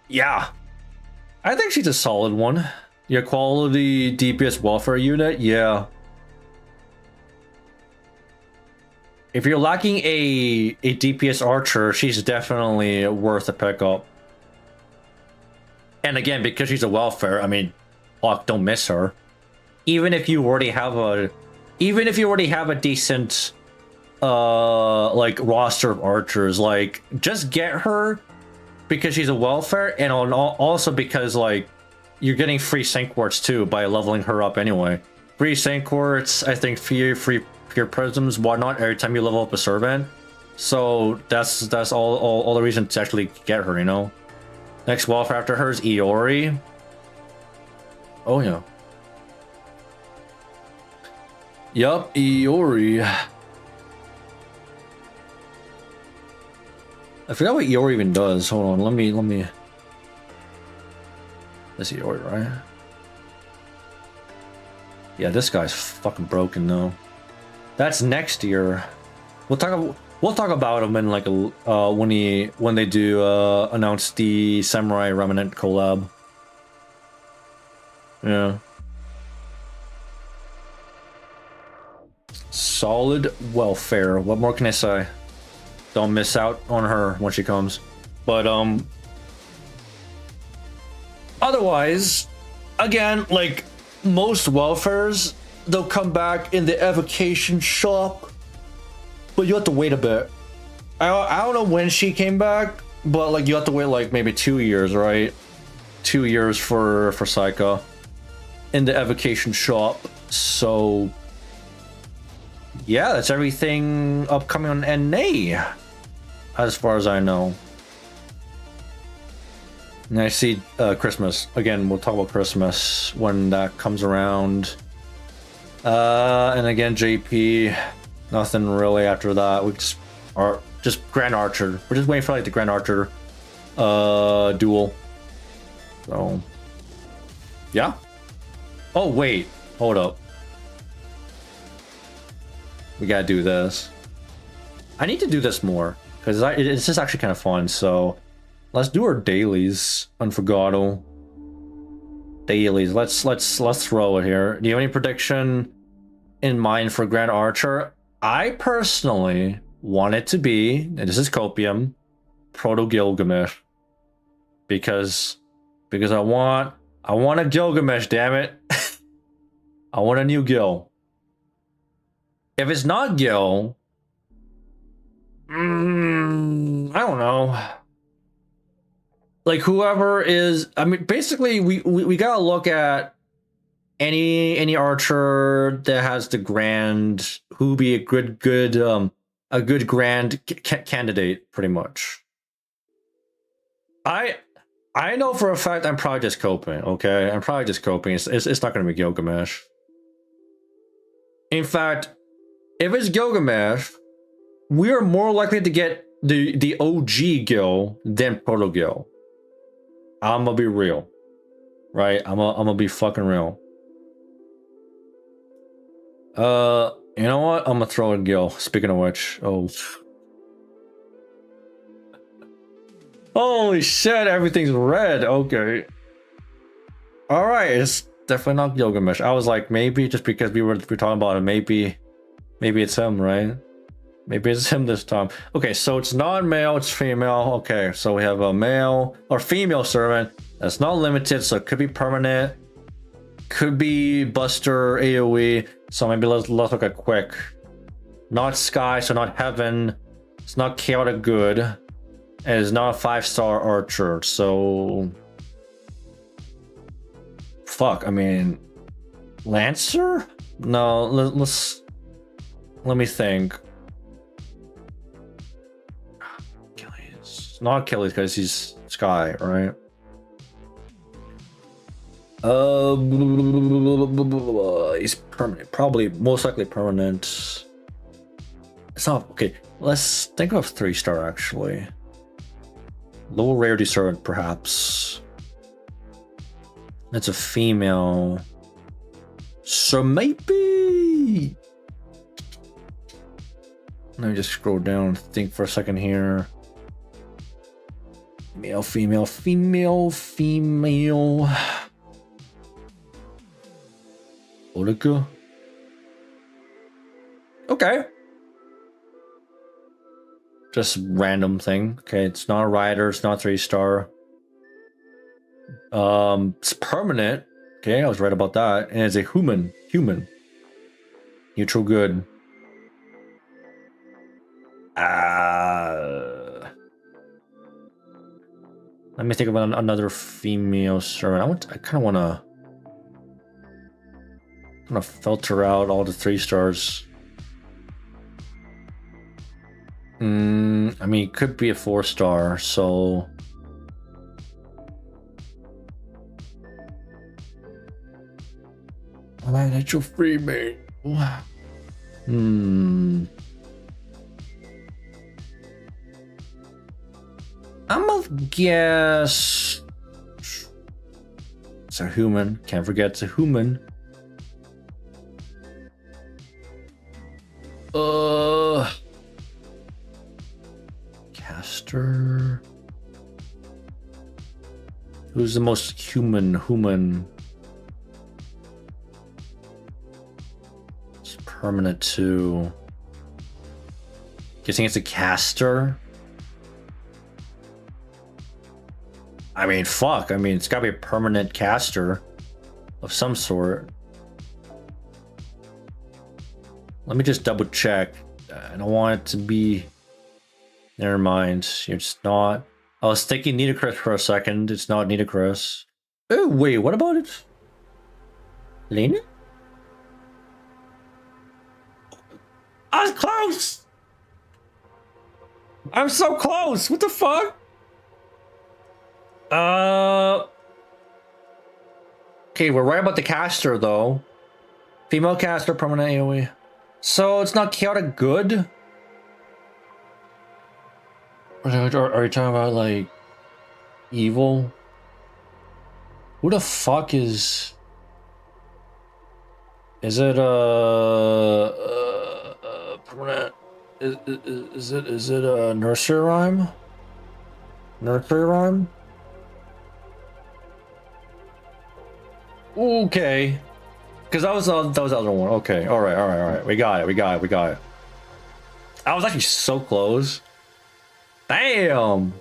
yeah, I think she's a solid one. Your quality DPS welfare unit, yeah. If you're lacking a DPS archer, she's definitely worth a pickup. And again, because she's a welfare, I mean, fuck, don't miss her. Even if you already have a decent like roster of archers, like just get her because she's a welfare, and also because like you're getting free sync wards too by leveling her up anyway. free Saint Quartz, I think free pure prisms, whatnot, every time you level up a servant. So that's all the reason to actually get her, you know? Next welfare after her is Iori. Oh yeah. Yup, Iori. I forgot what Iori even does. Hold on, let me. That's Iori, right? Yeah, this guy's fucking broken though. That's next year. We'll talk about him in like a when they do announce the Samurai Remnant collab. Yeah. Solid welfare. What more can I say? Don't miss out on her when she comes. But otherwise, again, like most welfares, they'll come back in the evocation shop, but you have to wait a bit. I don't know when she came back, but like you have to wait like maybe 2 years, right? 2 years for Psycho in the evocation shop. So yeah, that's everything upcoming on NA, as far as I know. And I see Christmas. Again, we'll talk about Christmas when that comes around. And again, JP, nothing really after that. We just Grand Archer. We're just waiting for like the Grand Archer duel. So yeah. Oh wait, hold up. We gotta do this. I need to do this more because it's just actually kind of fun. So let's do our dailies. Unforgotten dailies. Let's throw it here. Do you have any prediction in mind for Grand Archer? I personally want it to be, and this is Copium, Proto Gilgamesh, because I want a Gilgamesh. Damn it, I want a new Gil. If it's not Gil, I don't know. Like whoever is, I mean, basically we gotta look at any archer that has the grand, who be a good grand candidate, pretty much. I know for a fact I'm probably just coping. Okay, I'm probably just coping. It's not gonna be Gilgamesh. In fact, if it's Gilgamesh, we are more likely to get the OG Gil than Proto Gil. I'm gonna be real, right? I'm gonna be fucking real. You know what? I'm gonna throw in Gil. Speaking of which, oh, holy shit! Everything's red. Okay. All right, it's definitely not Gilgamesh. I was like, maybe just because we were talking about it, maybe it's him, right? Maybe it's him this time. Okay, so it's not male, it's female. Okay, so we have a male or female servant that's not limited, so it could be permanent, could be Buster AoE. So maybe let's look at quick. Not Sky, so not Heaven. It's not Chaotic Good. And it's not a 5-star archer. So fuck. I mean, Lancer? No, let me think. Achilles. Not Achilles because he's Sky, right? He's permanent. Probably, most likely permanent. It's not okay. Let's think of 3-star actually. Low rarity servant, perhaps. That's a female. So maybe. Let me just scroll down and think for a second here. Male, female, female, female. GudaGuda. Okay. Just random thing. Okay, it's not a rider, it's not 3-star. It's permanent. Okay, I was right about that. And it's a human. Neutral good. Let me think about another female servant. I kind of want to I'm gonna filter out all the 3 stars. I mean, it could be a 4-star, so alright, that's your free mate. I'm gonna guess it's a human. Can't forget it's a human. Caster. Who's the most human? It's permanent too. Guessing it's a caster. I mean, fuck. I mean, it's gotta be a permanent caster of some sort. Let me just double check. I don't want it to be. Never mind. It's not. I was thinking Nitocris for a second. It's not Nitocris. Oh, wait. What about it? Lena? I was close! I'm so close! What the fuck? Okay, we're right about the caster, though. Female caster, permanent AoE. So it's not chaotic good? Are you talking about, like, evil? Who the fuck is... Is it, permanent... Is it a nursery rhyme? Nursery rhyme? Okay. Because that was the other one. Okay, alright. We got it. I was actually so close. Damn!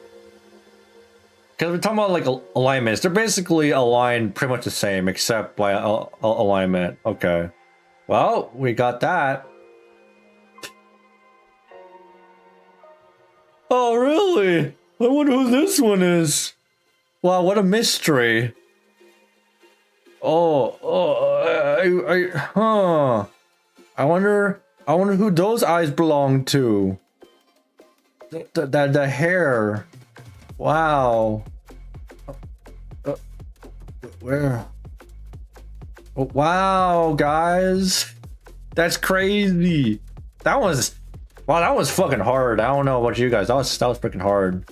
Because we're talking about, like, alignments. They're basically aligned pretty much the same, except by alignment. Okay. Well, we got that. Oh, really? I wonder who this one is. Wow, what a mystery. I wonder who those eyes belong to. The hair. Wow. Where? Oh, wow, guys. That's crazy. That was fucking hard. I don't know about you guys. That was freaking hard.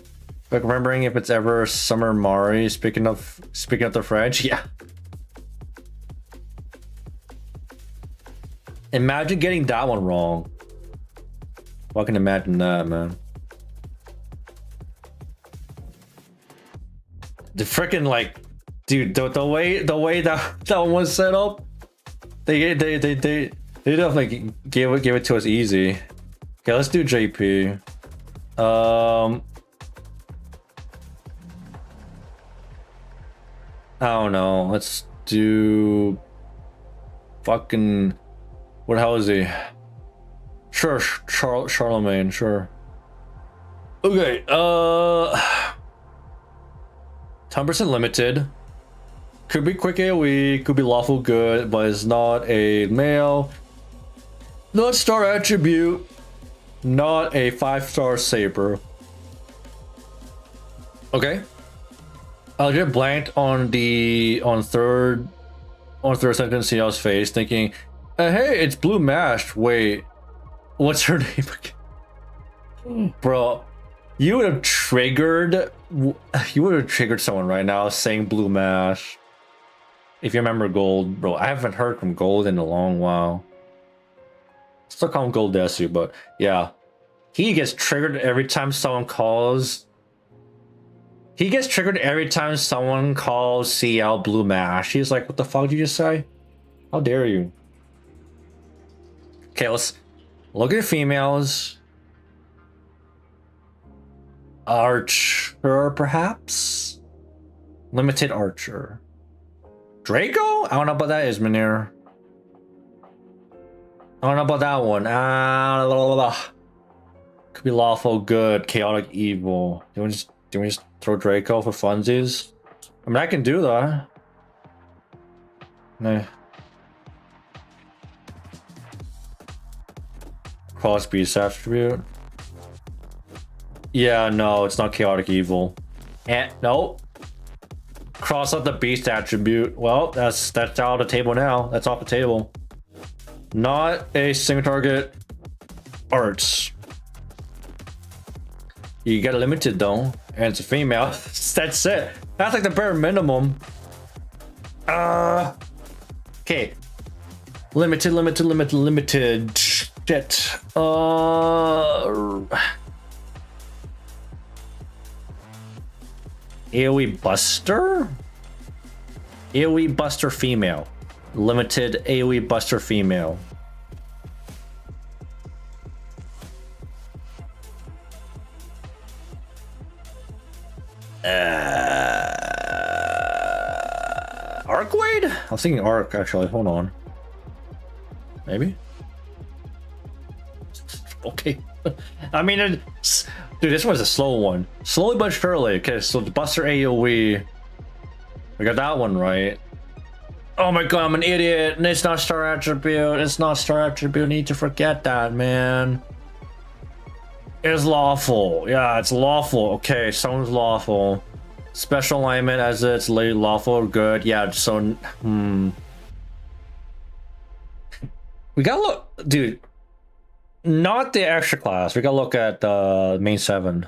Like, remembering if it's ever Summer Mari speaking of the French. Yeah. Imagine getting that one wrong. Fucking imagine that, man. The freaking, like, dude, the way that one was set up, they definitely gave it to us easy. Okay, let's do JP. I don't know. Let's do fucking, what the hell is he? Sure, Charlemagne, sure. Okay, 10% limited. Could be quick AoE, could be lawful good, but it's not a male. Not star attribute. Not a 5-star saber. Okay. I'll get blanked on third sentence in y'all's face, thinking, hey, it's Blue Mash. Wait, what's her name again? Bro, you would have triggered someone right now saying Blue Mash. If you remember Gold, bro. I haven't heard from Gold in a long while. Still call him Gold Desu, but yeah. He gets triggered every time someone calls. He gets triggered every time someone calls CL Blue Mash. He's like, what the fuck did you just say? How dare you? Okay, let's look at the females. Archer, perhaps? Limited Archer. Draco? I don't know about that, Ismanir. I don't know about that one. Could be lawful good, chaotic evil. Do we just throw Draco for funsies? I mean, I can do that. No. Cross beast attribute. Yeah, no, it's not chaotic evil. And no. Cross out the beast attribute. Well, that's out of the table now. That's off the table. Not a single target arts. You get limited though, and it's a female. That's it. That's like the bare minimum. Okay. Limited. Shit. AoE Buster? AoE Buster female. Limited AoE Buster female. Arcwade? I was thinking Arc actually. Hold on. Maybe? Okay. I mean, dude, this one's a slow one. Slowly but surely. Okay, so the Buster AoE. We got that one right. Oh my god, I'm an idiot. It's not star attribute. It's not star attribute. Need to forget that, man. It's lawful. Yeah, it's lawful. Okay, someone's lawful. Special alignment as it's lawful. Good. Yeah, so we gotta look, dude. Not the extra class. We gotta look at the main 7.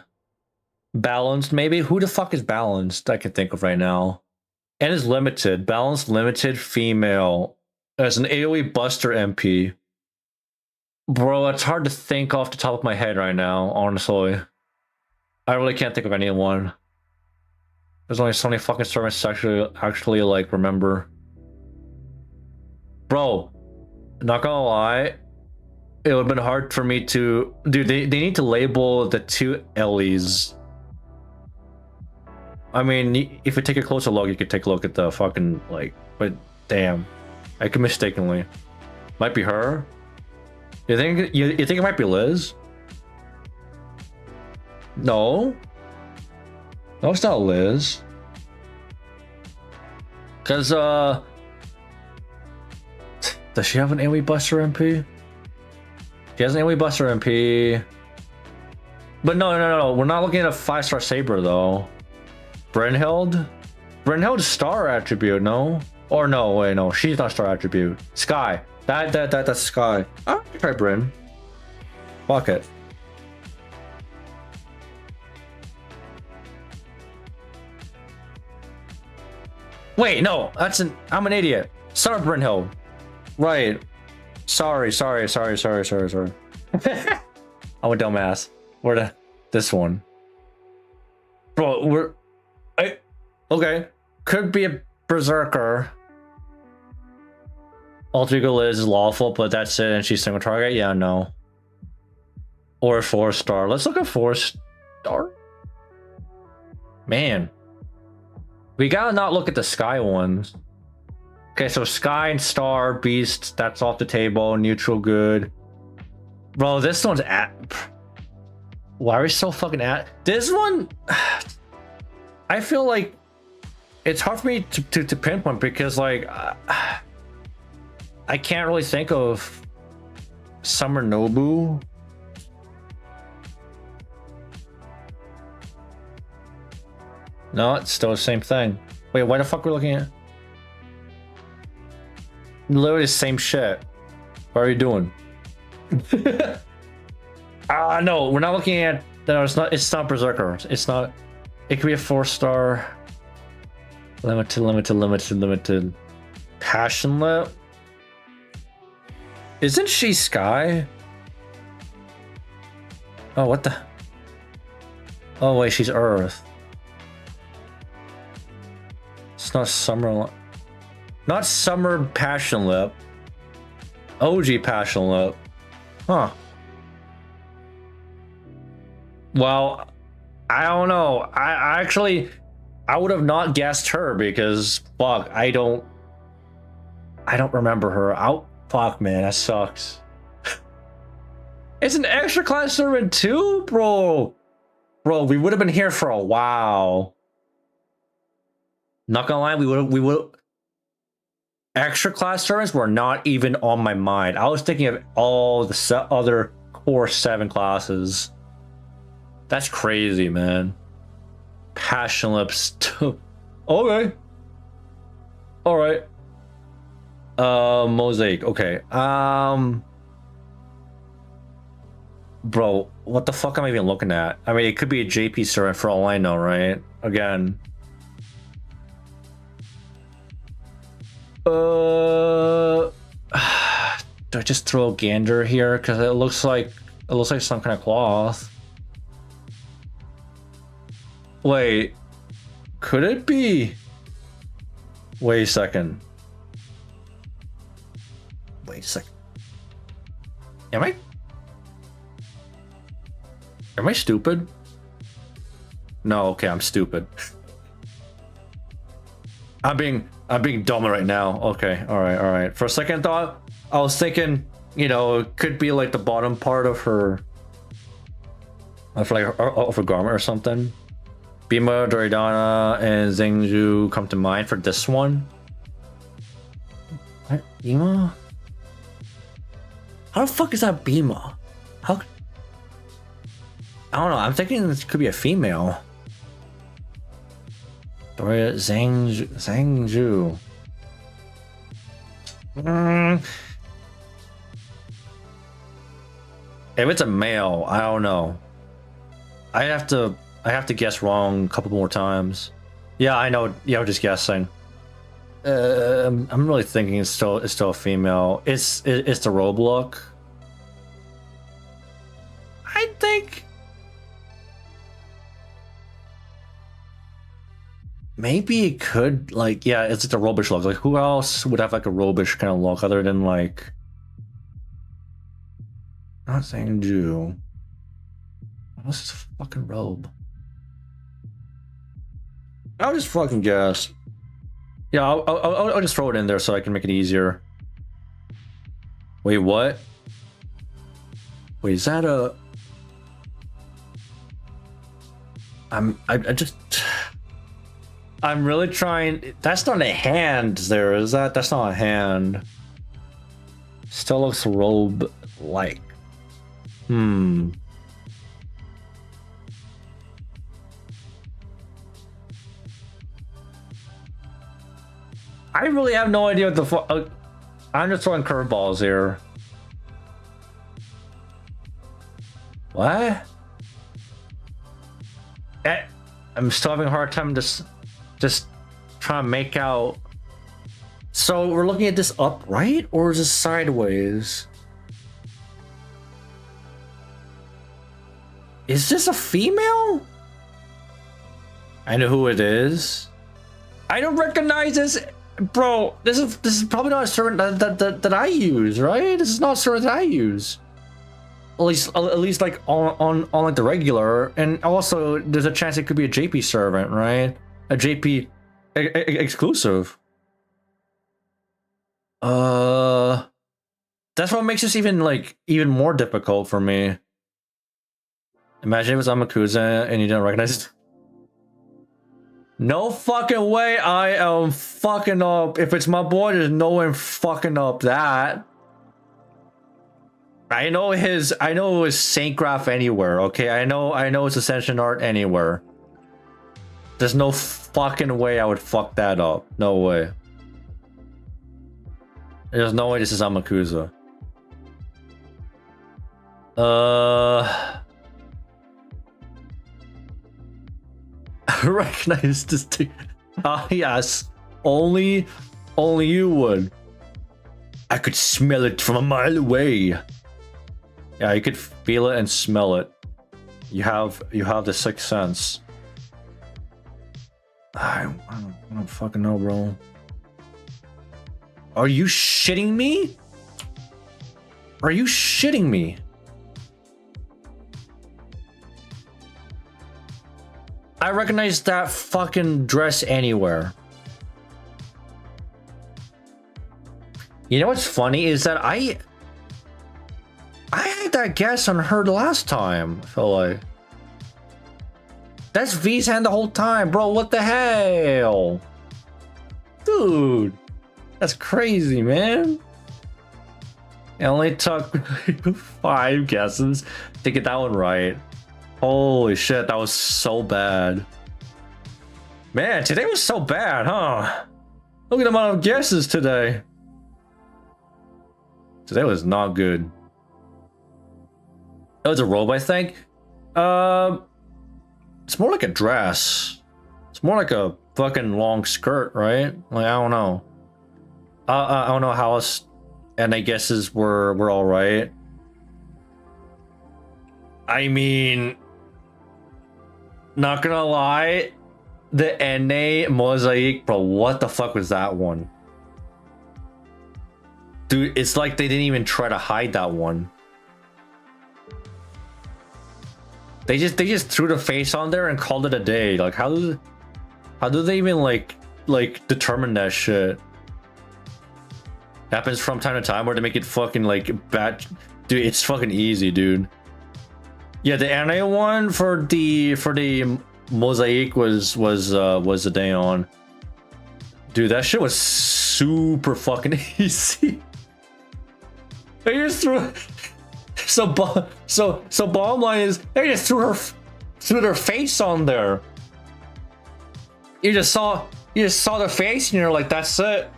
Balanced, maybe? Who the fuck is balanced? I can think of right now. And is limited. Balanced, limited, female. As an AoE Buster MP. Bro, it's hard to think off the top of my head right now, honestly. I really can't think of anyone. There's only so many fucking servants to actually like, remember. Bro, not gonna lie. It would have been hard for me to... Dude, they need to label the 2 Ellies. I mean, if you take a closer look, you could take a look at the fucking, like... But, damn. I could mistakenly. Might be her? You think it might be Liz? No. No, it's not Liz. Cause does she have an AoE Buster MP? She has an AoE Buster MP. But no. We're not looking at a 5-star Saber though. Brynhild? Brynhild's star attribute, no? Or no, wait, no, she's not star attribute. Sky. That's Sky. I can try Bryn. Fuck it. Wait, no, I'm an idiot. Star Brynhild. Right. Sorry. I'm a dumbass. This one. Bro, okay. Could be a berserker. Alter Ego Liz is lawful, but that's it, and she's single target? Yeah, no. Or 4-star. Let's look at 4-star. Man. We gotta not look at the Sky ones. Okay, so Sky and Star, Beast, that's off the table. Neutral, good. Bro, this one's at... Why are we so fucking at... This one... I feel like... It's hard for me to pinpoint because, like... I can't really think of Summer Nobu. No, it's still the same thing. Wait, why the fuck are we looking at? Literally the same shit. What are you doing? No, we're not looking at... No, it's not Berserker. It's not... It could be a 4-star. Limited. Passionate. Isn't she Sky? Oh, what the... Oh, wait, she's Earth. It's not Summer... Not Summer Passion Lip. OG Passion Lip. Huh. Well, I don't know. I actually... I would have not guessed her because... Fuck, I don't remember her. Fuck, man, that sucks. It's an extra class servant too, bro. Bro, we would have been here for a while. Not gonna lie, we would. Extra class servants were not even on my mind. I was thinking of all the other core 7 classes. That's crazy, man. Passion lips too. Okay. All right. Mosaic. Okay. Bro, what the fuck am I even looking at? I mean, it could be a JP servant for all I know, right? Again. Do I just throw a gander here? Because it looks like some kind of cloth. Wait, could it be? Wait a second. Wait a second. Am I stupid? No, okay, I'm stupid. I'm being dumb right now. Okay, all right. For a second thought, I was thinking, you know, it could be like the bottom part of her, of her garment or something. Bima, Doridana, and Zhengzhu come to mind for this one. What? Bima? How the fuck is that Bima? How? I don't know. I'm thinking this could be a female. Doria Zhengzhu. If it's a male, I don't know. I have to guess wrong a couple more times. Yeah, I know. Yeah, I'm just guessing. I'm really thinking it's still a female. It's the robe look. I think maybe it could, like, yeah, it's like the robish look. Like, who else would have like a robish kind of look other than like, not saying Jew. What's this fucking robe? I'll just fucking guess. Yeah, I'll just throw it in there so I can make it easier. Wait, what? Wait, is that a? I'm really trying. That's not a hand there, is that? That's not a hand. Still looks robe-like. I really have no idea what the fuck. I'm just throwing curveballs here. What? I'm still having a hard time just trying to make out. So we're looking at this upright or is this sideways? Is this a female? I know who it is. I don't recognize this. Bro, this is probably not a servant that I use, right? This is not a servant that I use. At least like on like the regular, and also there's a chance it could be a JP servant, right? A JP exclusive. That's what makes this even more difficult for me. Imagine it was Amakusa and you didn't recognize it. No fucking way I am fucking up. If it's my boy, there's no way I'm fucking up that. I know his Saint Graph anywhere, okay? I know his Ascension art anywhere. There's no fucking way I would fuck that up. No way. There's no way this is Amakusa. I recognize this thing. Ah, yes. Only you would. I could smell it from a mile away. Yeah, you could feel it and smell it. You have the sixth sense. I don't fucking know, bro. Are you shitting me? Are you shitting me? I recognize that fucking dress anywhere. You know what's funny is that I had that guess on her last time. I feel like that's V's hand the whole time, bro. What the hell, dude? That's crazy, man. It only took 5 guesses to get that one right. Holy shit, that was so bad. Man, today was so bad, huh? Look at the amount of guesses today. Today was not good. That was a robe, I think. It's more like a dress. It's more like a fucking long skirt, right? Like, I don't know. I don't know how else. And I guesses were all right. I mean, not gonna lie, the NA mosaic, bro. What the fuck was that one? Dude, it's like they didn't even try to hide that one. They just threw the face on there and called it a day. Like, how do they even like determine that shit? Happens from time to time where they make it fucking like bad. Dude, it's fucking easy, dude. Yeah, the anime one for the mosaic was a day on. Dude, that shit was super fucking easy. They just threw. So bottom line is they just threw their face on there. You just saw the face and you're like, that's it.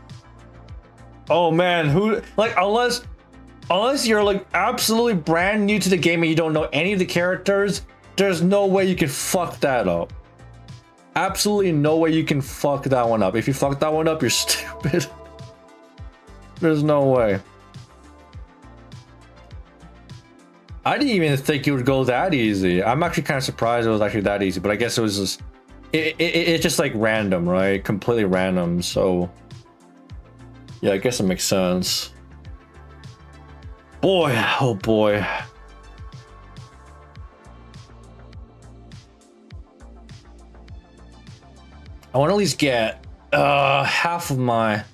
Oh man, who like unless you're like absolutely brand new to the game and you don't know any of the characters, there's no way you can fuck that up. Absolutely no way you can fuck that one up. If you fuck that one up, you're stupid. There's no way. I didn't even think it would go that easy. I'm actually kind of surprised it was actually that easy, but I guess it was just it's just like random, right? Completely random. So yeah, I guess it makes sense. Boy, oh boy. I want to at least get half of my,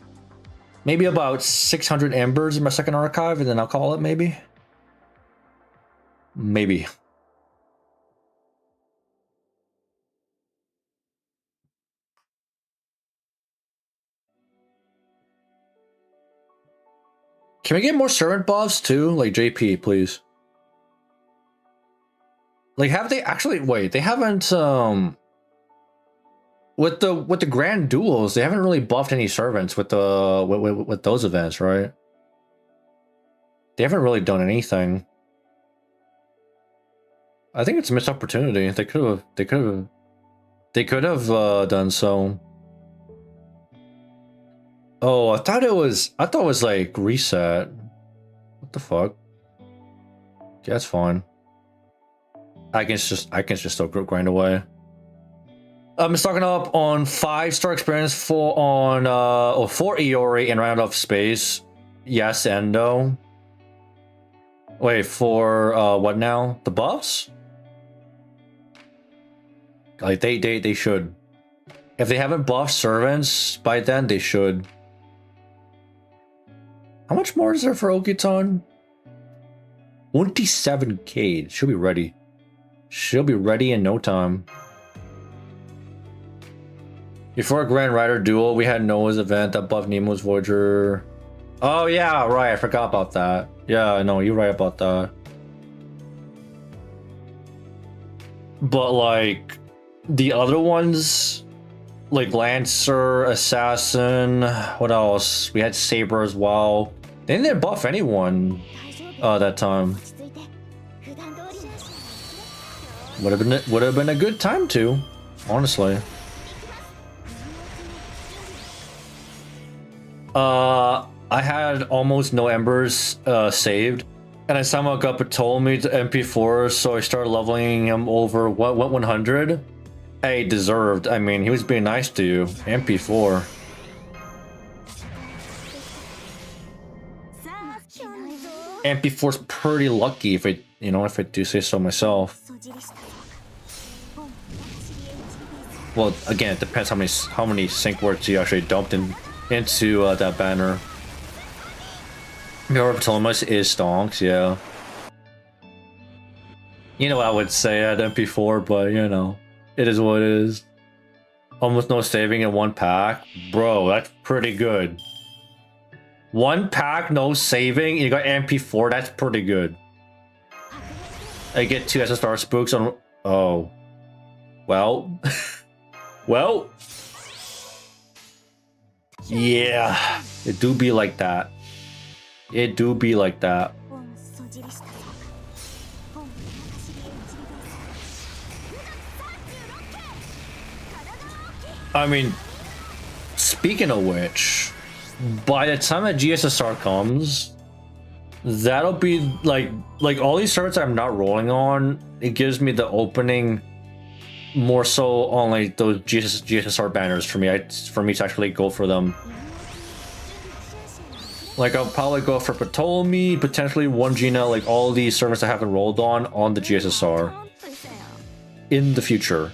maybe about 600 embers in my second archive, and then I'll call it maybe. Maybe. Can we get more servant buffs too? Like JP, please. Like, have they actually, wait, they haven't with the grand duels, they haven't really buffed any servants with the with those events, right? They haven't really done anything. I think it's a missed opportunity. They could have done so. Oh, I thought it was like reset. What the fuck? Yeah, that's fine. I can just still grind away. I'm stocking up on 5-star experience for Iori and round off space. Yes, Endo. Wait, for what now? The buffs? Like they should. If they haven't buffed servants by then, they should. How much more is there for Okiton? 27k. She'll be ready. She'll be ready in no time. Before a Grand Rider duel, we had Noah's event that buffed Nemo's Voyager. Oh yeah, right. I forgot about that. Yeah, no, you're right about that. But like the other ones, like Lancer, Assassin, what else? We had Saber as well. They didn't buff anyone that time. Would have been a good time to, honestly. I had almost no embers saved, and I somehow got Ptolemy to MP4, so I started leveling him over what 100. Hey, deserved. I mean, he was being nice to you. MP4. MP4's pretty lucky if I do say so myself. Well, again, it depends how many sync words you actually dumped into that banner. Your Ptolemus is stonks, yeah. You know what I would say at MP4, but you know, it is what it is. Almost no saving in one pack. Bro, that's pretty good. One pack, no saving. You got MP4. That's pretty good. I get 2 SSR spooks on. Oh, well, well, yeah. It do be like that. It do be like that. I mean, speaking of which, by the time that GSSR comes, that'll be like all these servers I'm not rolling on. It gives me the opening more so on like those GSSR banners for me. For me to actually go for them. Like I'll probably go for Ptolemy, potentially 1Gina, like all these servers I haven't rolled on the GSSR in the future.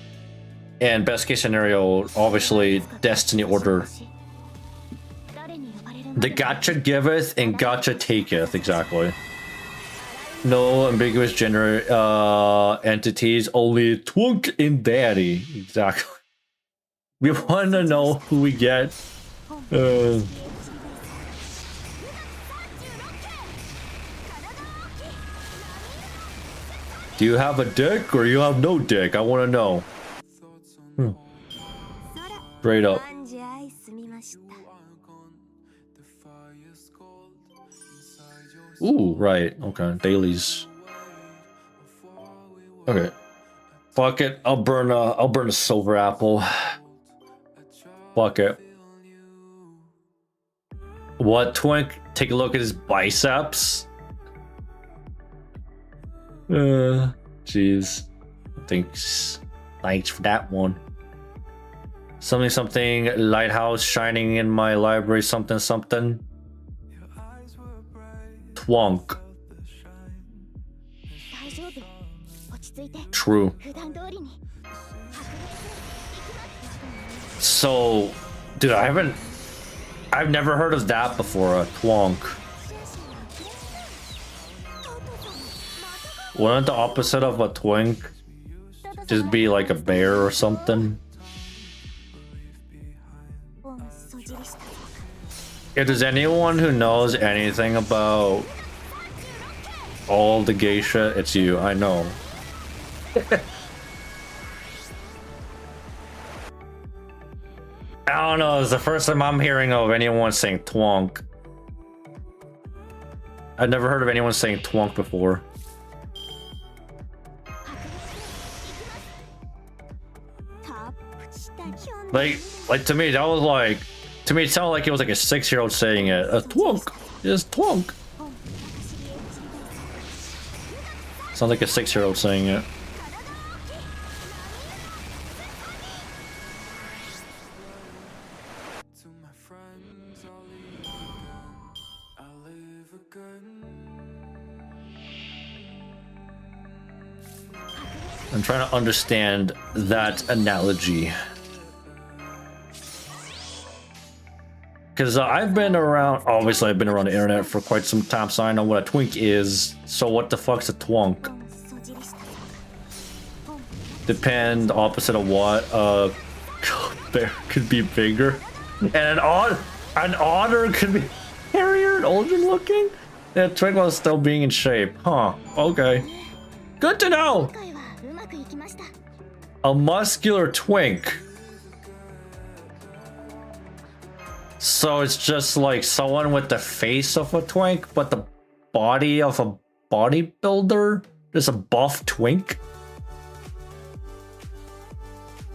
And best case scenario, obviously, Destiny Order. The gotcha giveth and gotcha taketh, exactly. No ambiguous gender entities, only twunk and daddy, exactly. We want to know who we get. Do you have a dick or you have no dick? I want to know. Straight up. Ooh, right. Okay, dailies. Okay. Fuck it. I'll burn a silver apple. Fuck it. What, Twink? Take a look at his biceps. Jeez. Thanks for that one. Something lighthouse shining in my library, something twonk. True. So, dude, I've never heard of that before, a twonk. Wouldn't the opposite of a twink just be like a bear or something? If there's anyone who knows anything about all the geisha, it's you, I know. I don't know, it's the first time I'm hearing of anyone saying twonk. I've never heard of anyone saying twonk before. Like to me, that was like, to me it sounded like it was like a 6-year-old saying it. A twonk, just twonk. Sounds like a 6-year-old saying it. I'm trying to understand that analogy. Because I've been around, obviously I've been around the internet for quite some time, so I know what a twink is. So what the fuck's a twonk? Depend opposite of what? Bear could be bigger. And an otter could be hairier and older looking? Yeah, twink was still being in shape. Huh, okay. Good to know! A muscular twink. So it's just like someone with the face of a twink, but the body of a bodybuilder? There's a buff twink?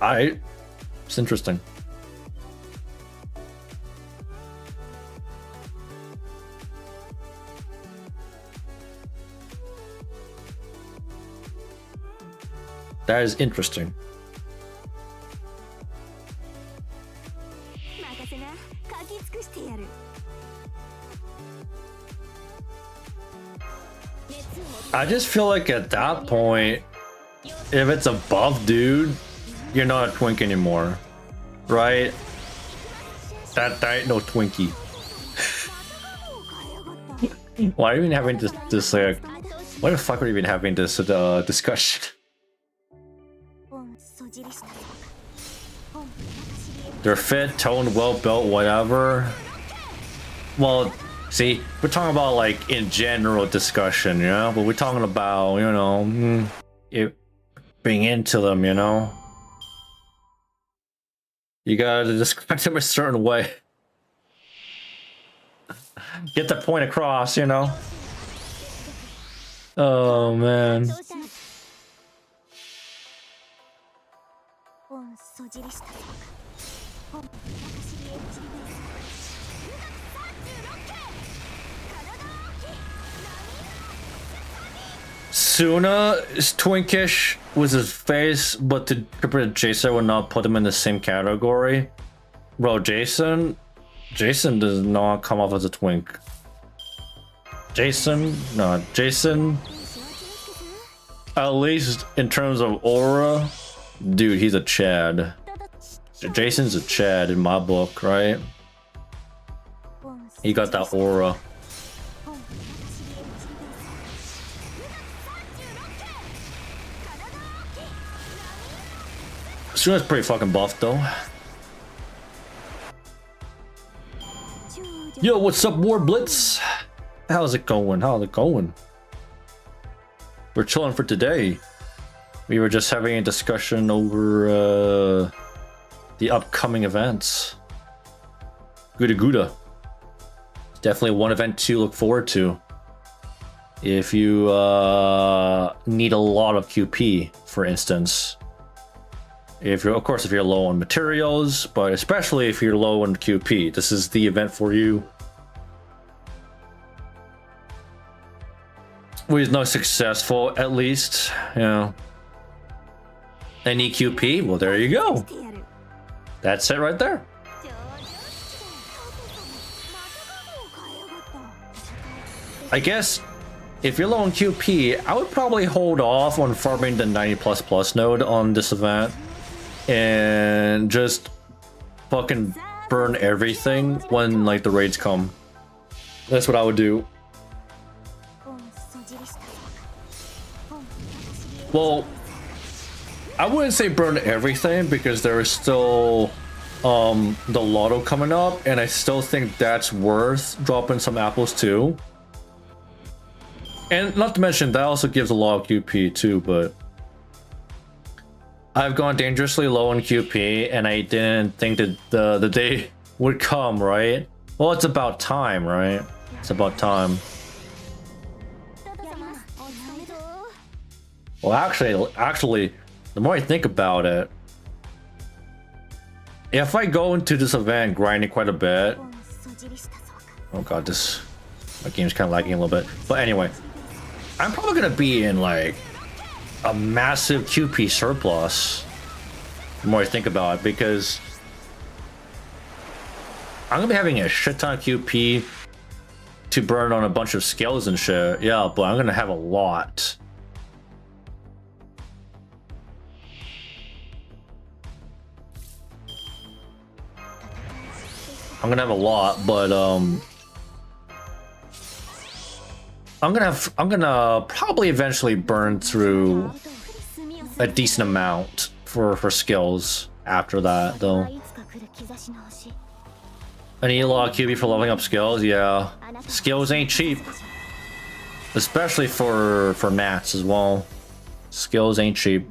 It's interesting. That is interesting. I just feel like at that point, if it's a buff dude, you're not a twink anymore, right? That ain't no Twinkie. Why are we even having this like? Why the fuck are we even having this discussion? They're fit, toned, well built, whatever. Well, See, we're talking about like in general discussion, you know, but we're talking about, you know, it being into them, you know. You gotta describe them a certain way. Get the point across, you know. Oh man. Suna is twinkish with his face, but to interpret Jason would not put him in the same category. Bro, Jason does not come off as a twink. Jason, at least in terms of aura, dude, he's a Chad. Jason's a Chad in my book, right? He got that aura. Suna's pretty fucking buff though. Yo, what's up, War Blitz? How's it going? We're chilling for today. We were just having a discussion over the upcoming events. GudaGuda. Definitely one event to look forward to. If you need a lot of QP, for instance. If you're low on materials, but especially if you're low on QP, this is the event for you. Was not successful, at least, you know. Any QP? Well, there you go. That's it right there. I guess if you're low on QP, I would probably hold off on farming the 90++ node on this event and just fucking burn everything when like the raids come. That's what I would do. Well, I wouldn't say burn everything because there is still the lotto coming up, and I still think that's worth dropping some apples too. And not to mention that also gives a lot of QP too, but I've gone dangerously low on QP and I didn't think that the day would come, right? Well, it's about time, right? It's about time. Well, actually, the more I think about it, if I go into this event grinding quite a bit, oh god, my game's kind of lagging a little bit. But anyway, I'm probably gonna be in like a massive QP surplus. The more I think about it, because I'm gonna be having a shit ton of QP to burn on a bunch of skills and shit. Yeah, but I'm gonna have a lot. I'm gonna have a lot, but I'm gonna probably eventually burn through a decent amount for skills after that, though. I need a lot of QB for leveling up skills. Yeah, skills ain't cheap, especially for mats as well. Skills ain't cheap.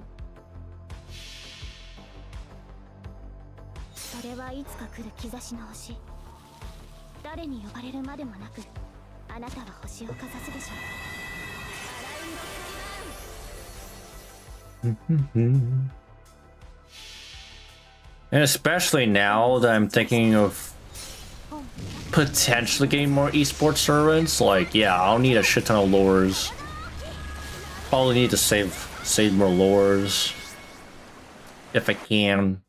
And especially now that I'm thinking of potentially getting more esports servants, like, yeah, I'll need a shit ton of lures. Probably need to save more lures if I can.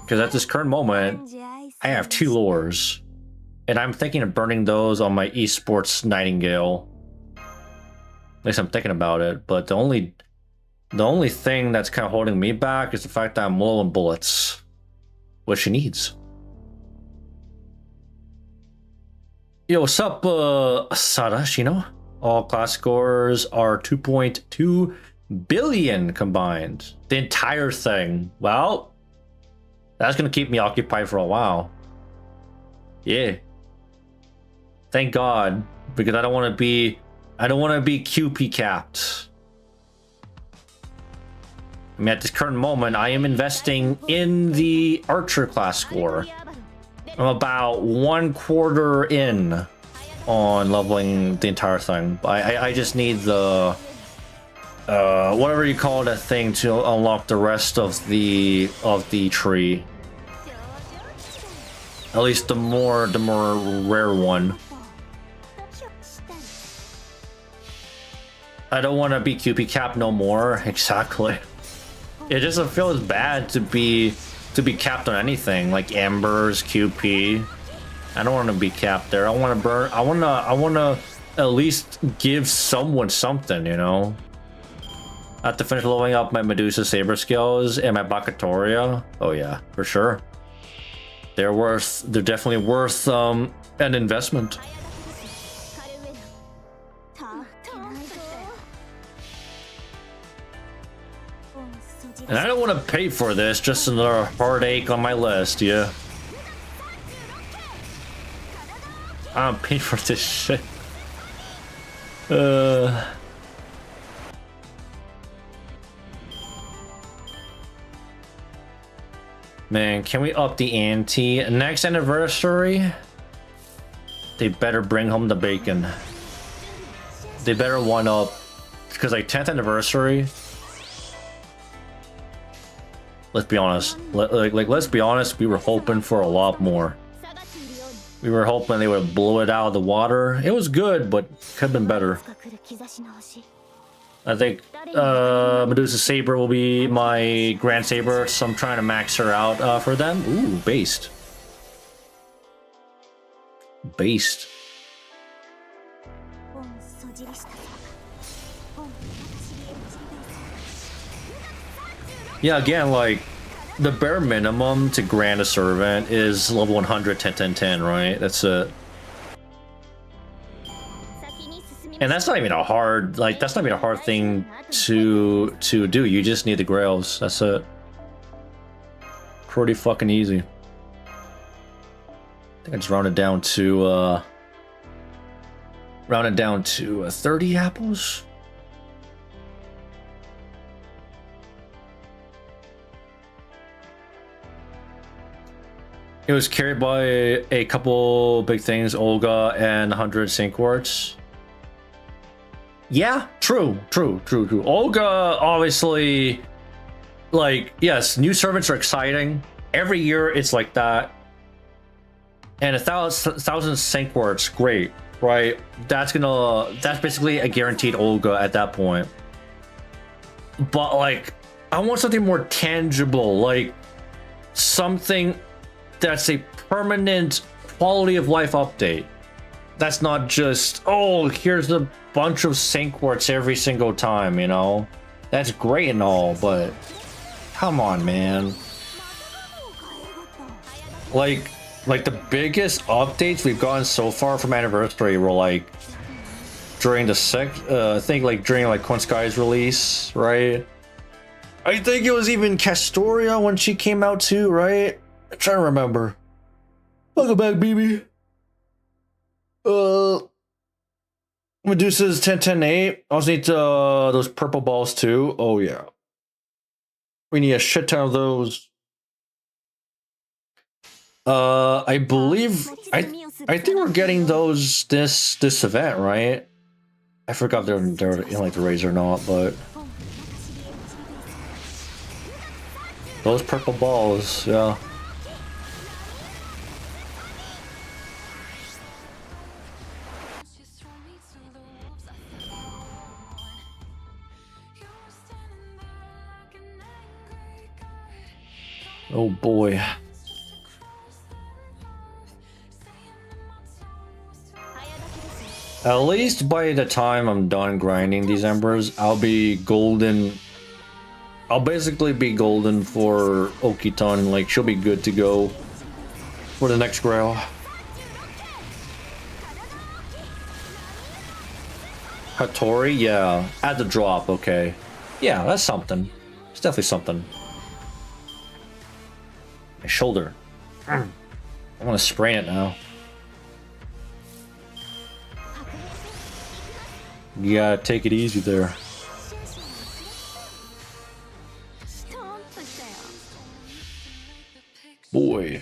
Because at this current moment, I have 2 lures. And I'm thinking of burning those on my esports Nightingale. At least I'm thinking about it, but the only thing that's kind of holding me back is the fact that I'm low on bullets, which she needs. Yo, what's up, Sarashino? All class scores are 2.2 billion combined. The entire thing. Well, that's gonna keep me occupied for a while. Yeah. Thank God, because I don't want to be QP capped. I mean, at this current moment, I am investing in the archer class score. I'm about 1/4 in on leveling the entire thing. I just need the whatever you call that thing to unlock the rest of the tree. At least the more rare one. I don't want to be QP capped no more. Exactly. It doesn't feel as bad to be capped on anything like embers, QP. I don't want to be capped there. I want to burn. I want to at least give someone something, you know. I have to finish leveling up my Medusa Saber skills and my Bakatoria. Oh yeah, for sure. They're definitely worth an investment. And I don't want to pay for this, just another heartache on my list, yeah. I don't pay for this shit. Man, can we up the ante? Next anniversary? They better bring home the bacon. They better one up. Because like 10th anniversary. Let's be honest. Let's be honest. We were hoping for a lot more. We were hoping they would blow it out of the water. It was good, but could have been better. I think Medusa Saber will be my Grand Saber, so I'm trying to max her out for them. Ooh, based. Based. Yeah, again, like, the bare minimum to grant a servant is level 100, 10, 10, 10, right? That's it. And that's not even a hard, like, that's not even a hard thing to do. You just need the grails. That's it. Pretty fucking easy. I think I just rounded down to 30 apples. It was carried by a couple big things, Olga and 100 Sync Quartz. Yeah, true. Olga, obviously, like, yes, new servants are exciting. Every year it's like that. And 1,000 Sync Quartz, great, right? That's basically a guaranteed Olga at that point. But like, I want something more tangible, like something that's a permanent quality of life update. That's not just, oh, here's a bunch of Sync Quartz every single time, you know? That's great and all, but come on, man. Like the biggest updates we've gotten so far from Anniversary were like during the I think like during like Quinskai's release, right? I think it was even Castoria when she came out too, right? I'm trying to remember. Welcome back, BB. Medusa's 10-10-8. I also need those purple balls too. Oh yeah. We need a shit ton of those. I believe I think we're getting those this event, right? I forgot they're in like the raids or not, but those purple balls, yeah. Oh boy. At least by the time I'm done grinding these embers, I'll be golden. I'll basically be golden for Okiton. Like, she'll be good to go for the next grail. Hattori, yeah. At the drop, okay. Yeah, that's something. It's definitely something. My shoulder. I want to sprain it now. You gotta take it easy there. Boy.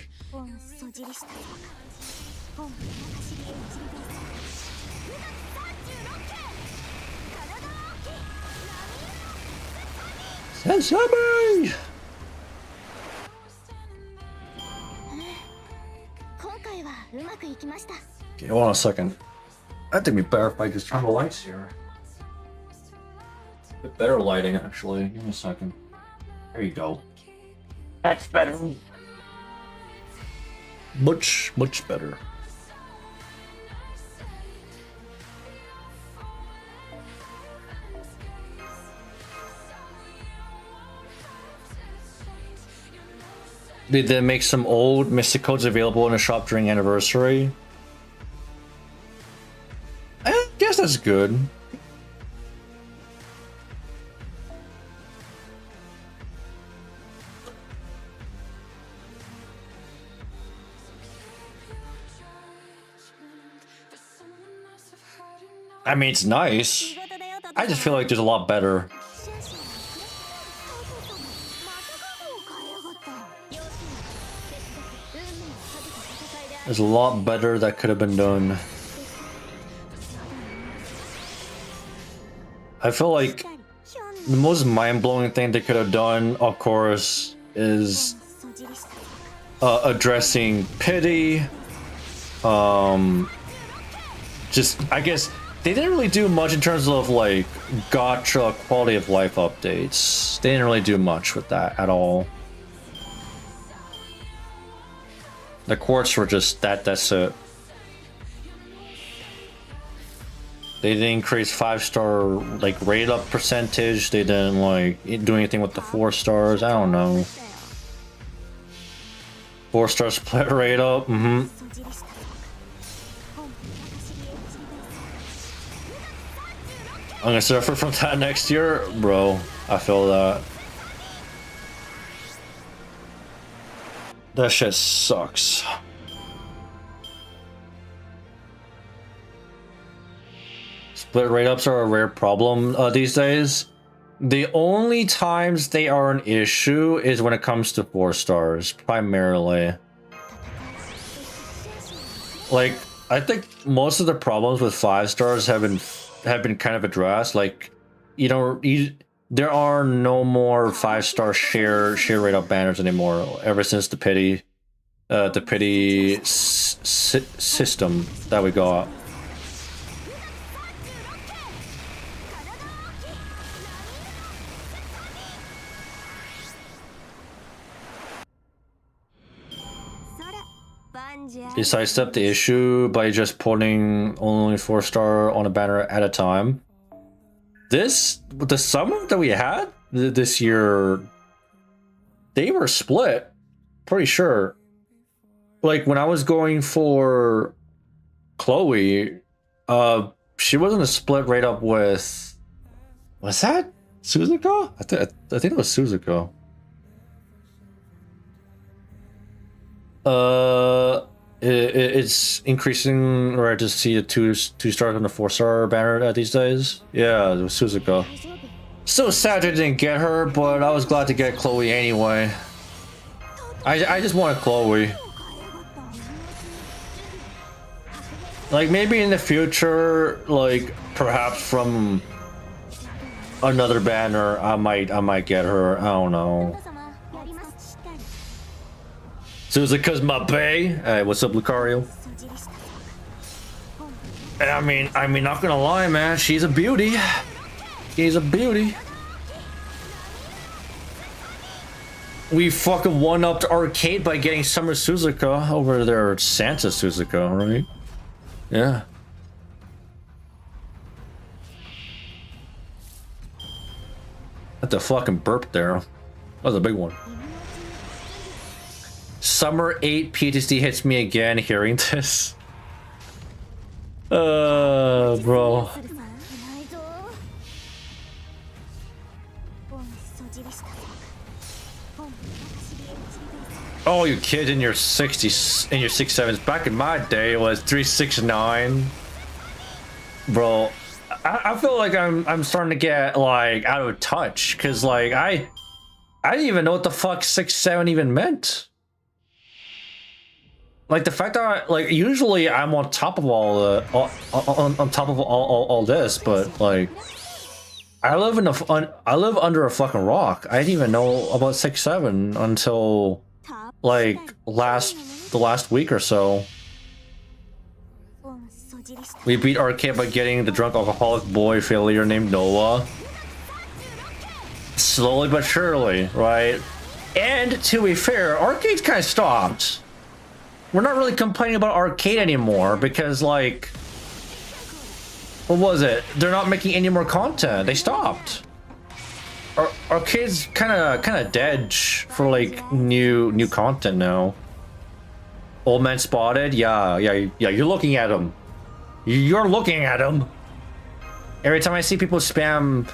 Sensei! Okay, hold on a second. I think we better if I just turn the lights here. A bit better lighting, actually. Give me a second. There you go. That's better. Much better. Did they make some old Mystic codes available in the shop during anniversary? I guess that's good. I mean, it's nice. I just feel like there's a lot better. There's a lot better that could have been done. I feel like the most mind-blowing thing they could have done, of course, is addressing pity. Just, I guess, they didn't really do much in terms of like gacha quality of life updates. They didn't really do much with that at all. The quartz were just that's it. They didn't increase 5-star like rate up percentage. They didn't like do anything with the 4 stars. I don't know. 4-star split rate up. I'm gonna suffer from that next year, bro. I feel that. That shit sucks. Split rate ups are a rare problem these days. The only times they are an issue is when it comes to 4 stars, primarily. Like, I think most of the problems with 5 stars have been kind of addressed. Like, there are no more 5-star share rate up banners anymore ever since the pity system that we got. They sidestepped the issue by just putting only 4-star on a banner at a time. The summer that we had this year, they were split, pretty sure. Like when I was going for Chloe, she wasn't a split right up with, was that Suzuka? I think it was Suzuka. It's increasing rare to see the 2 stars on the 4-star banner these days. Yeah, it was Suzuka. So sad I didn't get her, but I was glad to get Chloe anyway. I just wanted Chloe. Like maybe in the future, like perhaps from another banner, I might get her. I don't know. Suzuka's my bae. Hey, what's up, Lucario? I mean, not gonna lie, man. She's a beauty. She's a beauty. We fucking one-upped Arcade by getting Summer Suzuka over there, Santa Suzuka, right? Yeah. That's the fucking burp there. That was a big one. Summer 8 PTSD hits me again hearing this. Bro. Oh, you kids in your 60s, in your 6.7s. Back in my day, it was 369. Bro, I feel like I'm starting to get like out of touch because like I didn't even know what the fuck 6-7 even meant. Like the fact that like usually I'm on top of on top of all this, but like I live I live under a fucking rock. I didn't even know about 6-7 until like the last week or so. We beat Arcade by getting the drunk alcoholic boy failure named Noah. Slowly but surely, right? And to be fair, Arcade's kind of stopped. We're not really complaining about Arcade anymore because, like, what was it? They're not making any more content. They stopped. Arcade's kind of dead for like new content now. Old man spotted. Yeah. You're looking at him. You're looking at him. Every time I see people spam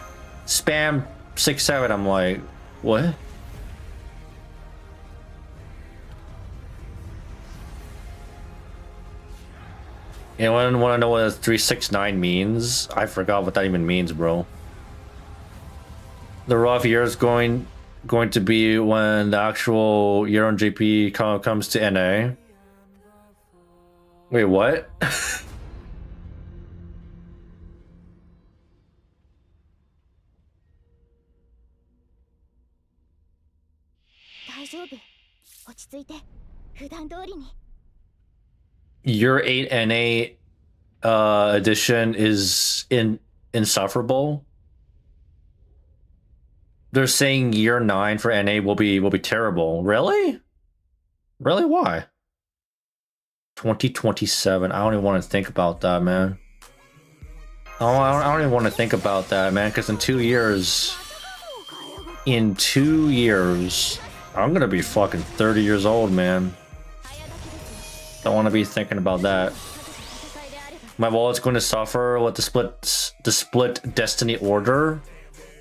6-7, I'm like, what? Anyone want to know what 369 means? I forgot what that even means, bro. The rough year is going to be when the actual year on GP comes to NA. Wait, what? Year 8 NA edition is insufferable. They're saying year 9 for NA will be terrible. Really? Really? Why? 2027. I don't even want to think about that, man. Oh, I don't even want to think about that, man, because in 2 years, I'm gonna be fucking 30 years old, man. Don't want to be thinking about that. My wallet's going to suffer with the split destiny order.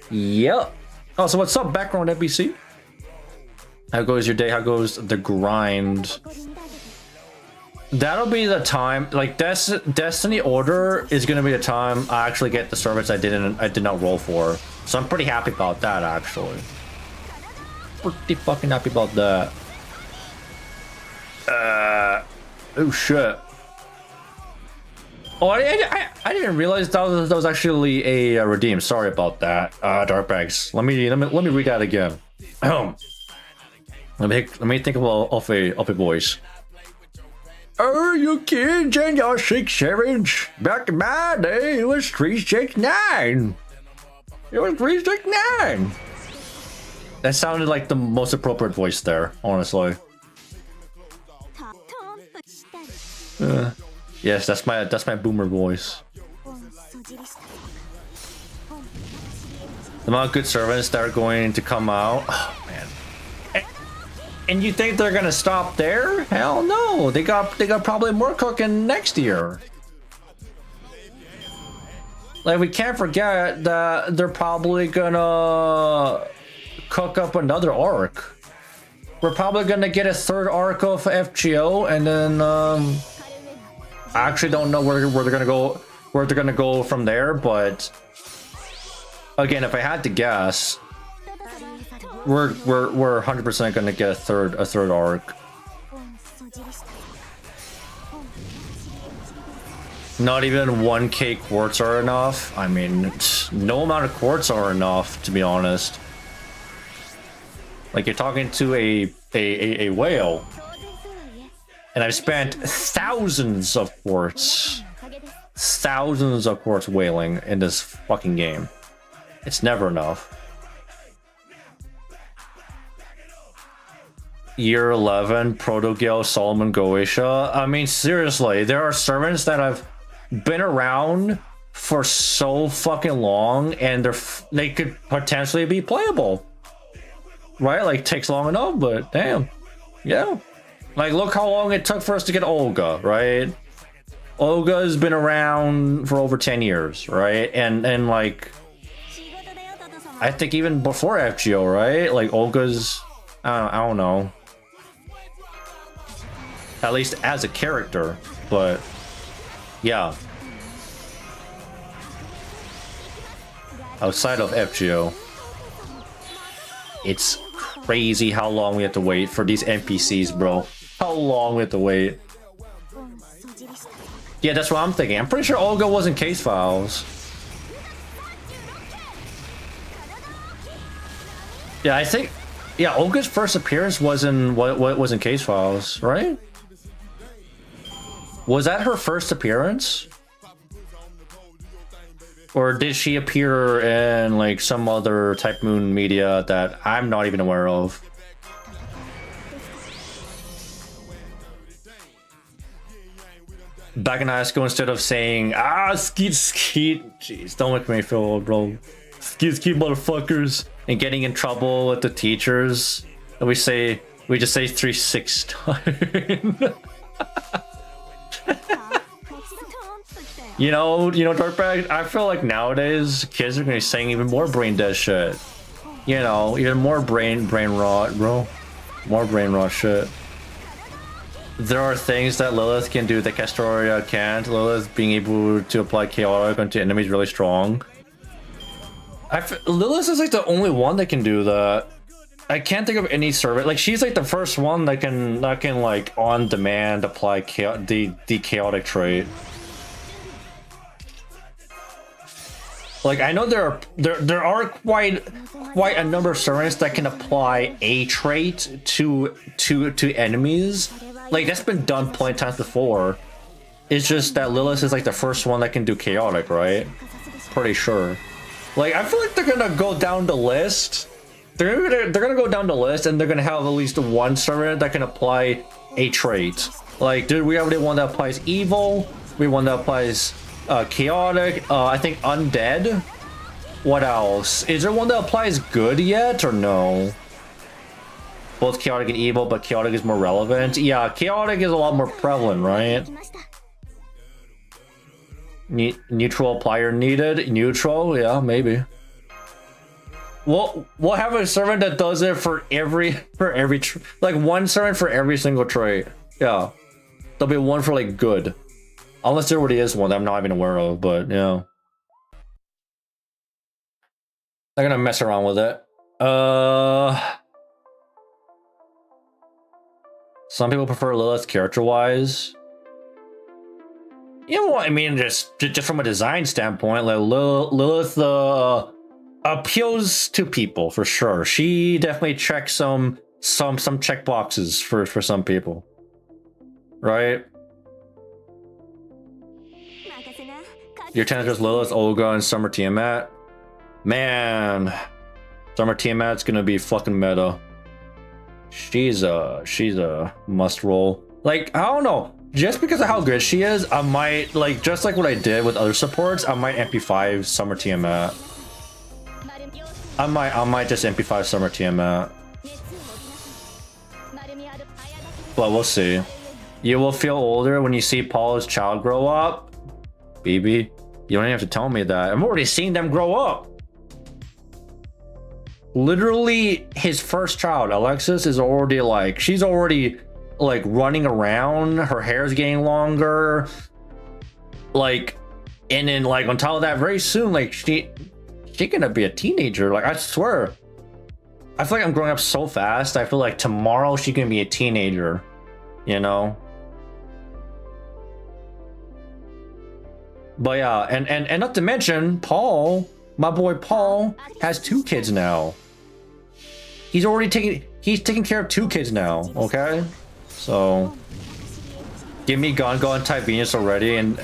Yep. Oh, so what's up, background NPC? How goes your day? How goes the grind? That'll be the time. Like destiny order is gonna be the time I actually get the service I did not roll for. So I'm pretty happy about that, actually. Pretty fucking happy about that. Oh shit. Oh, I didn't realize that was actually a redeem. Sorry about that, Darkbags. Let me read that again. let me think of a voice. Oh, you kids and your 6-7s. Back in my day, it was 369. It was 369. That sounded like the most appropriate voice there, honestly. Yes, that's my boomer voice. The amount of good servants that are going to come out. Oh man. And you think they're gonna stop there? Hell no. They got probably more cooking next year. Like, we can't forget that they're probably gonna cook up another arc. We're probably gonna get a third arc of FGO, and then I actually don't know where they're gonna go from there, but again, if I had to guess, we're 100% gonna get a third arc. Not even 1k quartz are enough. I mean, no amount of quartz are enough, to be honest. Like, you're talking to a whale, and I've spent thousands of quartz whaling in this fucking game. It's never enough. Year 11, Protogale, Solomon, Goetia. I mean, seriously, there are servants that have been around for so fucking long, and they could potentially be playable. Right? Like, takes long enough, but damn. Yeah. Like, look how long it took for us to get Olga, right? Olga's been around for over 10 years, right? And like, I think even before FGO, right? Like, Olga's, I don't know. At least as a character, but yeah. outside of FGO. It's crazy how long we have to wait for these NPCs, bro. How long we have to wait. Yeah, that's what I'm thinking. I'm pretty sure Olga was in case files. Yeah, I think. Yeah, Olga's first appearance was in what was in case files, right? Was that her first appearance? Or did she appear in like some other Type Moon media that I'm not even aware of? Back in high school, instead of saying skeet skeet, jeez, don't make me feel old, bro. Skeet skeet motherfuckers, and getting in trouble with the teachers, and we just say 369. You know, Dirtbag, I feel like nowadays kids are gonna be saying even more brain dead shit. You know, even more brain rot, bro. More brain rot shit. There are things that Lilith can do that Castoria can't. Lilith being able to apply chaotic onto enemies really strong. Lilith is like the only one that can do that. I can't think of any servant. Like, she's like the first one that can like on demand apply the chaotic trait. Like, I know there are quite a number of servants that can apply a trait to enemies. Like, that's been done plenty of times before. It's just that Lilith is like the first one that can do chaotic, right? Pretty sure. Like, I feel like they're gonna go down the list. They're gonna go down the list, and they're gonna have at least one servant that can apply a trait. Like, dude, we already one that applies evil. We one that applies chaotic. I think undead. What else? Is there one that applies good yet, or no? Both chaotic and evil, but chaotic is more relevant. Yeah, chaotic is a lot more prevalent, right? Neutral applier needed. Neutral, yeah, maybe. We'll have a servant that does it for every like one servant for every single trait. Yeah, there'll be one for like good, unless there already is one that I'm not even aware of. But yeah, they're gonna mess around with it. Some people prefer Lilith character-wise. You know what I mean? Just from a design standpoint, like Lilith appeals to people for sure. She definitely checks some check boxes for some people, right? Your tenders Lilith, Olga, and Summer Tiamat. Man, Summer Tiamat's gonna be fucking meta. She's a must roll. Like, I don't know, just because of how good she is, I might, like, just like what I did with other supports, I might MP5 Summer Tiamat. I might just MP5 Summer Tiamat. But we'll see. You will feel older when you see Paul's child grow up. BB, you don't even have to tell me that. I'm already seeing them grow up. Literally, his first child, Alexis, is already like, she's already like running around. Her hair's getting longer. Like, and then like on top of that, very soon, like she gonna be a teenager. Like, I swear, I feel like I'm growing up so fast. I feel like tomorrow she's gonna be a teenager, you know? But yeah, and not to mention, Paul, my boy Paul, has 2 kids now. He's taking care of 2 kids now, okay? So give me Gongo type Venus already, and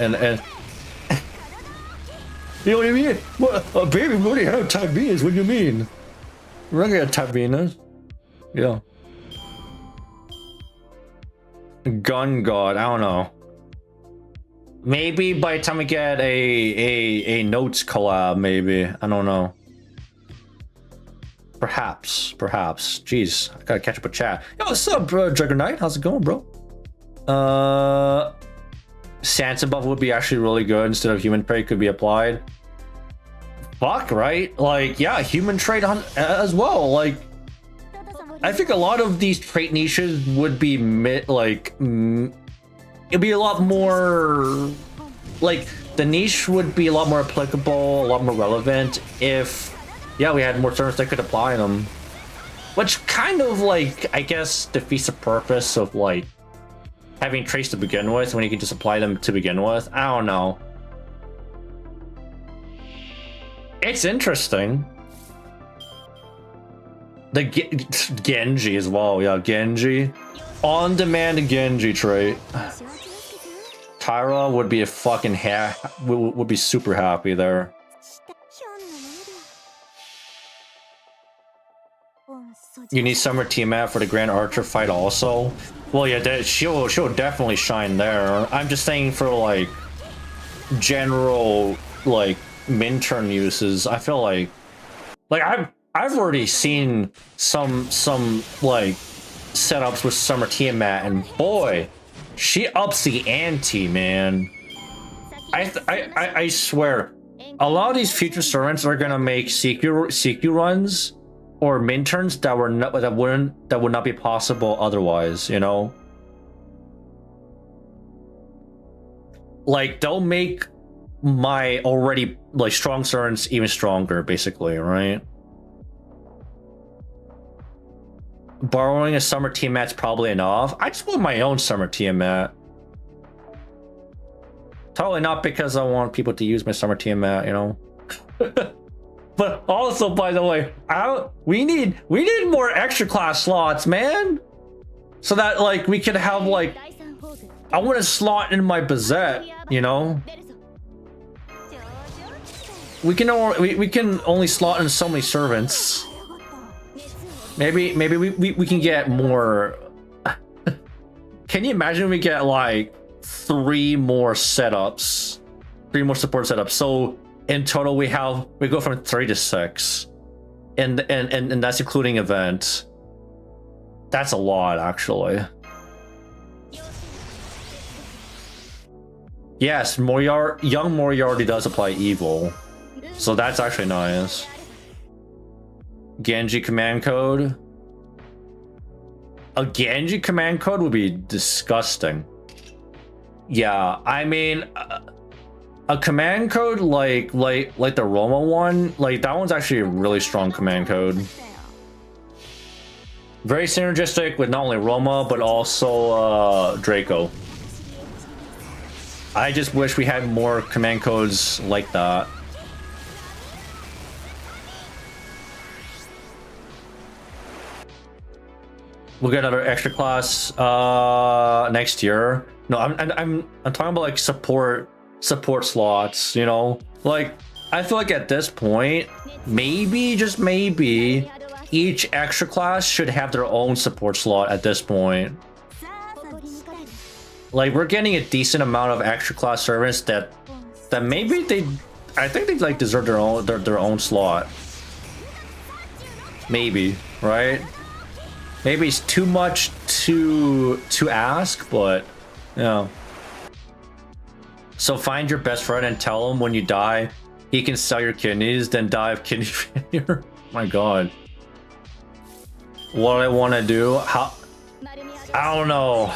you know what I mean? What, baby, we already have type Venus. What do you mean? We're not gonna type Venus. Yeah. Gun God, I don't know. Maybe by the time we get a notes collab, maybe. I don't know. Perhaps. Jeez, I gotta catch up with chat. Yo, what's up, bro? Dragonite? How's it going, bro? Sansa buff would be actually really good. Instead of human trait could be applied. Fuck, right? Like, yeah, human trait on as well. Like, I think a lot of these trait niches would be it'd be a lot more like the niche would be a lot more applicable, a lot more relevant if, yeah, we had more servants that could apply them. Which kind of, like, I guess defeats the purpose of, like, having traits to begin with when you can just apply them to begin with. I don't know. It's interesting. The Genji as well, yeah, Genji. On-demand Genji trait. Tyra would be a fucking would be super happy there. You need Summer Tiamat for the Grand Archer fight also. Well, yeah, she'll definitely shine there. I'm just saying for like general like Minturn uses. I feel like I've already seen some like setups with Summer Tiamat, and boy, she ups the ante, man. I swear, a lot of these future servants are gonna make CQ runs or Minturns that would not be possible otherwise, you know? Like, they'll make my already like strong servants even stronger, basically, right? Borrowing a Summer Tiamat's probably enough. I just want my own Summer Tiamat. Totally not because I want people to use my Summer Tiamat, you know? But also, by the way, we need more extra class slots, man. So that like we can have like, I want to slot in my Bazette, you know. We can only slot in so many servants. Maybe we can get more. Can you imagine we get like 3 more setups, 3 more support setups? So in total, we go from 3 to 6, and that's including event. That's a lot, actually. Yes, young Moriarty does apply evil, so that's actually nice. Genji command code. A Genji command code would be disgusting. Yeah, I mean. A command code like the Roma one, like that one's actually a really strong command code. Very synergistic with not only Roma but also Draco. I just wish we had more command codes like that. We'll get another extra class next year. No, I'm talking about like support slots, you know? Like, I feel like at this point, maybe, just maybe, each extra class should have their own support slot at this point. Like, we're getting a decent amount of extra class servants that maybe I think they like deserve their own slot. Maybe, right? Maybe it's too much to ask, but yeah. So find your best friend and tell him when you die, he can sell your kidneys, then die of kidney failure. My God. What I want to do? How? I don't know.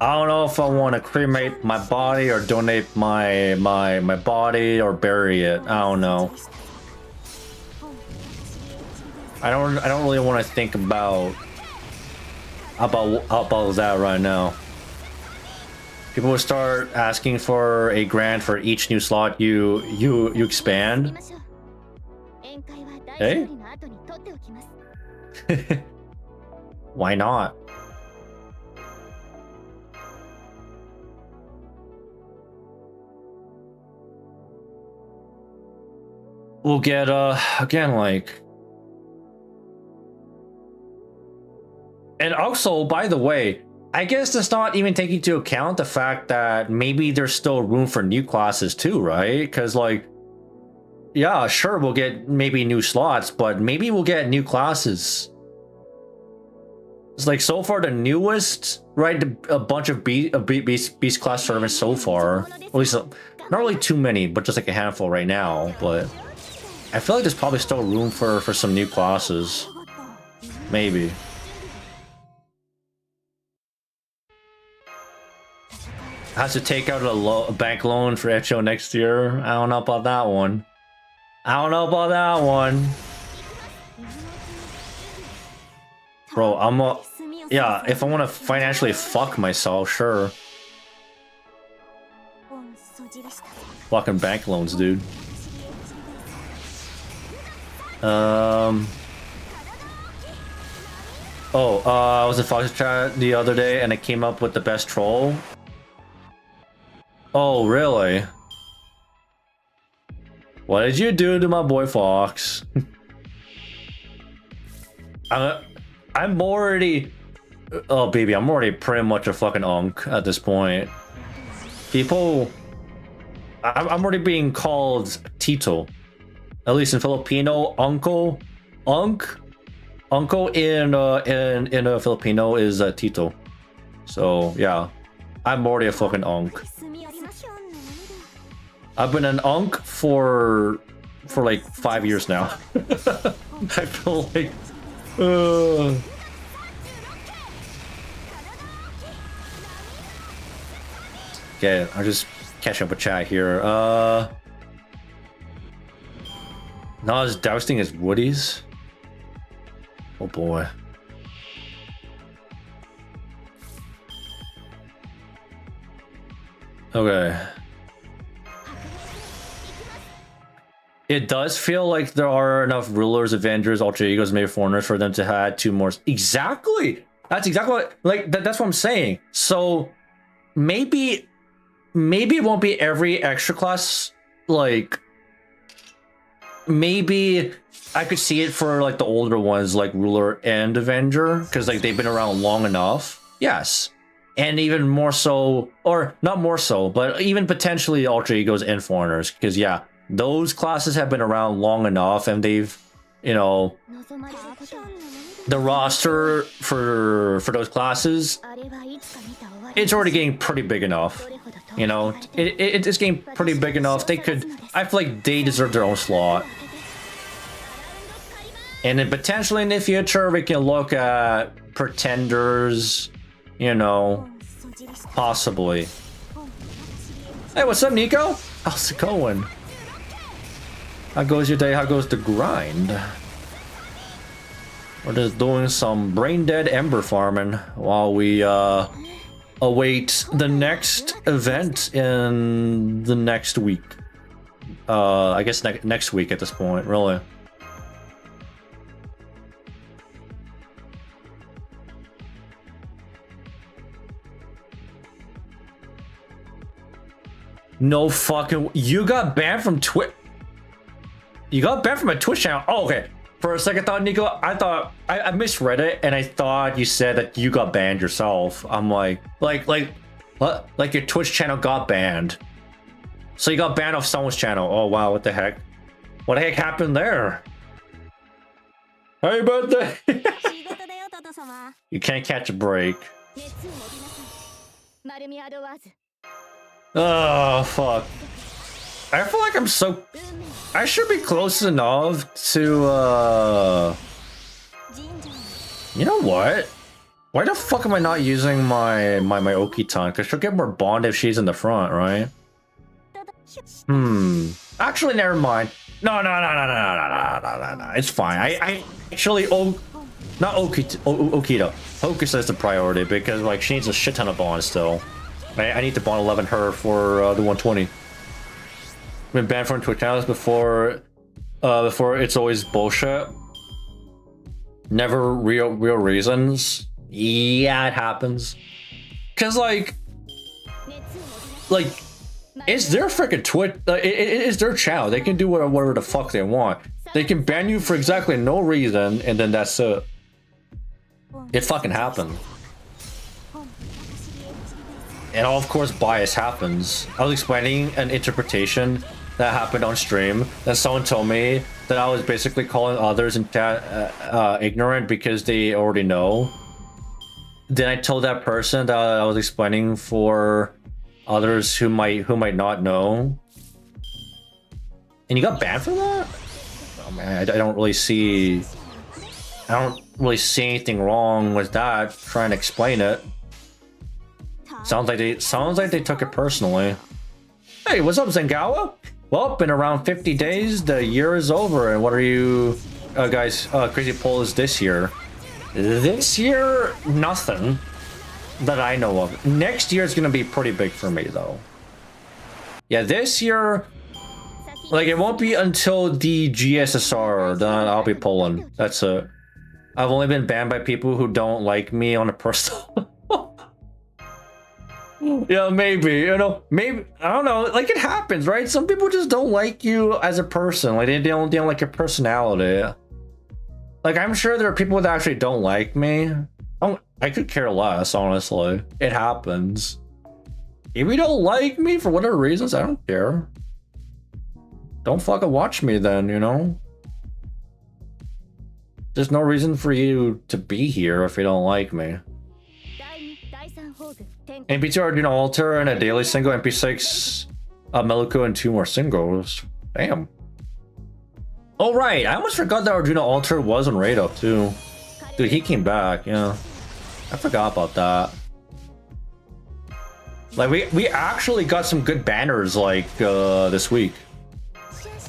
I don't know if I want to cremate my body or donate my body or bury it. I don't know. I don't really want to think about that right now. People will start asking for a grant for each new slot you expand. Hey? Why not? We'll get again, like. And also, by the way, I guess that's not even taking into account the fact that maybe there's still room for new classes too, right? Because like, yeah, sure, we'll get maybe new slots, but maybe we'll get new classes. It's like, so far the newest, right? A bunch of beast class servants so far. At least not really too many, but just like a handful right now. But I feel like there's probably still room for some new classes. Maybe. Has to take out a bank loan for Echo next year. I don't know about that one. I don't know about that one. Bro, I'm a... Yeah, if I want to financially fuck myself, sure. Fucking bank loans, dude. I was in Fox chat the other day and I came up with the best troll. Oh, really? What did you do to my boy Fox? I'm already... Oh, baby, I'm already pretty much a fucking unk at this point. People... I'm already being called Tito. At least in Filipino, uncle... Uncle in Filipino is Tito. So, yeah. I'm already a fucking unk. I've been an unk for like 5 years now. I feel like... Okay, I'll just catch up with chat here. Not as dousing as Woody's. Oh boy. Okay. It does feel like there are enough rulers, Avengers, alter egos, maybe foreigners for them to add 2 more. Exactly. That's exactly what, like that's what I'm saying. So maybe it won't be every extra class. Like maybe I could see it for like the older ones, like ruler and Avenger, because like they've been around long enough. Yes. And even more so, or not more so, but even potentially alter egos and foreigners, because yeah, those classes have been around long enough and they've, you know, the roster for those classes, it's already getting pretty big enough. You know, it's getting pretty big enough. They could, I feel like they deserve their own slot. And then potentially in the future, we can look at pretenders, you know, possibly. Hey, what's up, Nico? How's it going? How goes your day? How goes the grind? We're just doing some brain dead ember farming while we await the next event in the next week. I guess next week at this point, really. No fucking... You got banned from Twitch? You got banned from a Twitch channel? Oh, okay. For a second thought, Nico, I thought... I misread it, and I thought you said that you got banned yourself. I'm like, what? Like your Twitch channel got banned. So you got banned off someone's channel. Oh, wow, what the heck? What the heck happened there? Happy birthday! You can't catch a break. Oh, fuck. I feel like I'm so... I should be close enough to, You know what? Why the fuck am I not using my Okitan? Because she'll get more bond if she's in the front, right? Actually, never mind. No. It's fine. I actually... Not Okita. Focus is the priority because, like, she needs a shit ton of bond still. I need to bond 11 her for the 120. Been banned from Twitch channels before it's always bullshit. Never real reasons. Yeah, it happens. Cause like it's their freaking Twitch. It's their channel. They can do whatever the fuck they want. They can ban you for exactly no reason, and then that's it. It fucking happened. And of course bias happens. I was explaining an interpretation that happened on stream that someone told me that I was basically calling others in chat ignorant because they already know. Then I told that person that I was explaining for others who might not know. And you got banned for that? Oh man, I don't really see anything wrong with that. Trying to explain it. Sounds like they took it personally. Hey, what's up, Zengawa? Well, been around 50 days. The year is over, and what are you guys crazy polls this year? This year, nothing that I know of. Next year is gonna be pretty big for me, though. Yeah, this year, like, it won't be until the GSSR that I'll be pulling. That's it. I've only been banned by people who don't like me on a personal. Yeah, maybe, you know, maybe, I don't know, like, it happens, right? Some people just don't like you as a person, like, they don't like your personality. Like, I'm sure there are people that actually don't like me. I could care less, honestly. It happens. If you don't like me for whatever reasons, I don't care. Don't fucking watch me then, you know? There's no reason for you to be here if you don't like me. MP2 Arduino Alter and a daily single, MP6 Meluko and 2 more singles. Damn. Oh right, I almost forgot that Arduino Alter was on Radar too. Dude, he came back, yeah. I forgot about that. Like, we actually got some good banners, like, this week.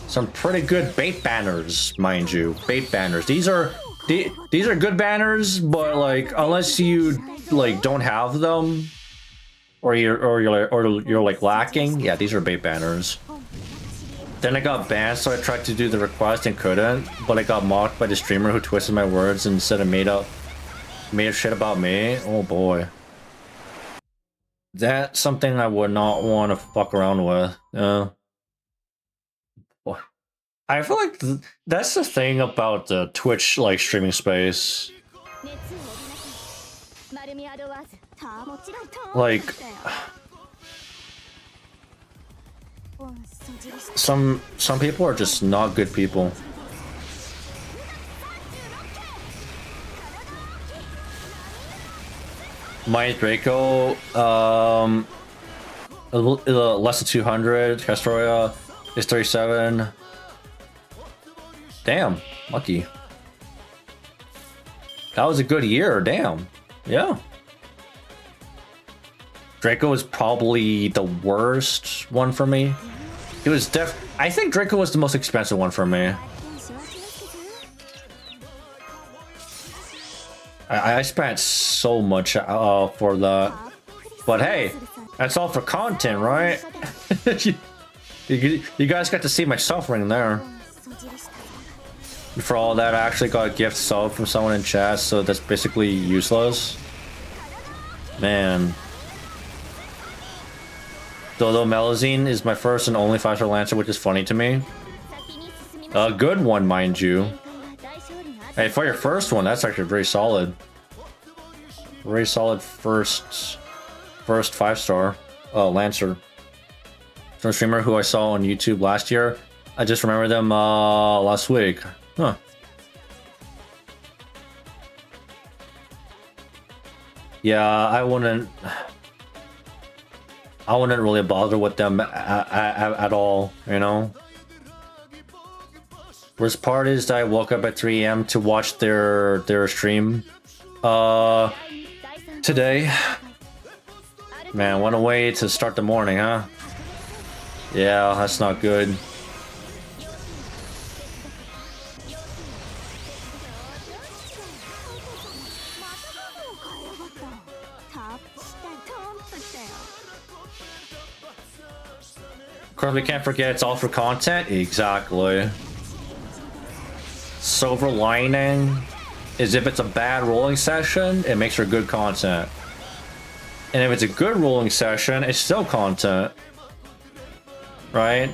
Some pretty good bait banners, mind you. Bait banners. These are good banners, but, like, unless you, like, don't have them, or you're like lacking, yeah, these are bait banners. Then I got banned, so I tried to do the request and couldn't, but I got mocked by the streamer who twisted my words and said I made up shit about me. Oh boy. That's something I would not want to fuck around with. I feel like that's the thing about the Twitch, like, streaming space. Like, some people are just not good people. My Draco, less than 200. Castroya is 37. Damn, lucky. That was a good year, damn. Yeah. Draco was probably the worst one for me. It was I think Draco was the most expensive one for me. I spent so much for that. But hey, that's all for content, right? you guys got to see my suffering there. For all that, I actually got a gift sub from someone in chat, so that's basically useless. Man. Dodo Melazine is my first and only 5-star Lancer, which is funny to me. A good one, mind you. Hey, for your first one, that's actually very solid. Very solid first 5-star Lancer. Some streamer who I saw on YouTube last year. I just remember them last week. Huh. Yeah, I wouldn't really bother with them at all, you know? Worst part is that I woke up at 3 AM to watch their stream today. Man, what a way to start the morning, huh? Yeah, that's not good. Of course, we can't forget it's all for content. Exactly. Silver lining is if it's a bad rolling session, it makes for good content. And if it's a good rolling session, it's still content. Right?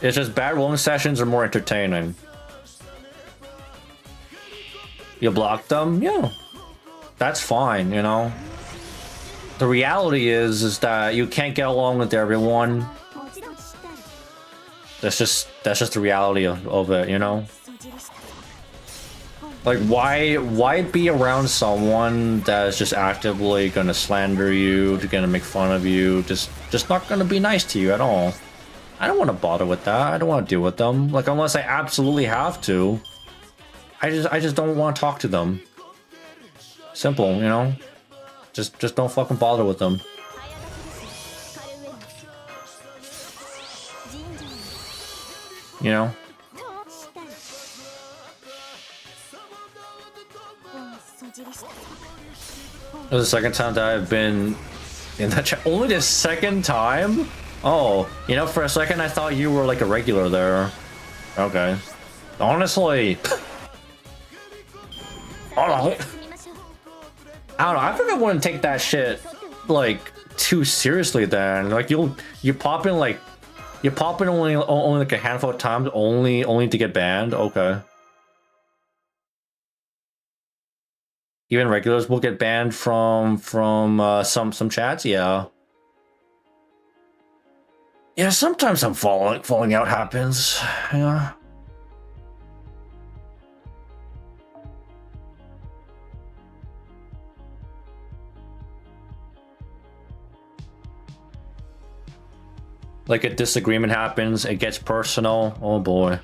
It's just bad rolling sessions are more entertaining. You block them? Yeah. That's fine, you know? The reality is that you can't get along with everyone. That's just the reality of it, you know? Like, why be around someone that is just actively gonna slander you, gonna make fun of you, just not gonna be nice to you at all? I don't want to bother with that. I don't want to deal with them. Like, unless I absolutely have to. I just don't want to talk to them. Simple, you know? Just don't fucking bother with them. you know? It was the second time that I've been in that chat. Only the second time? Oh, you know, for a second I thought you were like a regular there. Okay. Honestly, I don't know. I think I wouldn't take that shit like too seriously then. Like you pop in only like a handful of times only to get banned. Okay. Even regulars will get banned from some chats. Yeah. Yeah, sometimes some falling out happens. Yeah. Like a disagreement happens, it gets personal. Oh boy.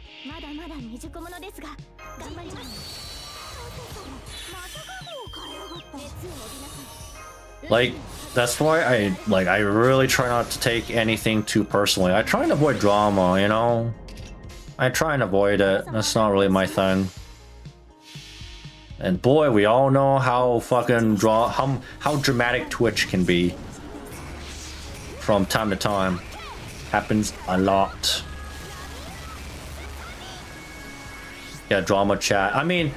Like, that's why I really try not to take anything too personally. I try and avoid drama, you know? I try and avoid it. That's not really my thing. And boy, we all know how fucking how dramatic Twitch can be from time to time. Happens a lot. Yeah, drama chat. I mean,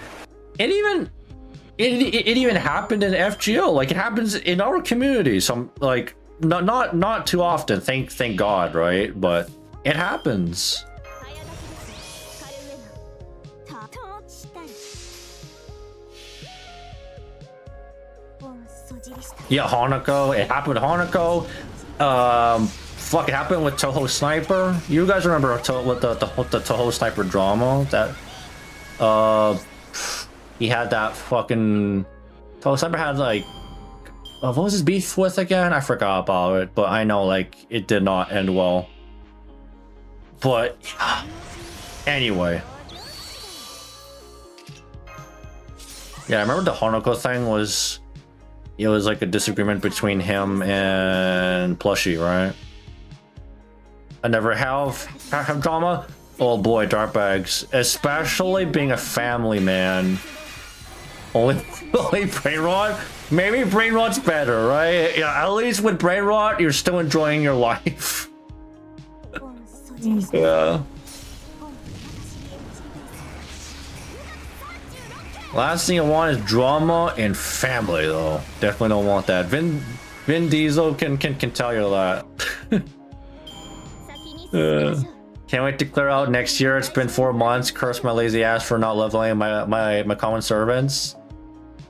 it even happened in FGO. Like, it happens in our community. Some, like, not too often. Thank God, right? But it happens. Yeah, Hanako. It happened with Hanako. Fuck, it happened with Toho Sniper. You guys remember the Toho Sniper drama? That he had that fucking Toho Sniper had like what was his beef with again? I forgot about it, but I know like it did not end well. But anyway, yeah, I remember the Hanako thing was it was like a disagreement between him and Plushie, right? I never have drama. Oh boy, Dartbags, especially being a family man. Only brain rot. Maybe brain rot's better, right? Yeah, at least with brain rot, you're still enjoying your life. Yeah. Last thing I want is drama and family, though. Definitely don't want that. Vin Diesel can tell you that. Can't wait to clear out next year. It's been 4 months. Curse my lazy ass for not leveling my common servants.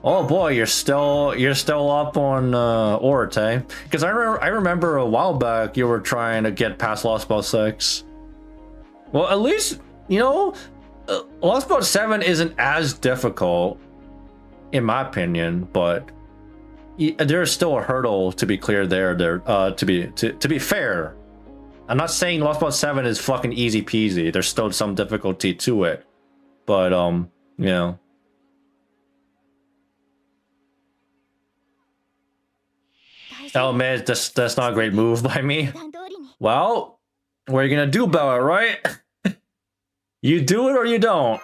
Oh boy, you're still up on Orte. Because I remember a while back you were trying to get past Lost Bout 6. Well, at least you know Lost Bout 7 isn't as difficult, in my opinion, but there's still a hurdle to be cleared there. To be fair. I'm not saying Lost Bout 7 is fucking easy peasy. There's still some difficulty to it. But, you know. Oh man, that's not a great move by me. Well, what are you gonna do about it, right? You do it or you don't.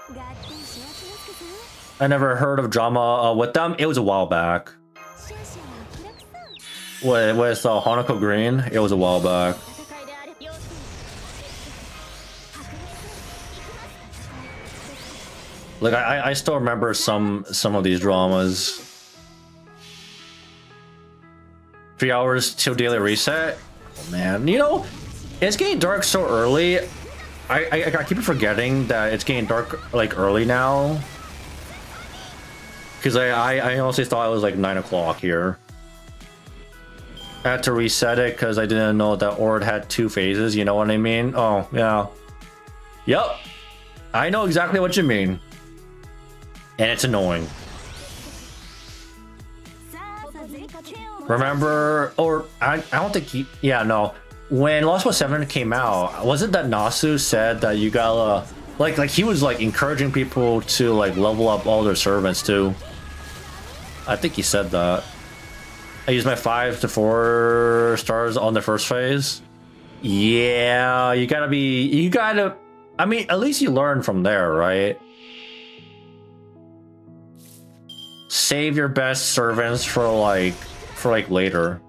I never heard of drama with them. It was a while back. With Hanako Green, it was a while back. Like I still remember some of these dramas. 3 hours till daily reset. Oh man, you know, it's getting dark so early. I keep forgetting that it's getting dark like early now. Because I honestly thought it was like 9 o'clock here. I had to reset it because I didn't know that Ord had 2 phases. You know what I mean? Oh yeah. Yep. I know exactly what you mean. And it's annoying. Remember, or I don't think he, yeah, no. When Lost Bout 7 came out, wasn't that Nasu said that you gotta, like he was like encouraging people to like level up all their servants too. I think he said that. I used my 5 to 4 stars on the first phase. Yeah, you gotta I mean, at least you learn from there, right? Save your best servants for later.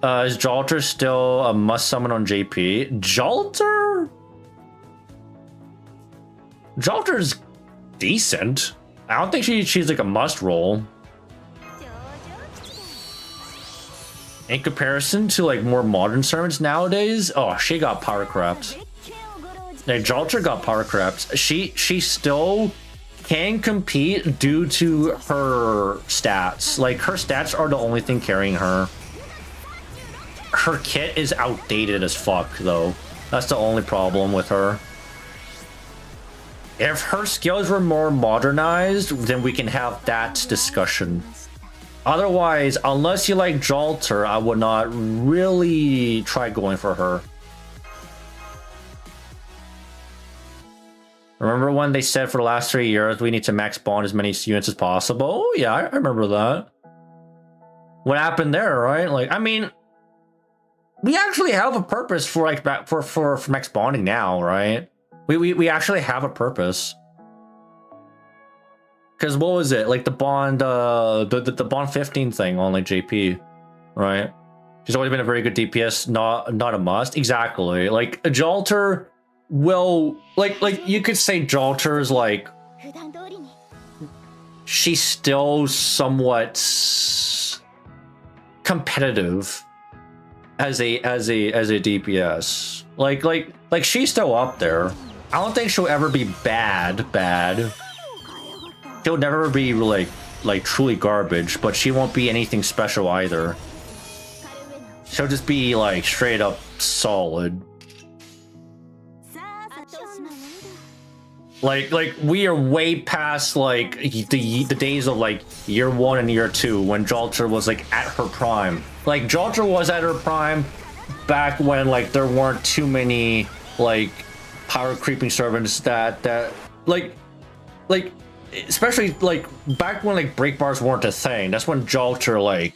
Is Jalter still a must summon on JP? Jalter? Jalter's decent. I don't think she's like a must roll. In comparison to like more modern servants nowadays, oh, she got power crept. Like Jalter got power crept. She still can compete due to her stats. Like her stats are the only thing carrying her. Her kit is outdated as fuck though. That's the only problem with her. If her skills were more modernized, then we can have that discussion. Otherwise, unless you like Jalter, I would not really try going for her. Remember when they said for the last 3 years we need to max bond as many units as possible? Oh yeah, I remember that. What happened there, right? Like, I mean, we actually have a purpose for like for max bonding now, right? We actually have a purpose. Because what was it? Like the bond, the bond 15 thing on like JP, right? She's always been a very good DPS, not a must. Exactly. Like Jalter will like you could say Jalter's like she's still somewhat competitive as a DPS. Like she's still up there. I don't think she'll ever be bad. She'll never be like truly garbage, but she won't be anything special either. She'll just be like straight up solid. Like we are way past like the days of like year 1 and year 2 when Jalter was like at her prime. Like Jalter was at her prime back when like there weren't too many like power creeping servants that like especially like back when like break bars weren't a thing. That's when Jalter like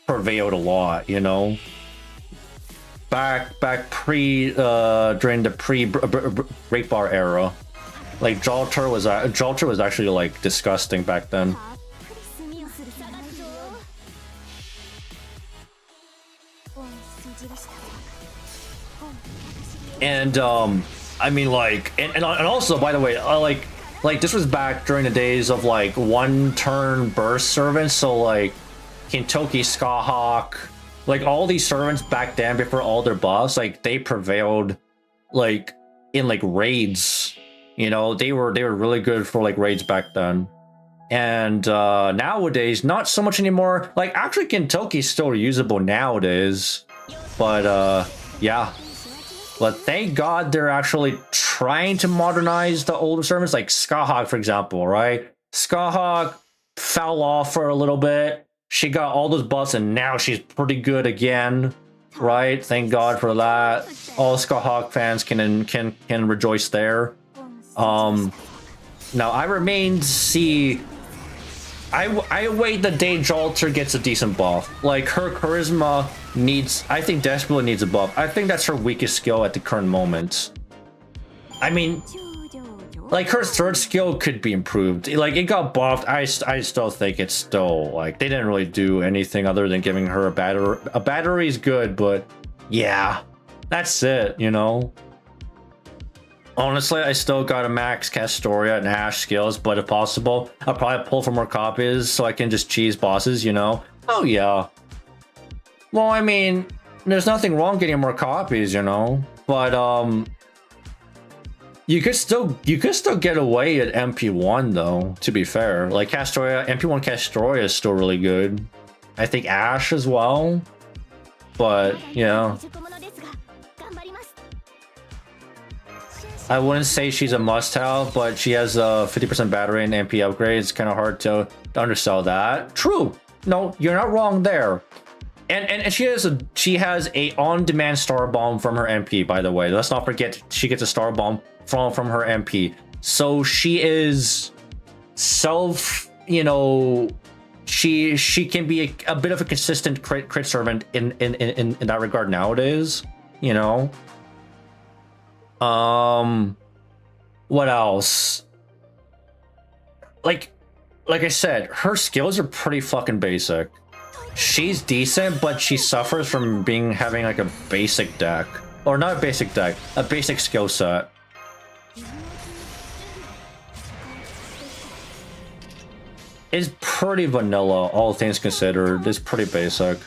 prevailed a lot, you know. Back pre during the pre break bar era, like Jalter was actually like disgusting back then. And I mean like and also by the way like this was back during the days of like 1-turn burst servants, so like Kintoki, Skahawk, like all these servants back then before all their buffs, like they prevailed like in like raids, you know. They were really good for like raids back then. And nowadays not so much anymore. Like actually Kintoki's still usable nowadays, but yeah. But thank God they're actually trying to modernize the older servants, like Skahawk, for example, right? Skahawk fell off for a little bit. She got all those buffs, and now she's pretty good again, right? Thank God for that. All Skahawk fans can rejoice there. Now I remain to see. I wait the day Jalter gets a decent buff. Like her charisma I think desperately needs a buff. I think that's her weakest skill at the current moment. I mean, like her third skill could be improved. Like it got buffed. I still think it's still like they didn't really do anything other than giving her a battery. A battery is good, but yeah, that's it, you know. Honestly, I still got a max Castoria and Ash skills, but if possible, I'll probably pull for more copies so I can just cheese bosses, you know? Oh yeah. Well, I mean, there's nothing wrong getting more copies, you know? But you could still get away at MP1 though, to be fair. Like Castoria, MP1 Castoria is still really good. I think Ash as well. But, you know, I wouldn't say she's a must-have, but she has a 50% battery and MP upgrade. It's kind of hard to undersell that. True. No, you're not wrong there. And she has a on-demand star bomb from her MP, by the way. Let's not forget she gets a star bomb from her MP. So she is self, you know, she can be a bit of a consistent crit servant in that regard nowadays, you know. What else? Like I said, her skills are pretty fucking basic. She's decent, but she suffers from having like a basic deck. Or not a basic deck, a basic skill set. It's pretty vanilla, all things considered. It's pretty basic.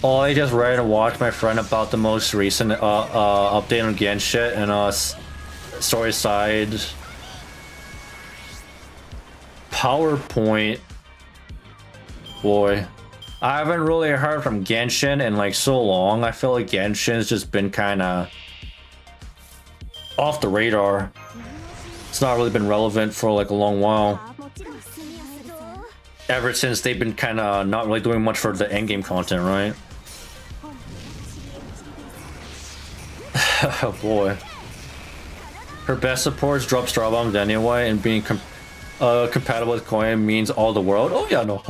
Oh, I just read and watched my friend about the most recent update on Genshin and story side. PowerPoint. Boy. I haven't really heard from Genshin in like so long. I feel like Genshin's just been kind of off the radar. It's not really been relevant for like a long while. Ever since they've been kind of not really doing much for the endgame content, right? Oh boy. Her best supports drop star bombs anyway, and being compatible with Coin means all the world. Oh yeah, no.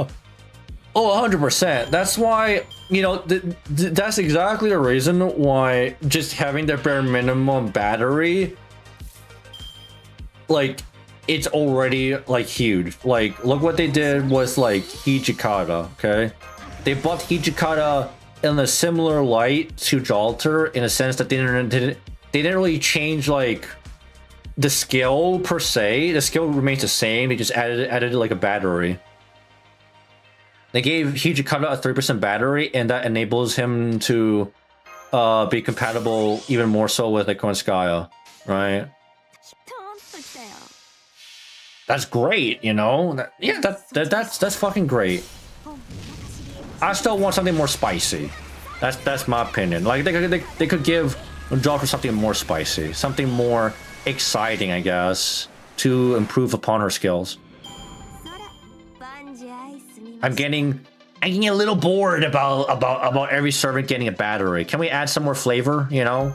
Oh, 100%. That's why, you know, that's exactly the reason why just having the bare minimum battery, like, it's already like huge. Like, look what they did was like Hijikata, okay? They bought Hijikata in a similar light to Jalter in a sense that they didn't really change like the skill per se. The skill remains the same. They just added like a battery. They gave Hijikata a 3% battery, and that enables him to be compatible even more so with like Konskaya, right? That's great, you know. Yeah, that's fucking great. I still want something more spicy. That's my opinion. Like they could give Jalter something more spicy, something more exciting, I guess, to improve upon her skills. I'm getting a little bored about every servant getting a battery. Can we add some more flavor, you know?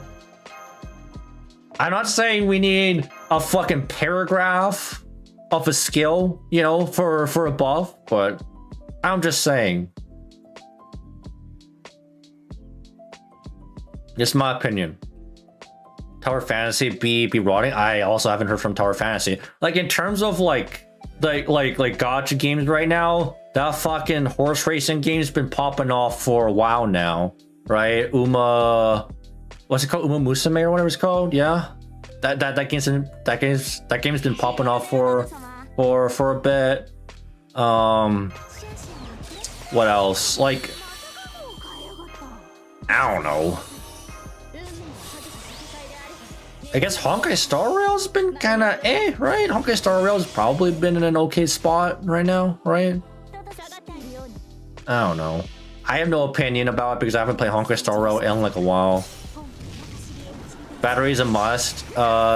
I'm not saying we need a fucking paragraph of a skill, you know, for a buff, but I'm just saying. Just my opinion. Tower Fantasy be rotting. I also haven't heard from Tower Fantasy. Like in terms of like gacha games right now, that fucking horse racing game's been popping off for a while now, right? What's it called? Uma Musume or whatever it's called. Yeah, that game's been popping off for a bit. What else? Like, I don't know. I guess Honkai Star Rail's been kind of right? Honkai Star Rail's probably been in an okay spot right now, right? I don't know. I have no opinion about it because I haven't played Honkai Star Rail in like a while. Battery's a must.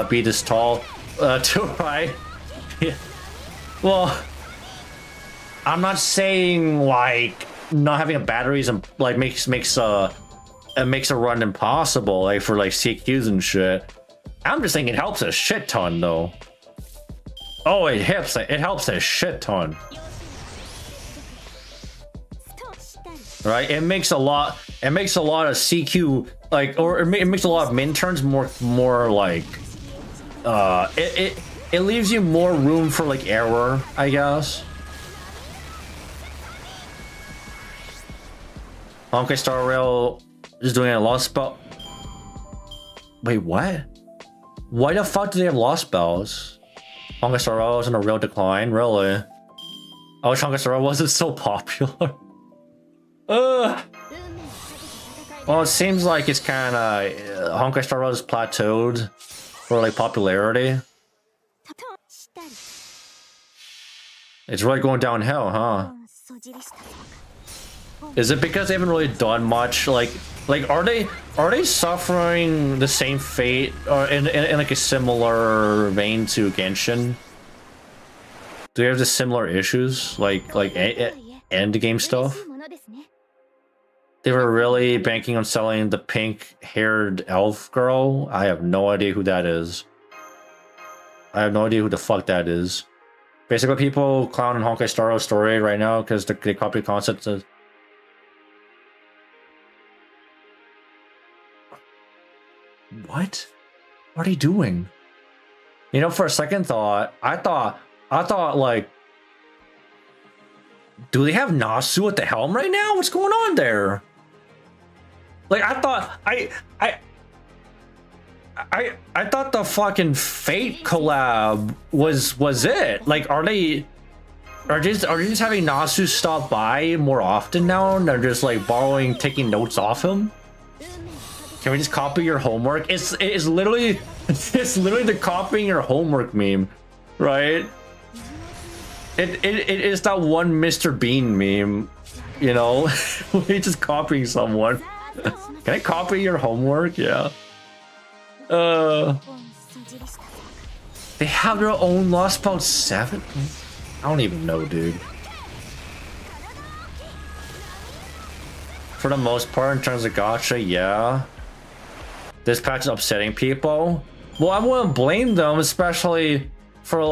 Be this tall. Too high. Yeah. Well, I'm not saying like not having a battery is like makes a run impossible, like for like CQs and shit. I'm just saying it helps a shit ton though. Oh, it helps a shit ton. Right? It makes a lot of CQ like, or it makes a lot of min turns more like it leaves you more room for like error, I guess. Honkai Star Rail is doing a lost spell. Wait, what? Why the fuck do they have lost spells? Honkai Star Rail is in a real decline, really? I wish Honkai Star Rail wasn't so popular. Well, it seems like it's kind of Honkai Star Rail is plateaued for like popularity. It's really going downhill, huh? Is it because they haven't really done much? Like are they suffering the same fate or in like a similar vein to Genshin? Do they have the similar issues like end game stuff? They were really banking on selling the pink-haired elf girl. I have no idea who that is. I have no idea who the fuck that is. Basically, people clowning Honkai Star Rail's story right now because they copy concepts of. What? What are you doing? You know, for a second thought, I thought like, do they have Nasu at the helm right now? What's going on there? Like, I thought I thought the fucking Fate collab was it. Like, are they just having Nasu stop by more often now, and they're just like taking notes off him? Can we just copy your homework? It's literally the copying your homework meme, right? It is that one Mr. Bean meme, you know? We're just copying someone. Can I copy your homework? Yeah. They have their own Lost Bout 7? I don't even know, dude. For the most part, in terms of gacha, yeah. This patch is upsetting people. Well, I wouldn't blame them, especially for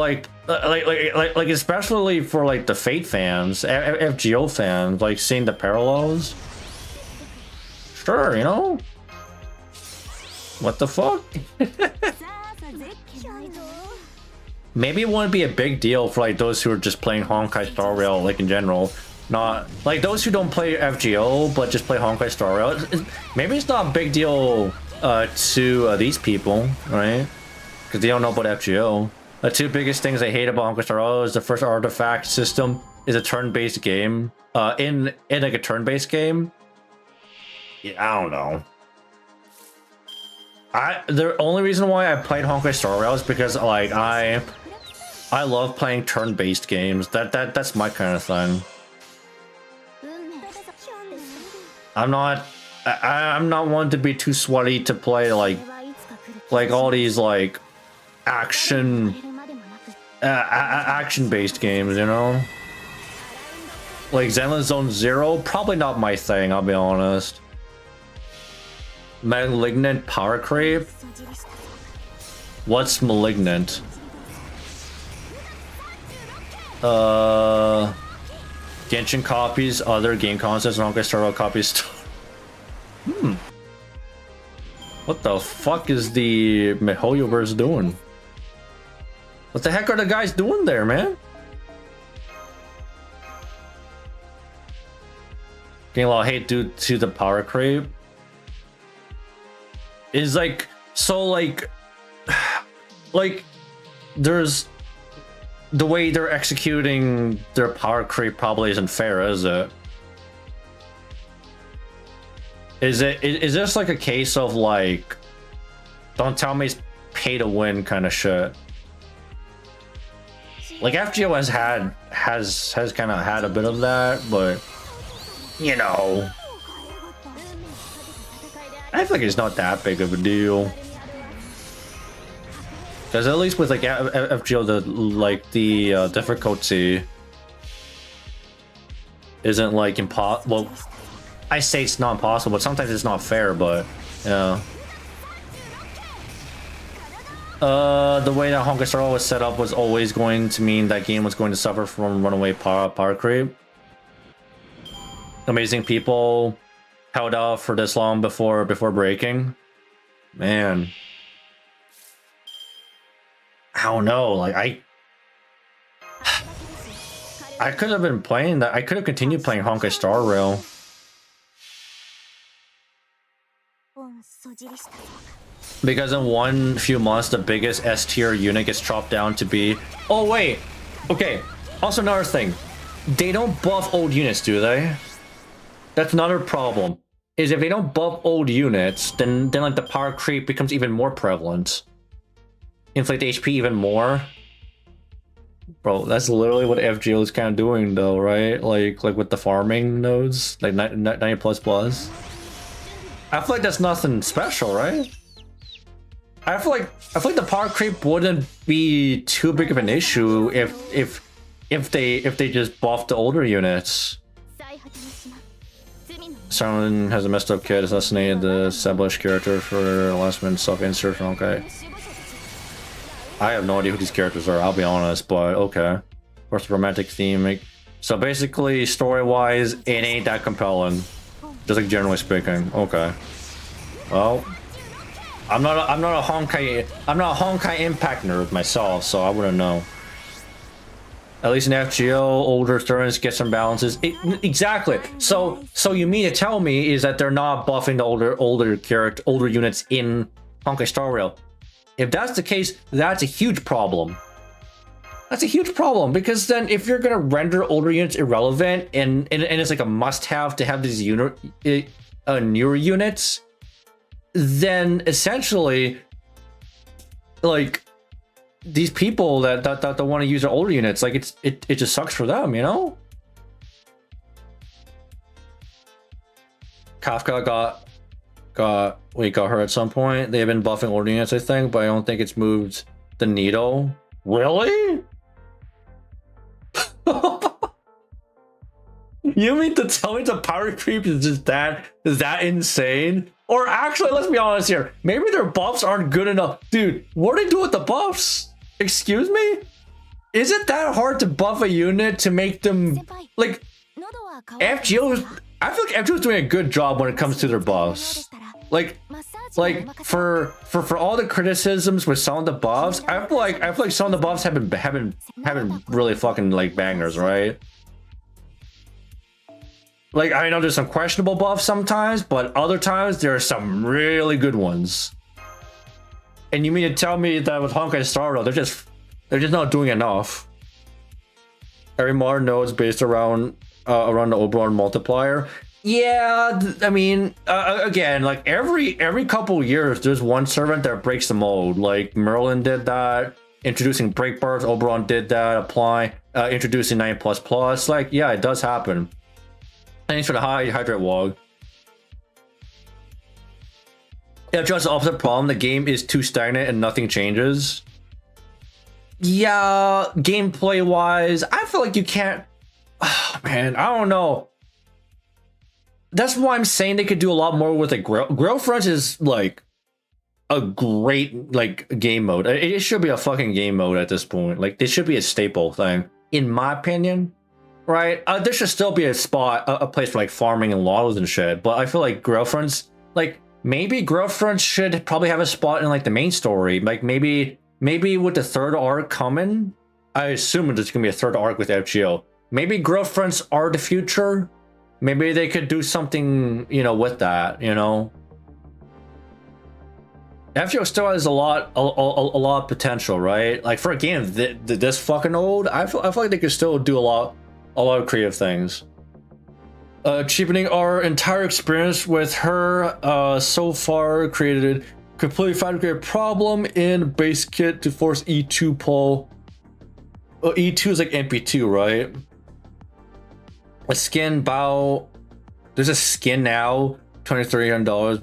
especially for like the Fate fans, FGO fans, like seeing the parallels. Sure, you know. What the fuck? Maybe it wouldn't be a big deal for like those who are just playing Honkai Star Rail, like in general. Not like those who don't play FGO but just play Honkai Star Rail. Maybe it's not a big deal to these people, right? Because they don't know about FGO. The two biggest things I hate about Honkai Star Rail is the first artifact system is a turn-based game. In like a turn-based game, yeah, I don't know. The only reason why I played Honkai Star Rail is because like I love playing turn-based games. That's my kind of thing. I'm not one to be too sweaty to play like all these like action-based games, you know? Like Zenless Zone Zero, probably not my thing, I'll be honest. Malignant power creep? What's malignant? Genshin copies other game concepts and Honkai Star Rail copies. What the fuck is the MiHoYoverse doing? What the heck are the guys doing there, man? Getting a lot of hate due to the power creep. Is like, so like there's the way they're executing their power creep probably isn't fair, is it? Is this like a case of like, don't tell me it's pay to win kind of shit? Like FGO has kind of had a bit of that, but you know, I feel like it's not that big of a deal. Because at least with like FGO, the difficulty isn't like impossible. Well, I say it's not impossible, but sometimes it's not fair. But yeah, the way that Honkai Star Rail was set up was always going to mean that game was going to suffer from runaway power creep. Amazing people held out for this long before breaking. Man, I don't know. Like I could have been playing that. I could have continued playing Honkai Star Rail. Because in one few months, the biggest S tier unit gets chopped down to be. Oh wait, okay. Also another thing, they don't buff old units, do they? That's another problem. Is if they don't buff old units, then like the power creep becomes even more prevalent. Inflate the HP even more. Bro, that's literally what FGO is kind of doing, though, right? Like with the farming nodes, like 90 plus plus. I feel like that's nothing special, right? I feel like the power creep wouldn't be too big of an issue if they just buff the older units. Someone has a messed up kid, assassinated the established character for last minute self-insert. Okay. I have no idea who these characters are, I'll be honest, but okay. What's the romantic theme? So basically, story-wise, it ain't that compelling. Just like generally speaking. Okay. Well, I'm not a Honkai Impact nerd myself, so I wouldn't know. At least in FGO, older turns get some balances. Exactly. So you mean to tell me is that they're not buffing the older units in Honkai Star Rail? If that's the case, that's a huge problem. That's a huge problem, because then if you're gonna render older units irrelevant and it's like a must-have to have these newer units, then essentially, like, these people that want to use their older units, like it just sucks for them, you know? Kafka got her at some point. They've been buffing older units, I think, but I don't think it's moved the needle. Really? You mean to tell me the power creep is just that insane? Or actually, let's be honest here, maybe their buffs aren't good enough. Dude, what do they do with the buffs? Excuse me? Is it that hard to buff a unit to make them, like, FGO? I feel like FGO is doing a good job when it comes to their buffs. Like for all the criticisms with some of the buffs, I feel like some of the buffs have been really fucking like bangers, right? Like, I know there's some questionable buffs sometimes, but other times there are some really good ones. And you mean to tell me that with Honkai Star Rail, they're just not doing enough? Every modern node is based around the Oberon multiplier. Yeah, I mean, again, like every couple years, there's one servant that breaks the mold. Like Merlin did that, introducing break bars. Oberon did that, introducing 9++. Like, yeah, it does happen. Thanks for the hydrate wog. Yeah, just the opposite problem. The game is too stagnant and nothing changes. Yeah, gameplay wise, I feel like you can't. Oh, man, I don't know. That's why I'm saying they could do a lot more with it. Grillfronts is like a great like game mode. It should be a fucking game mode at this point. Like, this should be a staple thing, in my opinion. Right? There should still be a spot, a place for like farming and lottos and shit. But I feel like Grillfronts, like maybe Grillfronts should probably have a spot in like the main story. Like maybe with the third arc coming, I assume there's gonna be a third arc with FGO. Maybe Grillfronts are the future. Maybe they could do something, you know, with that, you know. FGO still has a lot of potential, right? Like for a game this fucking old, I feel like they could still do a lot of creative things. Cheapening our entire experience with her so far, created a completely fabricated problem in base kit to force E2 pull. E2 is like MP2, right? A skin bow. There's a skin now, $2,300,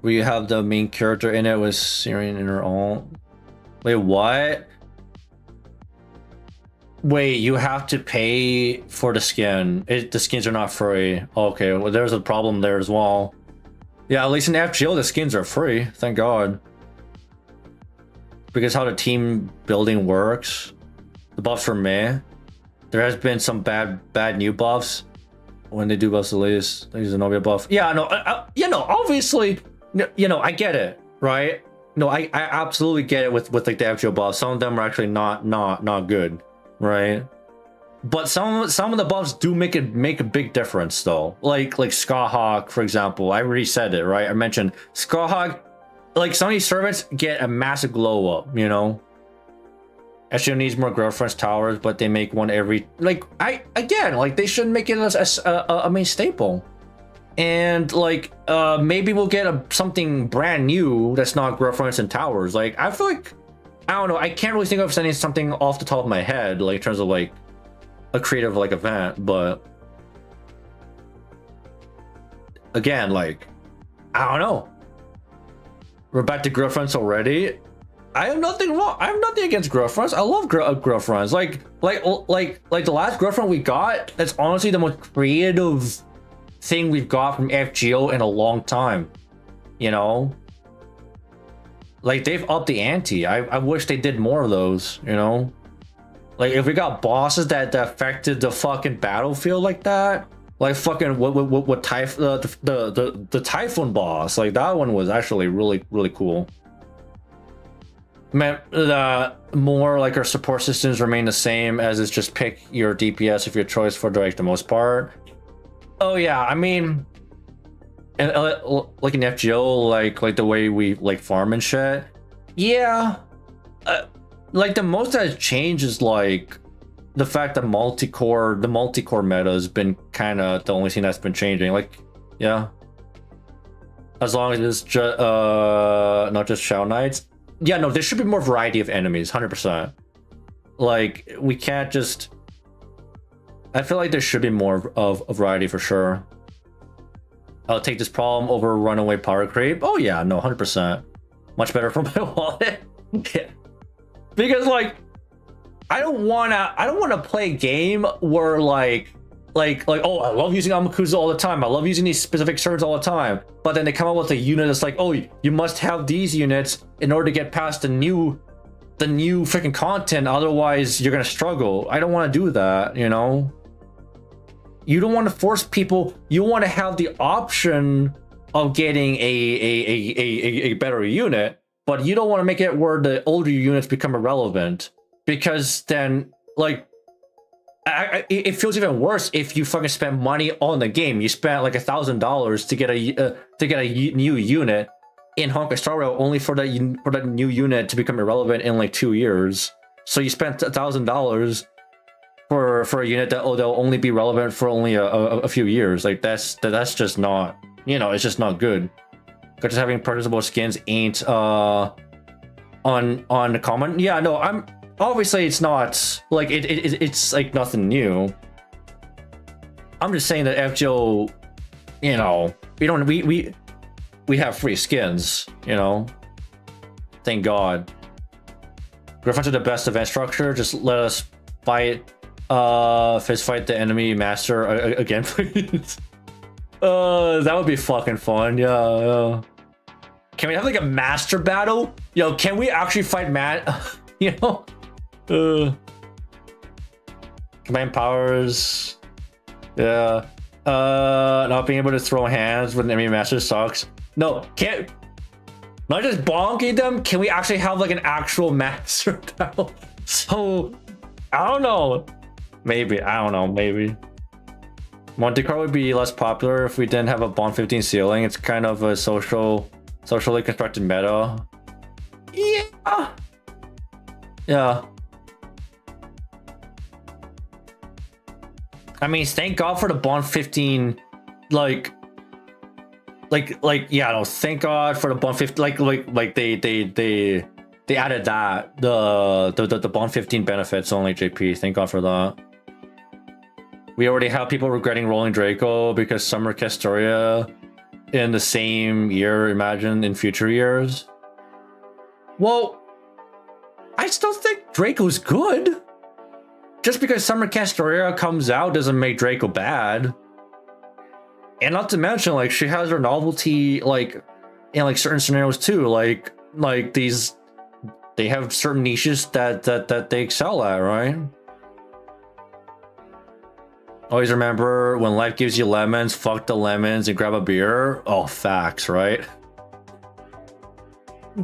where you have the main character in it with Syrian in her own. Wait, what? Wait, you have to pay for the skin. The skins are not free. Okay, well, there's a problem there as well. Yeah, at least in FGO, the skins are free. Thank God. Because how the team building works, the buffs are meh. There has been some bad new buffs when they do buffs the latest. There's a Zenobia buff. Yeah, no, you know, obviously, you know, I get it, right? No, I absolutely get it with like the FGO buffs. Some of them are actually not good. Right, but some of the buffs do make a big difference though. Like Skahawk, for example. I already said it, right? I mentioned Skahawk. Like some of these servants get a massive glow up, you know. Actually needs more Girlfriend's towers, but they make one every, like, like they should make it as a main staple. And like maybe we'll get something brand new that's not Girlfriends and towers. Like, I feel like, I don't know, I can't really think of sending something off the top of my head, like in terms of like a creative like event, but again, like, I don't know. We're back to Girlfriends already. I have nothing wrong. I have nothing against Girlfriends. I love Girlfriends. Like the last Girlfriend we got, that's honestly the most creative thing we've got from FGO in a long time. You know? Like, they've upped the ante. I wish they did more of those, you know? Like, if we got bosses that affected the fucking battlefield like that, Like fucking what the Typhoon boss, like that one was actually really cool. Man, more like our support systems remain the same as it's just pick your DPS of your choice for like the most part. Oh yeah, I mean, and like in FGO, like the way we like farm and shit. Yeah, like the most that has changed is like the fact that the multi-core meta has been kind of the only thing that's been changing. Like, yeah, as long as it's just not just Shao Knights. Yeah, no, there should be more variety of enemies, 100%. Like, we can't just... I feel like there should be more of a variety for sure. I'll take this problem over runaway power creep. Oh yeah, no, 100%. Much better for my wallet. Yeah. Because like, I don't wanna play a game where like, oh, I love using Amakusa all the time. I love using these specific turns all the time. But then they come out with a unit that's like, oh, you must have these units in order to get past the new freaking content. Otherwise, you're gonna struggle. I don't want to do that, you know? You don't want to force people. You want to have the option of getting a better unit, but you don't want to make it where the older units become irrelevant. Because then, like, it feels even worse if you fucking spend money on the game. You spent like $1,000 to get a new unit in Honkai Star Rail, only for that new unit to become irrelevant in like 2 years. So you spent $1,000 for a unit that they'll only be relevant for only a few years. Like that's just not, you know, it's just not good. Because just having purchasable skins ain't on the common. Yeah, no, I'm. Obviously, it's not like it's like nothing new. I'm just saying that FGO, you know, we have free skins, you know. Thank God. Refer to the best event structure. Just let us fight, fist fight the enemy master again, please. That would be fucking fun. Yeah. Can we have like a master battle? Yo, can we actually fight you know? Command powers. Yeah. Not being able to throw hands with enemy master sucks. No, can't. Not just bonking them. Can we actually have like an actual master battle? So, I don't know. Maybe. I don't know. Maybe. Monte Carlo would be less popular if we didn't have a Bond 15 ceiling. It's kind of a socially constructed meta. Yeah. Yeah. I mean, thank God for the Bond 15, like yeah, no, thank God for the Bond 15, like they added that the Bond 15 benefits only JP. Thank God for that. We already have people regretting rolling Draco because Summer Castoria in the same year. Imagine in future years. Well, I still think Draco's good. Just because Summer Castoria comes out doesn't make Draco bad. And not to mention, like, she has her novelty, like, in like certain scenarios too. Like these, they have certain niches that they excel at, right? Always remember, when life gives you lemons, fuck the lemons and grab a beer. Oh, facts, right?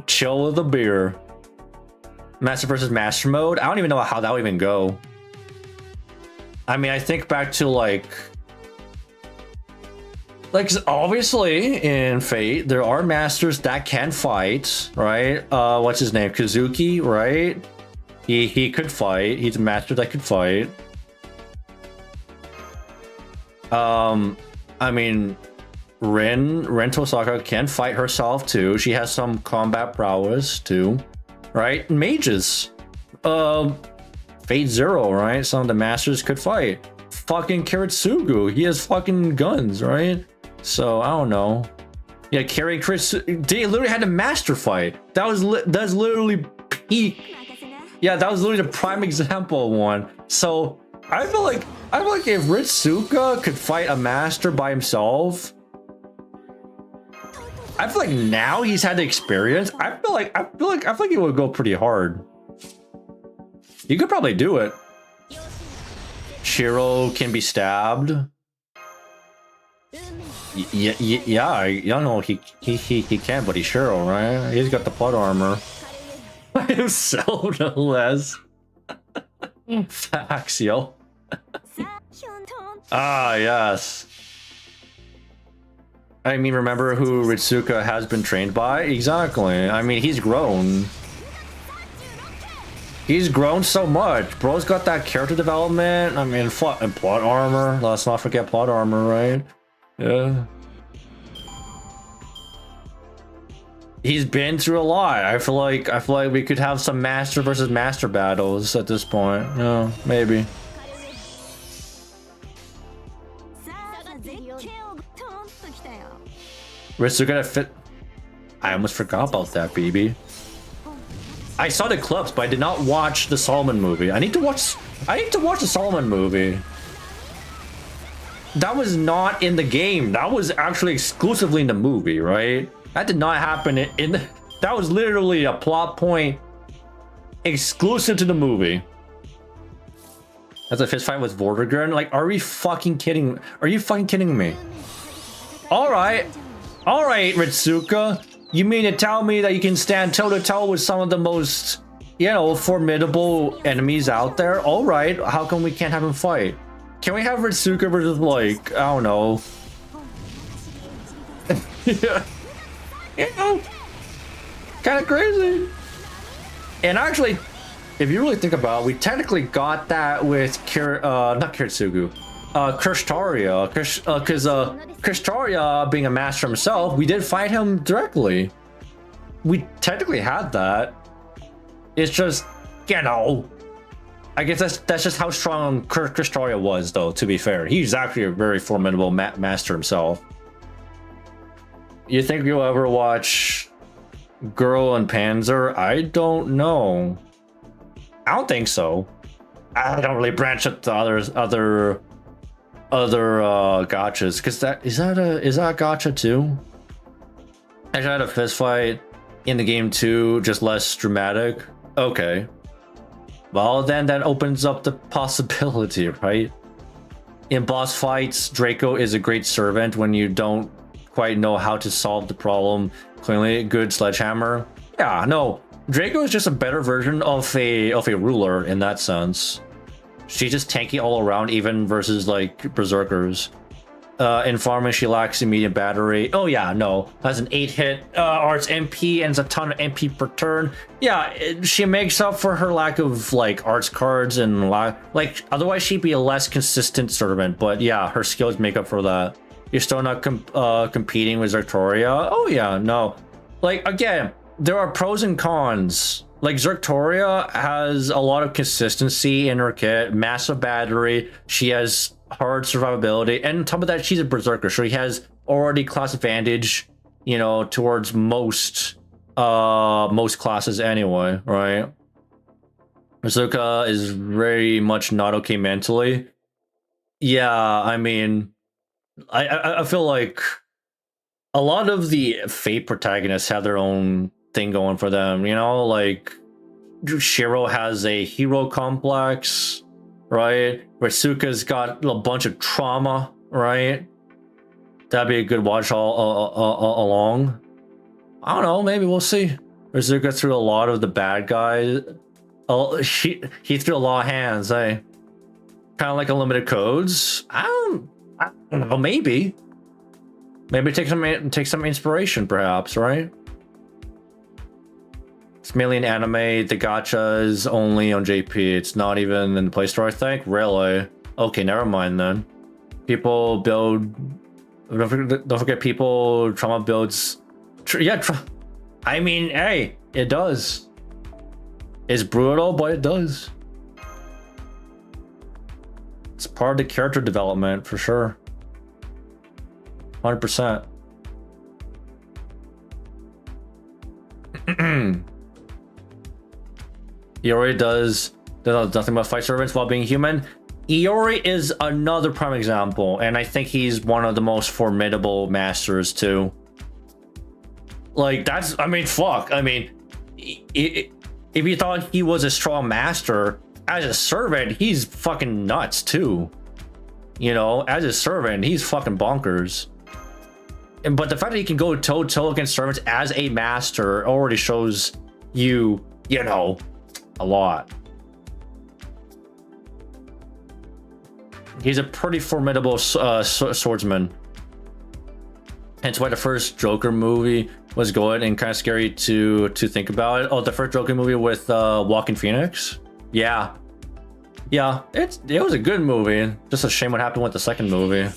Chill with the beer. Master versus master mode. I don't even know how that would even go. I mean, I think back to like obviously in Fate, there are masters that can fight, right? What's his name? Kazuki, right? He could fight. He's a master that could fight. I mean, Rin Tosaka can fight herself too. She has some combat prowess too, right? Mages. Fate Zero, right? Some of the masters could fight. Fucking Kiritsugu, he has fucking guns, right? So I don't know. Yeah, carrying Kiritsugu, they literally had a master fight. That's literally peak. Yeah, that was literally the prime example of one. So I feel like if Ritsuka could fight a master by himself, I feel like now he's had the experience. I feel like it would go pretty hard. You could probably do it. Shiro can be stabbed. Yeah, you know he can, but he's Shiro, right? He's got the plot armor. So no less. Facts, yo. Ah, yes. I mean, remember who Ritsuka has been trained by? Exactly. I mean, he's grown. He's grown so much. Bro's got that character development. I mean, and plot armor. Let's not forget plot armor, right? Yeah. He's been through a lot. I feel like we could have some master versus master battles at this point. Yeah, maybe. Ritsuka fit. I almost forgot about that, baby. I saw the clips, but I did not watch the Solomon movie. I need to watch the Solomon movie. That was not in the game. That was actually exclusively in the movie, right? That did not happen in the, that was literally a plot point exclusive to the movie. That's a fist fight with Vortigern. Like, are we fucking kidding? Are you fucking kidding me? All right, Ritsuka. You mean to tell me that you can stand toe-to-toe with some of the most, you know, formidable enemies out there? All right, how come we can't have him fight? Can we have Ritsuka versus, like, I don't know. Yeah. You know, kind of crazy. And actually, if you really think about it, we technically got that with not Kiritsugu. Krishtaria, because Krishtaria being a master himself, we did fight him directly. We technically had that. It's just, you know, I guess that's just how strong Krishtaria was, though. To be fair, he's actually a very formidable master himself. You think you'll ever watch Girl and Panzer? I don't know. I don't think so. I don't really branch up to other gotchas, because is that a gotcha too? I had a fist fight in the game too, just less dramatic. Okay, well then that opens up the possibility, right? In boss fights, Draco is a great servant when you don't quite know how to solve the problem cleanly. Good sledgehammer. Yeah, no, Draco is just a better version of a ruler in that sense. She's just tanky all around, even versus like berserkers. In farming, she lacks immediate battery. Oh yeah, no, has an 8-hit arts MP and has a ton of MP per turn. Yeah, she makes up for her lack of like arts cards and like otherwise she'd be a less consistent servant. But yeah, her skills make up for that. You're still not competing with Victoria. Oh yeah, no. Like again, there are pros and cons. Like Zertoria has a lot of consistency in her kit, massive battery. She has hard survivability, and on top of that, she's a berserker, so she has already class advantage, you know, towards most classes anyway, right? Ritsuka is very much not okay mentally. Yeah, I mean, I feel like a lot of the Fate protagonists have their own thing going for them, you know, like Shiro has a hero complex, right? Ritsuka's got a bunch of trauma, right? That'd be a good watch all along. I don't know, maybe we'll see. Ritsuka threw a lot of the bad guys. Oh, he threw a lot of hands, eh? Kind of like unlimited codes. I don't know, maybe take some inspiration, perhaps, right? It's mainly an anime. The gacha is only on JP. It's not even in the Play Store, I think. Really? Okay, never mind then. People build. Don't forget, people trauma builds. I mean, hey, it does. It's brutal, but it does. It's part of the character development for sure. 100%. Iori does nothing but fight servants while being human. Iori is another prime example, and I think he's one of the most formidable masters too. Like that's, I mean, fuck. I mean, if you thought he was a strong master, as a servant, he's fucking nuts too. You know, as a servant, he's fucking bonkers. but the fact that he can go toe-to-toe against servants as a master already shows you, you know, a lot. He's a pretty formidable swordsman. Hence why the first Joker movie was good and kind of scary to think about. Oh, the first Joker movie with Joaquin Phoenix? Yeah. Yeah, it was a good movie. Just a shame what happened with the second movie.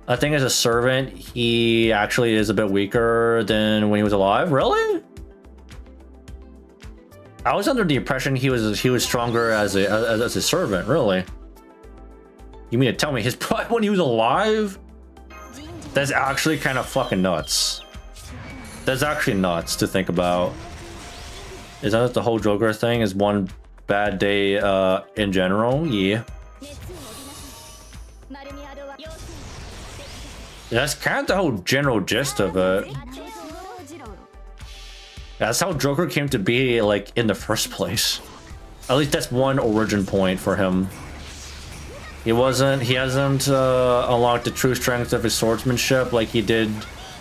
I think as a servant, he actually is a bit weaker than when he was alive. Really? I was under the impression he was stronger as a servant. Really? You mean to tell me his pride when he was alive? That's actually kind of fucking nuts. That's actually nuts to think about. Is that the whole Joker thing? Is one bad day in general? Yeah. That's kind of the whole general gist of it. That's how Joker came to be, like, in the first place. At least that's one origin point for him. He hasn't unlocked the true strength of his swordsmanship like he did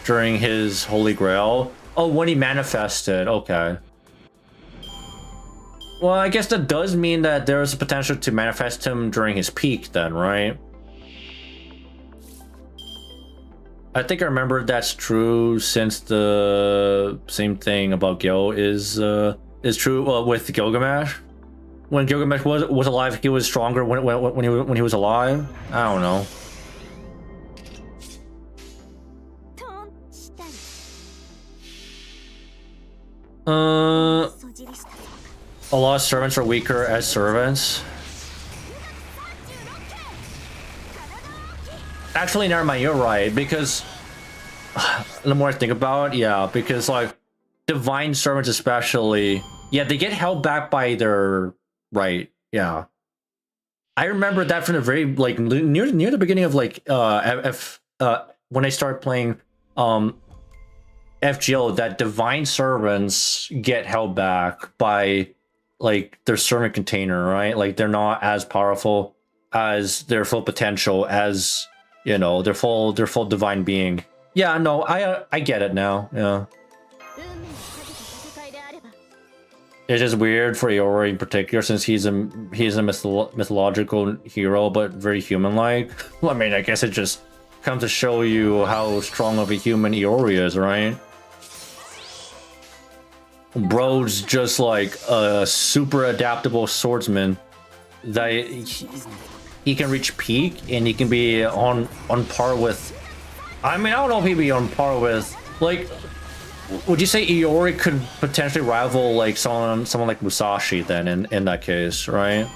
during his Holy Grail. Oh, when he manifested, okay. Well, I guess that does mean that there is a potential to manifest him during his peak then, right? I think I remember that's true since the same thing about Gil is true with Gilgamesh. When Gilgamesh was alive, he was stronger when he was alive. I don't know. A lot of servants are weaker as servants. Actually, never mind, you're right, because the more I think about it, yeah, because like divine servants especially, yeah, they get held back by their right, yeah. I remember that from the very like near the beginning of like when I started playing FGO, that divine servants get held back by like their servant container, right? Like they're not as powerful as their full potential as, you know, their full divine being. Yeah, no, I get it now. Yeah. It's just weird for Iori in particular, since he's a mythological hero, but very human-like. Well, I mean, I guess it just comes to show you how strong of a human Iori is, right? Bro's just like a super adaptable swordsman that he can reach peak and he can be on par with. I mean, I don't know if he'd be on par with, like, would you say Iori could potentially rival like someone like Musashi then in that case, right?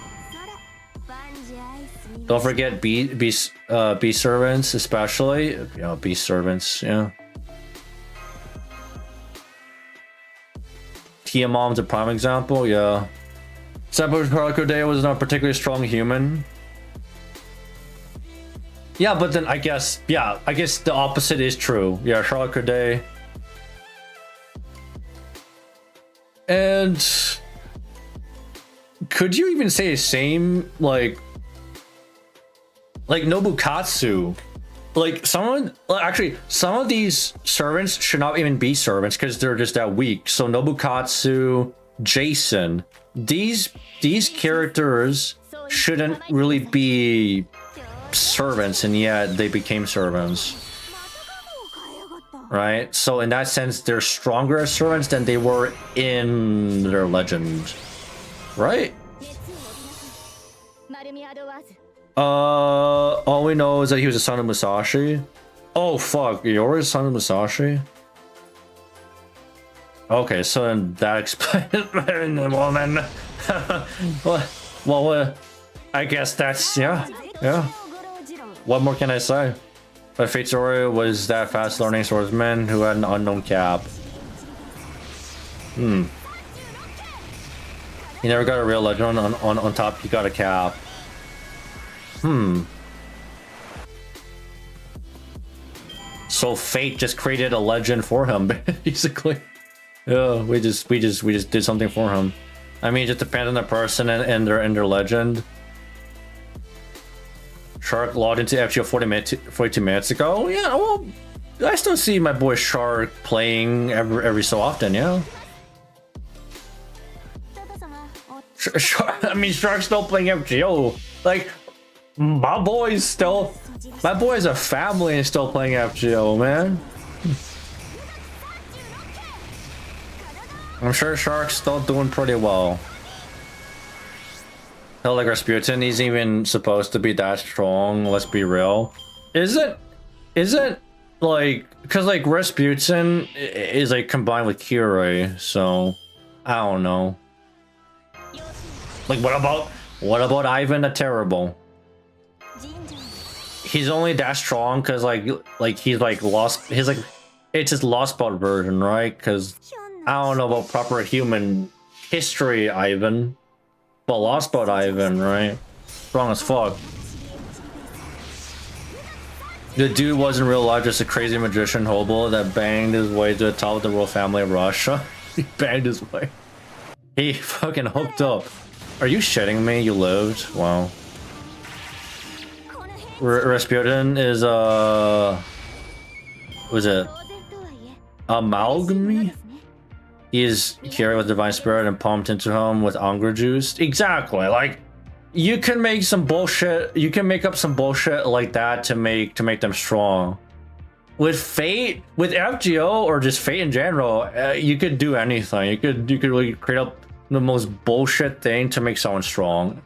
Don't forget beast servants, especially, you know, beast servants, yeah. Tiamon's a prime example, yeah. Senpai Harakode was not a particularly strong human. Yeah, but then I guess the opposite is true. Yeah, Charlotte Corday. And could you even say the same like Nobukatsu? Like some of these servants should not even be servants because they're just that weak. So Nobukatsu, Jason, these characters shouldn't really be servants, and yet they became servants, right? So in that sense, they're stronger as servants than they were in their legend, right? All we know is that he was a son of Musashi. Oh fuck, you're a son of Musashi? Okay, so then that explains. Well then, well, I guess that's yeah. What more can I say? But Fateori was that fast learning swordsman who had an unknown cap. He never got a real legend on top, he got a cap. So fate just created a legend for him, basically. Yeah, we just did something for him. I mean, it just depends on the person and their legend. Shark logged into FGO 42 minutes ago. Yeah, well, I still see my boy Shark playing every so often, yeah. I mean, Shark's still playing FGO. Like, my boy's a family and still playing FGO, man. I'm sure Shark's still doing pretty well. Hell, like Rasputin, he's even supposed to be that strong, let's be real. Isn't like, because like Rasputin is like combined with Kirei, so I don't know. Like, what about Ivan the Terrible? He's only that strong because like he's like lost. He's like, it's his lost belt version, right? Because I don't know about proper human history Ivan, but lost belt Ivan, right? Strong as fuck. The dude wasn't real life, just a crazy magician hobo that banged his way to the top of the royal family of Russia. He banged his way. He fucking hooked up. Are you shitting me? You lived? Wow. Rasputin is was it amalgamy? He is carried with divine spirit and pumped into him with Angra juice. Exactly. Like, you can make some bullshit. You can make up some bullshit like that to make them strong. With Fate, with FGO, or just Fate in general, you could do anything. You could really create up the most bullshit thing to make someone strong.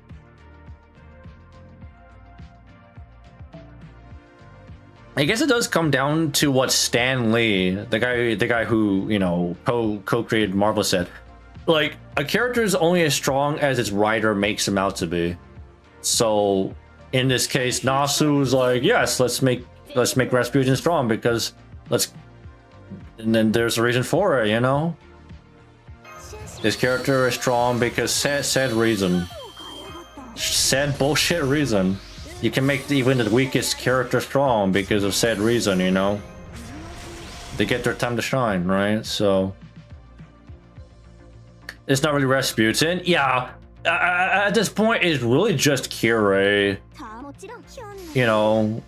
I guess it does come down to what Stan Lee, the guy who, you know, co-created Marvel, said. Like, a character is only as strong as its writer makes him out to be. So in this case, Nasu was like, yes, let's make Rasputin strong because and then there's a reason for it, you know. This character is strong because said reason. Said bullshit reason. You can make even the weakest character strong because of said reason, you know. They get their time to shine, right? So it's not really Rasputin. Yeah, at this point, it's really just Kirei. You know,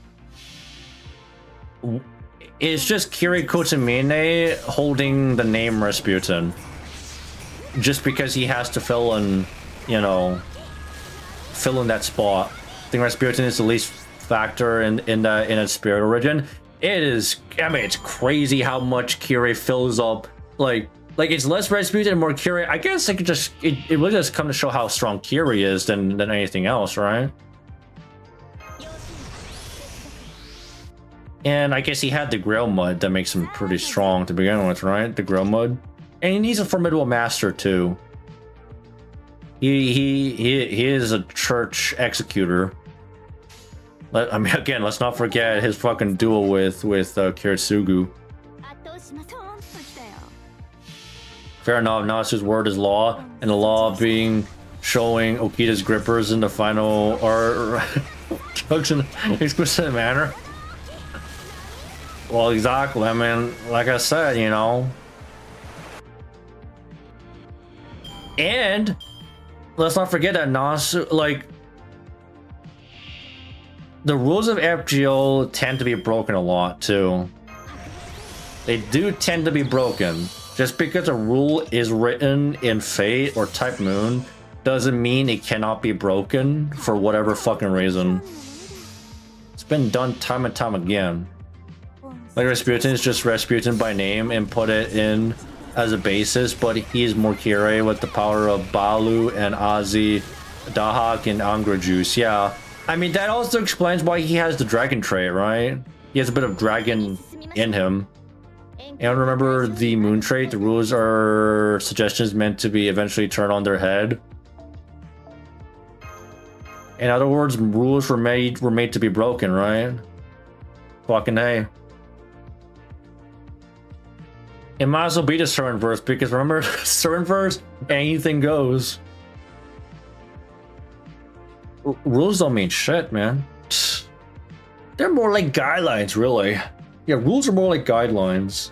it's just Kirei Kotomine holding the name Rasputin. Just because he has to fill in, you know, fill in that spot. I think Rasputin is the least factor in its spirit origin. It is, I mean, it's crazy how much Kirei fills up. Like it's less Rasputin and more Kirei. I guess it really does come to show how strong Kirei is than anything else, right? And I guess he had the Grail Mud that makes him pretty strong to begin with, right? The Grail Mud. And he's a formidable master too. He is a church executor. I mean, again, let's not forget his fucking duel with Kiritsugu. Fair enough, Nasu's word is law, and the law being showing Okita's grippers in the final or in an explicit manner. Well, exactly. I mean, like I said, you know. And let's not forget that Nasu, like, the rules of FGO tend to be broken a lot too. They do tend to be broken. Just because a rule is written in Fate or Type Moon doesn't mean it cannot be broken for whatever fucking reason. It's been done time and time again. Like, Rasputin is just Rasputin by name and put it in as a basis, but he's more Kirei with the power of Balu and Azi, Dahak, and Angra Juice. Yeah, I mean, that also explains why he has the dragon trait, right? He has a bit of dragon in him. And remember the moon trait, the rules are suggestions meant to be eventually turned on their head. In other words, rules were made to be broken, right? Fucking A. It might as well be the certain verse, because remember, certain verse, anything goes. Rules don't mean shit, man. They're more like guidelines, really. Yeah, rules are more like guidelines.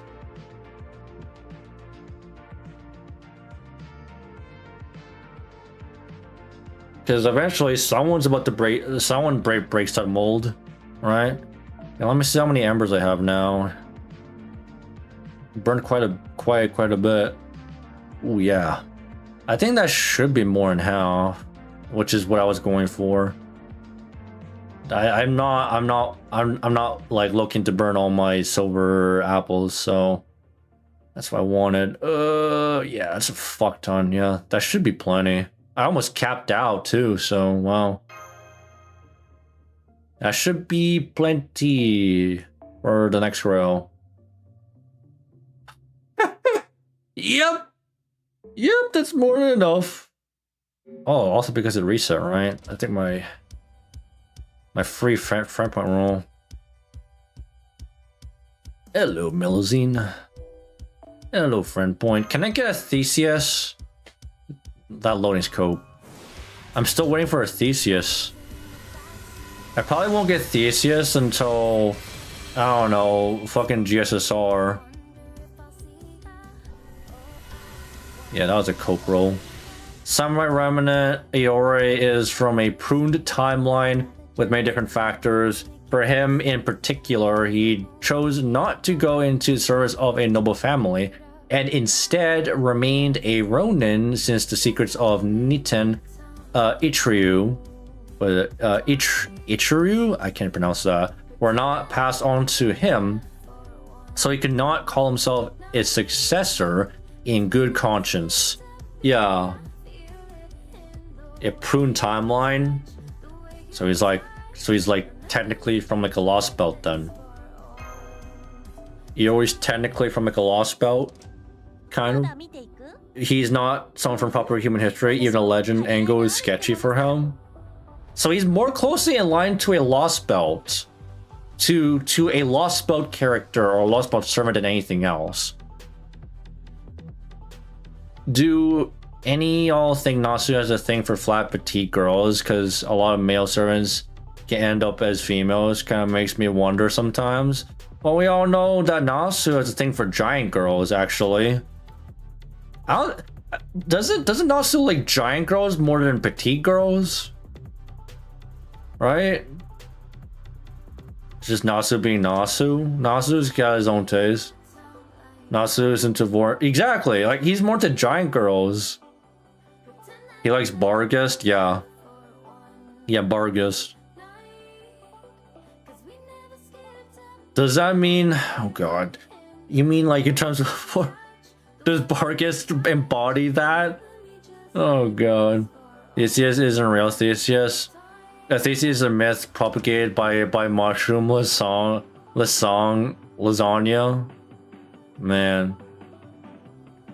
Because eventually someone's about to breaks that mold, right? And let me see how many embers I have now. Burned quite a bit. Oh yeah. I think that should be more than half, which is what I was going for. I'm not like looking to burn all my silver apples, so that's what I wanted. Yeah, that's a fuck ton. Yeah, that should be plenty. I almost capped out too, so wow. That should be plenty for the next row. Yep. Yep, that's more than enough. Oh, also because it reset, right? I think my free friend point roll. Hello, Melusine. Hello, friend point. Can I get a Theseus? That loading scope. I'm still waiting for a Theseus. I probably won't get Theseus until, I don't know, fucking GSSR. Yeah, that was a coke roll. Samurai Remnant Iori is from a pruned timeline with many different factors. For him in particular, he chose not to go into the service of a noble family and instead remained a Ronin since the secrets of Niten Ichiryu, Ichiryu, I can't pronounce that, were not passed on to him, so he could not call himself its successor in good conscience. Yeah. A pruned timeline. So he's like technically from like a lost belt then. He always technically from like a lost belt, kind of. He's not someone from proper human history. Even a legend angle is sketchy for him. So he's more closely in line to a lost belt, to a lost belt character or a lost belt servant than anything else. Do any y'all think Nasu has a thing for flat petite girls? Because a lot of male servants can end up as females. Kind of makes me wonder sometimes. Well, we all know that Nasu has a thing for giant girls, actually. Doesn't Nasu like giant girls more than petite girls? Right? It's just Nasu being Nasu. Nasu's got his own taste. Nasu is into exactly, like he's more into giant girls. He likes Barghest, yeah. Yeah, Barghest. Does that mean, oh god, you mean like in terms of does Barghest embody that? Oh god. Theseus isn't real Theseus. Theseus is a myth propagated by mushroom lasagna. Man,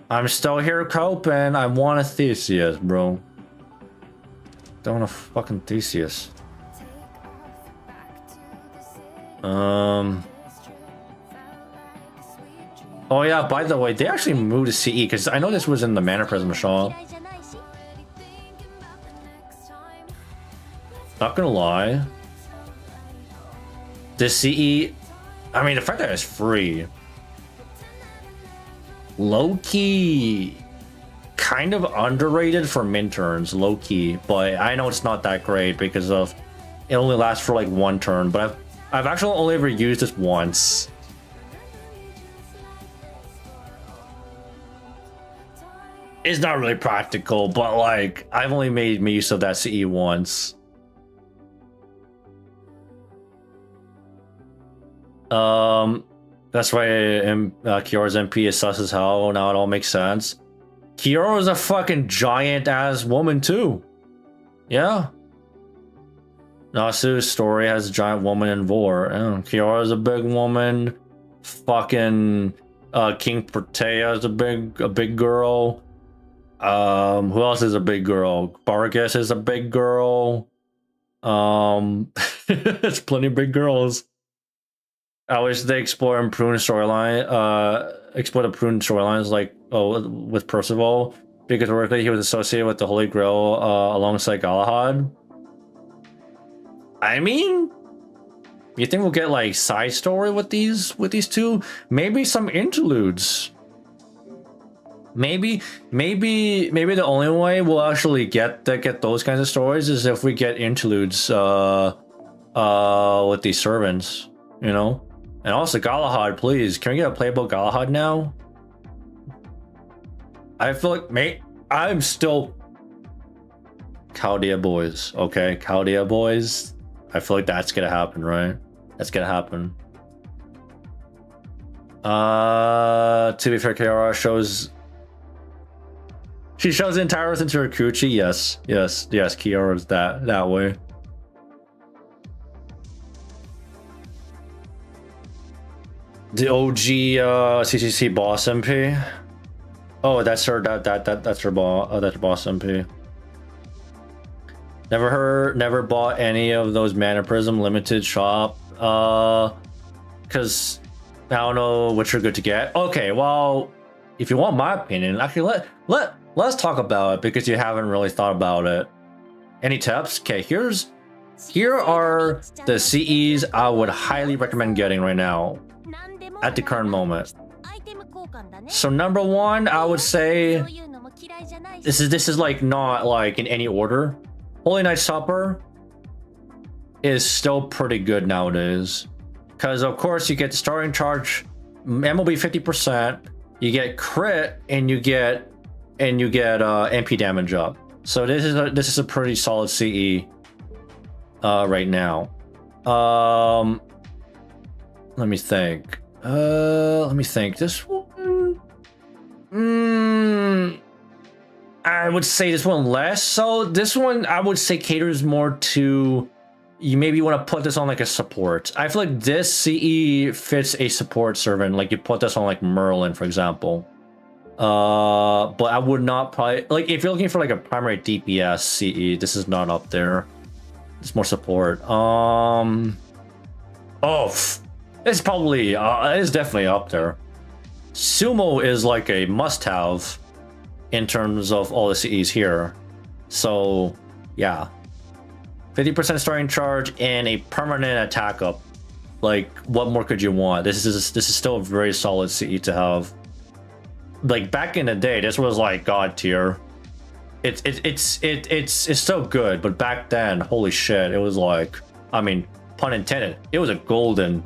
I'm still here coping. I want a Theseus, bro. Don't want a fucking Theseus. Oh yeah, by the way, they actually moved to CE because I know this was in the Mana Prism shop. Not gonna lie, this CE, I mean, the fact that it's free. Low-key kind of underrated for min turns, low-key, but I know it's not that great because of it only lasts for like one turn, but I've actually only ever used this once. It's not really practical, but like I've only made use of that CE once. That's why Kyora's MP is sus as hell. Now it all makes sense. Kyora's a fucking giant ass woman too. Yeah. Nasu's story has a giant woman in Vor. Kyora's a big woman. Fucking King Protea is a big girl. Who else is a big girl? Barghest is a big girl. There's plenty of big girls. I wish they explore and prune storyline. Explore the prune storylines like with Percival, because originally he was associated with the Holy Grail alongside Galahad. I mean, you think we'll get like side story with these two? Maybe some interludes. maybe the only way we'll actually get those kinds of stories is if we get interludes with these servants, you know. And also Galahad, please, can we get a playable Galahad now? I feel like, mate, I'm still Chaldea boys, okay? Chaldea boys. I feel like that's gonna happen, right? That's gonna happen. To be fair, Kiara shows. She shows the entire Earth into her Kuchi. Yes, Kiara's that way. The OG CCC boss MP. Oh, that's her. That's her boss. That's her boss MP. Never bought any of those Mana Prism limited shop. Because I don't know which are good to get. Okay, well, if you want my opinion, actually let's talk about it because you haven't really thought about it. Any tips? Okay, here are the CEs I would highly recommend getting right now at the current moment. So number one, I would say this is like not like in any order. Holy Night Supper is still pretty good nowadays. Because of course you get the starting charge, MLB 50%, you get crit, and you get MP damage up. So this is a pretty solid CE right now. Let me think. This one, I would say this one less. So this one I would say caters more to. You maybe want to put this on like a support. I feel like this CE fits a support servant. Like you put this on like Merlin, for example. But I would not probably like if you're looking for like a primary DPS CE. This is not up there. It's more support. It's probably it's definitely up there. Sumo is like a must-have in terms of all the CEs here. So yeah. 50% starting charge and a permanent attack up. Like, what more could you want? This is still a very solid CE to have. Like back in the day, this was like god tier. It's still good, but back then, holy shit, it was like, I mean, pun intended. It was a golden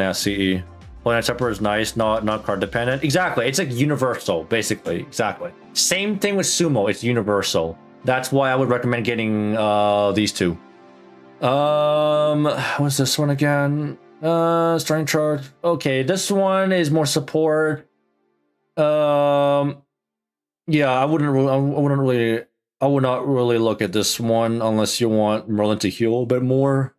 ass CE. Holy Night Supper is nice, not card dependent. Exactly, it's like universal, basically. Exactly. Same thing with Sumo. It's universal. That's why I would recommend getting these two. What's this one again? Starting charge. Okay, this one is more support. Yeah, I would not really look at this one unless you want Merlin to heal a bit more.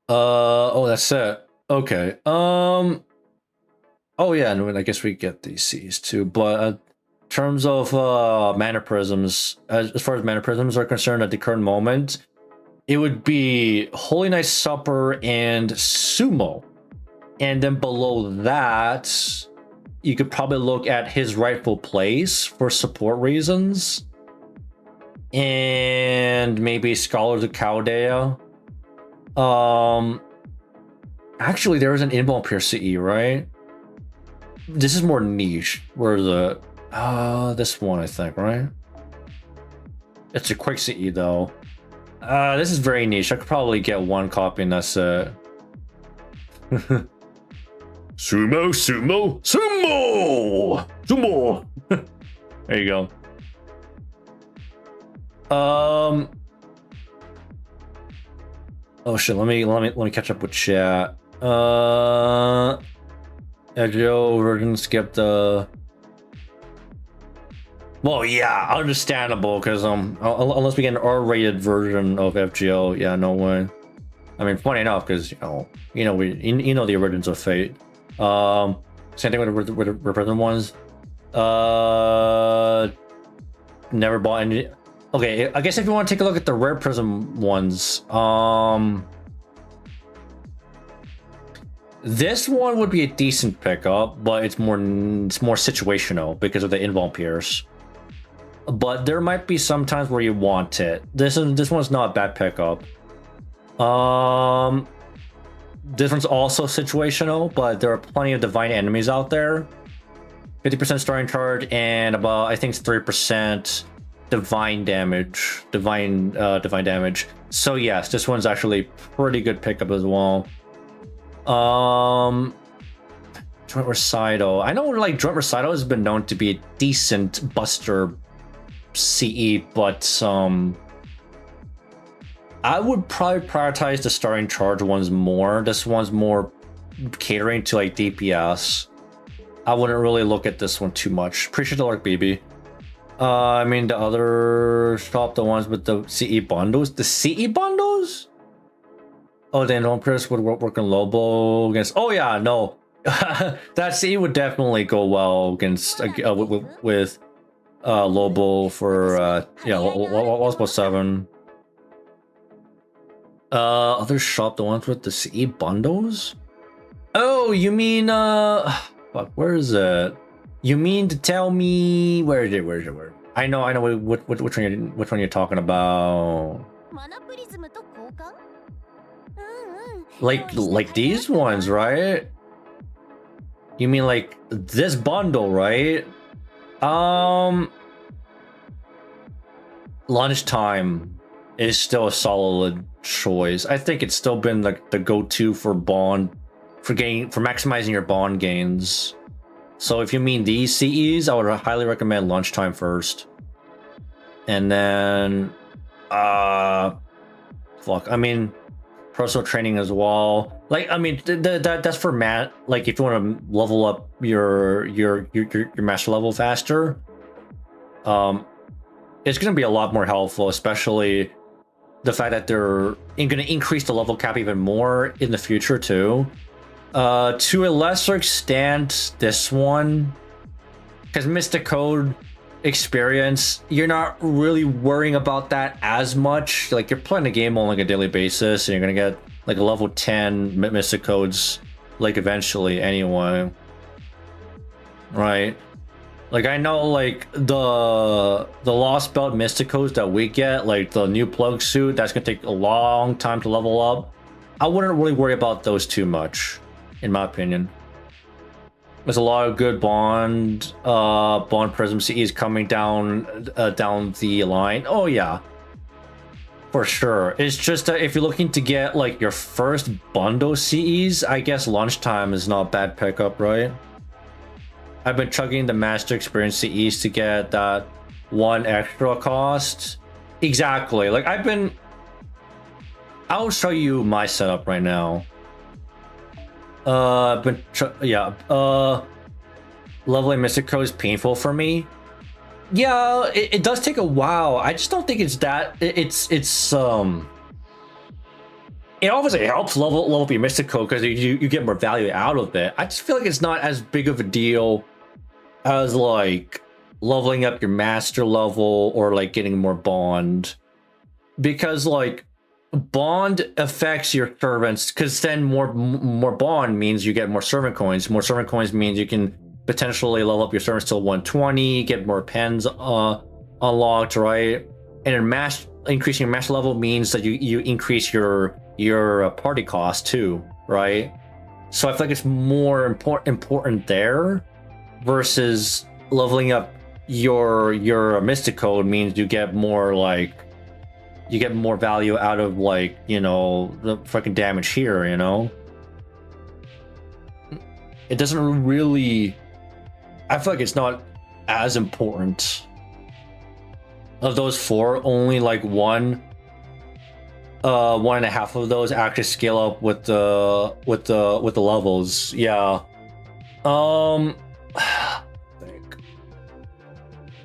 Oh, that's it. Okay. Oh yeah, and I guess we get these C's too, but terms of mana prisms, as far as mana prisms are concerned at the current moment, it would be Holy Night Supper and Sumo. And then below that, you could probably look at his rightful place for support reasons. And maybe Scholars of Chaldea. Actually, there is an Involve Pierce CE, right? This is more niche. Where the this one, I think, right? It's a quick CE though. This is very niche. I could probably get one copy and that's it. Sumo. There you go. Oh shit, let me catch up with chat. Joe Virgin skipped the. Well, yeah, understandable, because unless we get an R-rated version of FGO, yeah, no way. I mean, funny enough, because you know the origins of Fate. Same thing with the Reprism ones. Never bought any. Okay, I guess if you want to take a look at the Rare Prism ones, this one would be a decent pickup, but it's more situational because of the Involve Pierce. But there might be some times where you want it. This one's not a bad pickup. This one's also situational, but there are plenty of divine enemies out there. 50% starting charge and about, I think it's 3% divine damage. Divine damage. So yes, this one's actually pretty good pickup as well. Joint Recital. I know like Joint Recital has been known to be a decent buster CE, but I would probably prioritize the starting charge ones more. This one's more catering to like DPS. I wouldn't really look at this one too much. Appreciate the Lark BB. I mean the other shop, the ones with the CE bundles. The CE bundles? Oh, then Home Press would work in Lobo against. Oh yeah, no. That CE would definitely go well against with Lobo for yeah, what's about 7. Other shop, the ones with the CE bundles? Oh, you mean fuck, where is it? You mean to tell me where is it? I know which one you're talking about. Like these ones, right? You mean like this bundle, right? Lunchtime is still a solid choice. I think it's still been like the go-to for bond for maximizing your bond gains. So if you mean these CEs, I would highly recommend Lunchtime first. And then fuck, I mean personal training as well. Like I mean that's for Matt, like if you want to level up your master level faster. It's going to be a lot more helpful, especially the fact that they're going to increase the level cap even more in the future too. To a lesser extent, this one, because Mystic Code experience, you're not really worrying about that as much. Like you're playing the game on like a daily basis, and you're going to get like a level 10 Mystic Codes like eventually anyway, right? Like I know like the Lost Belt Mystic Codes that we get, like the new plug suit, that's gonna take a long time to level up. I wouldn't really worry about those too much, in my opinion. There's a lot of good bond prism CEs coming down the line. Oh yeah, for sure. It's just that if you're looking to get like your first bundle CEs, I guess Lunchtime is not a bad pickup, right? I've been chugging the Master Experience CEs to get that one extra cost. Exactly. Like I'll show you my setup right now. Leveling Mystic Code is painful for me. Yeah, it does take a while. I just don't think it's that. It obviously helps level up your Mystic Code because you get more value out of it. I just feel like it's not as big of a deal as like leveling up your master level or like getting more bond, because like bond affects your servants, because then more bond means you get more servant coins. More servant coins means you can potentially level up your servants till 120, get more pens unlocked, right? And then increasing your master level means that you increase your party cost too, right? So I feel like it's more important there, versus leveling up your Mystic Code means you get more value out of like, you know, the fucking damage here, you know? It doesn't really, I feel like it's not as important. Of those 4, only like 1.5 of those actually scale up with the levels. Yeah.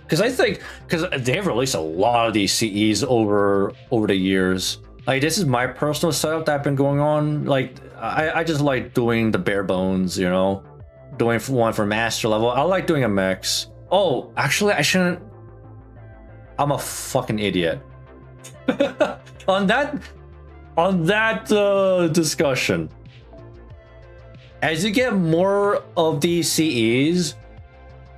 Because they've released a lot of these CEs over the years. Like this is my personal setup that I've been going on. Like I just like doing the bare bones, you know, doing one for master level. I like doing a mix. Oh, actually, I shouldn't. I'm a fucking idiot. on that discussion, as you get more of these CEs,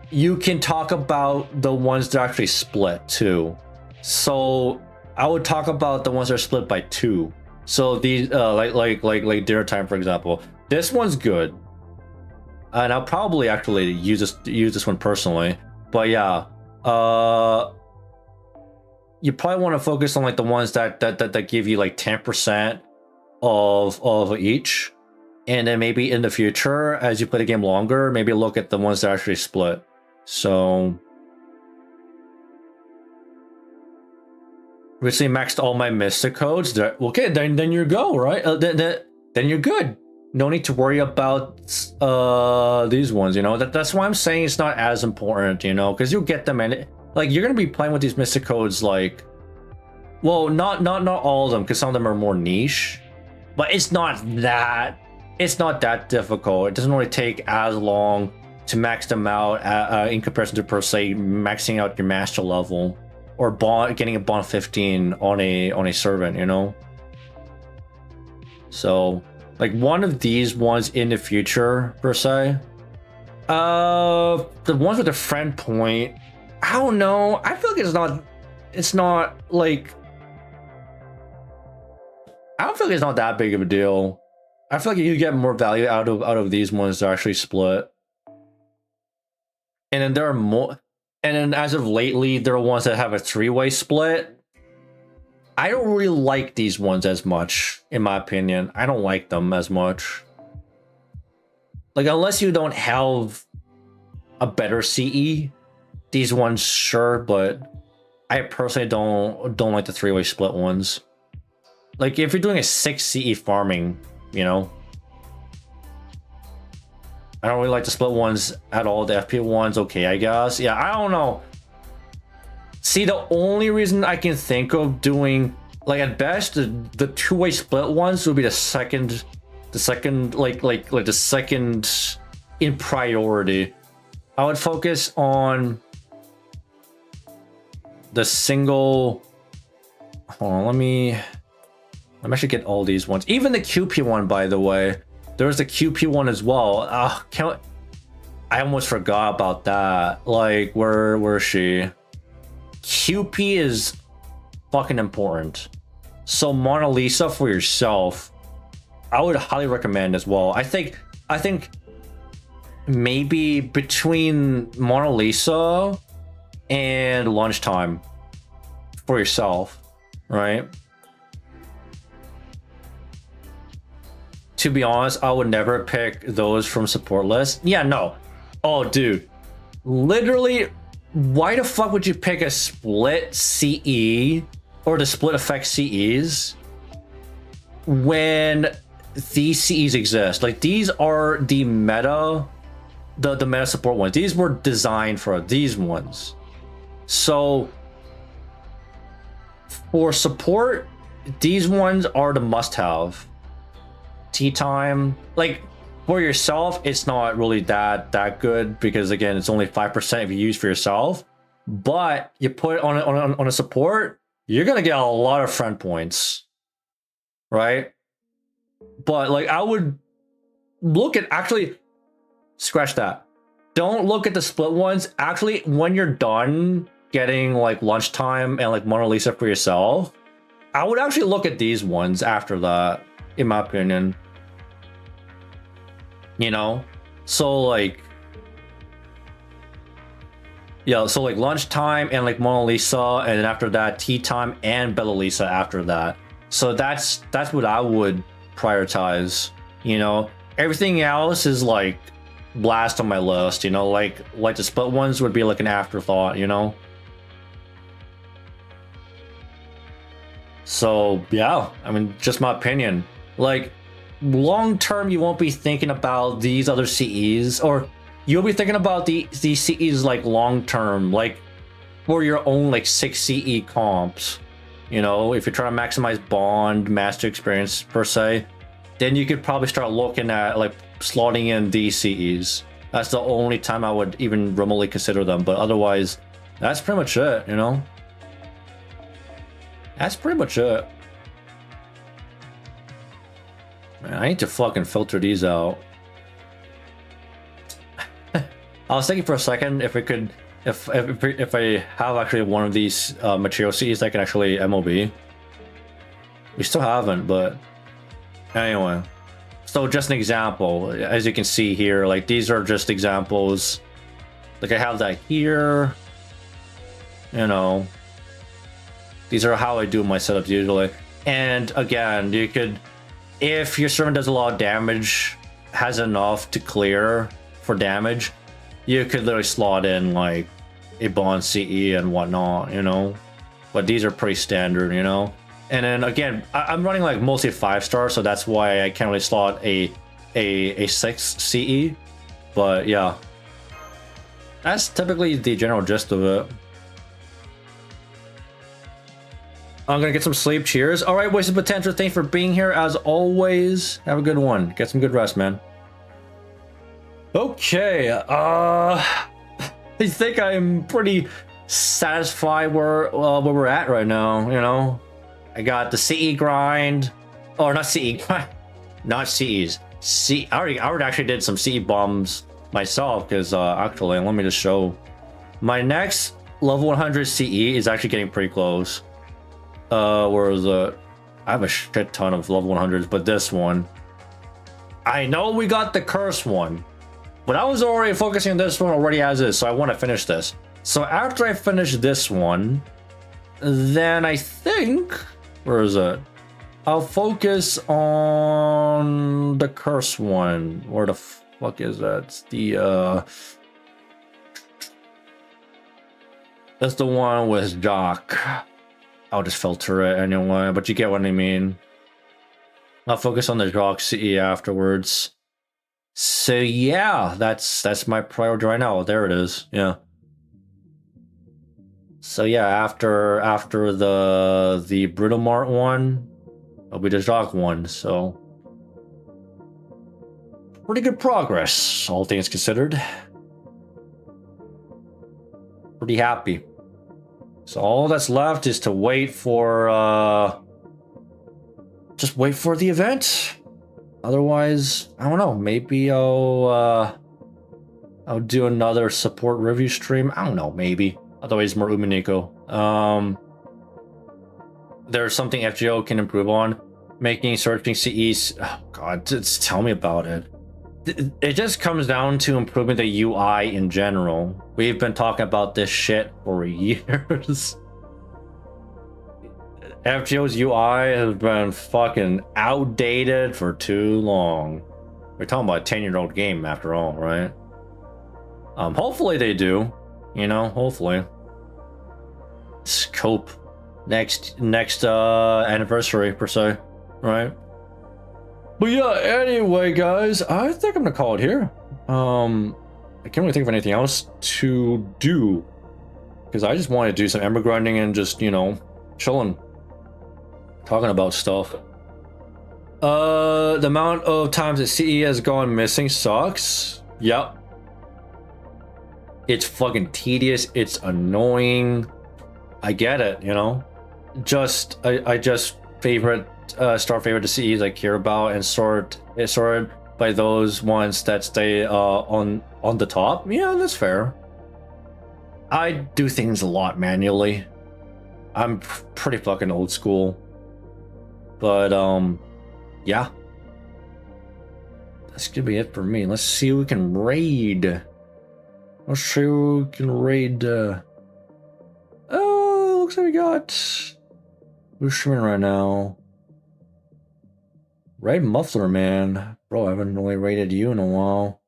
you can talk about the ones that are actually split too. So I would talk about the ones that are split by 2. So these like dinner time, for example. This one's good. and I'll probably actually use this one personally. But yeah, you probably want to focus on like the ones that give you like 10% of each, and then maybe in the future as you play the game longer, maybe look at the ones that actually split. So recently maxed all my mystic codes. Okay, then you go, right? Then you're good. No need to worry about these ones, you know. That's why I'm saying it's not as important, you know, because you'll get them, and like you're gonna be playing with these mystic codes, like, well, not all of them, because some of them are more niche, but it's not that difficult. It doesn't really take as long to max them out in comparison to, per se, maxing out your master level or getting a bond 15 on a servant, you know. So like one of these ones in the future, per se, the ones with the friend point, I don't know, I feel like it's not like, I don't feel like it's not that big of a deal. I feel like you get more value out of these ones that are actually split. And then there are more, and then as of lately, there are ones that have a 3-way split. I don't really like these ones as much, in my opinion. I don't like them as much. Like, unless you don't have a better CE, these ones, sure, but I personally don't like the 3-way split ones. Like, if you're doing a 6 CE farming, you know, I don't really like the split ones at all. The FP ones, okay, I guess. Yeah, I don't know. See, the only reason I can think of doing, like, at best, the 2-way split ones would be the second like the second in priority. I would focus on the single. Hold on, let me actually get all these ones. Even the QP one, by the way. There's the QP one as well. I almost forgot about that. Like, where is she? QP is fucking important. So Mona Lisa for yourself, I would highly recommend as well. I think maybe between Mona Lisa and Lunchtime for yourself, right? To be honest, I would never pick those from support list. Yeah, no. Oh, dude. Literally, why the fuck would you pick a split CE or the split effect CEs when these CEs exist? Like, these are the meta, the meta support ones. These were designed for these ones. So for support, these ones are the must-have. Tea time, like, for yourself, it's not really that good, because again, it's only 5% if you use for yourself. But you put it on a support, you're gonna get a lot of friend points, right? But like, I would look at, actually scratch that. Don't look at the split ones. Actually, when you're done getting like Lunchtime and like Mona Lisa for yourself, I would actually look at these ones after that, in my opinion. You know, so like, yeah, so like Lunchtime and like Mona Lisa, and then after that Tea Time and Bella Lisa after that. So that's what I would prioritize. You know, everything else is like blast on my list. You know, like the split ones would be like an afterthought. You know. So yeah, I mean, just my opinion. Like, long term, you won't be thinking about these other CEs, or you'll be thinking about these CEs like long term, like for your own like 6 CE comps. You know, if you're trying to maximize bond master experience per se, then you could probably start looking at like slotting in these CEs. That's the only time I would even remotely consider them. But otherwise, that's pretty much it. You know, that's pretty much it. Man, I need to fucking filter these out. I was thinking for a second if we could, if I have actually one of these material CEs that can actually MOB. We still haven't, but anyway. So just an example, as you can see here, like these are just examples. Like I have that here, you know. These are how I do my setups usually. And again, you could, if your servant does a lot of damage, has enough to clear for damage, you could literally slot in like a bond CE and whatnot, you know. But these are pretty standard, you know. And then again, I'm running like mostly 5-star, so that's why I can't really slot a 6 CE. But yeah, that's typically the general gist of it. I'm gonna get some sleep. Cheers. All right, Wasted Potential, thanks for being here as always. Have a good one. Get some good rest, man. Okay. I think I'm pretty satisfied where we're at right now. You know, I got the CE grind, or not CE grind, not CEs. I already actually did some CE bombs myself because actually, let me just show. My next level 100 CE is actually getting pretty close. Whereas I have a shit ton of level 100s, but this one, I know we got the curse one, but I was already focusing on this one already as is, so I want to finish this. So after I finish this one, then I think, where is it? I'll focus on the curse one. Where the fuck is that? It's the that's the one with Jock. I'll just filter it anyway, but you get what I mean. I'll focus on the Jock CE afterwards. So yeah, that's my priority right now. There it is. Yeah. So yeah, after the Brutal Mart one, it'll be the Jock one. So pretty good progress, all things considered. Pretty happy. So all that's left is to wait for just wait for the event. Otherwise, I don't know, maybe I'll do another support review stream. I don't know, maybe. Otherwise, more Uminiko. There's something FGO can improve on. Making searching CEs. Oh god, just tell me about it. It just comes down to improving the UI in general. We've been talking about this shit for years. FGO's UI has been fucking outdated for too long. We're talking about a 10-year-old game after all, right? Hopefully they do. You know, hopefully. Scope next anniversary per se, right? But yeah, anyway, guys, I think I'm gonna call it here. I can't really think of anything else to do because I just want to do some ember grinding and just, you know, chilling, talking about stuff. The amount of times that CE has gone missing sucks. Yep. It's fucking tedious. It's annoying. I get it, you know. I just start favorite the CEs I care about and sorted by those ones that stay on the top. Yeah, that's fair. I do things a lot manually. I'm pretty fucking old school. But yeah. That's gonna be it for me. Let's see who we can raid. Let's see who we can raid. Oh, looks like we got. Who's streaming right now? Raid Muffler Man. Bro, I haven't really raided you in a while.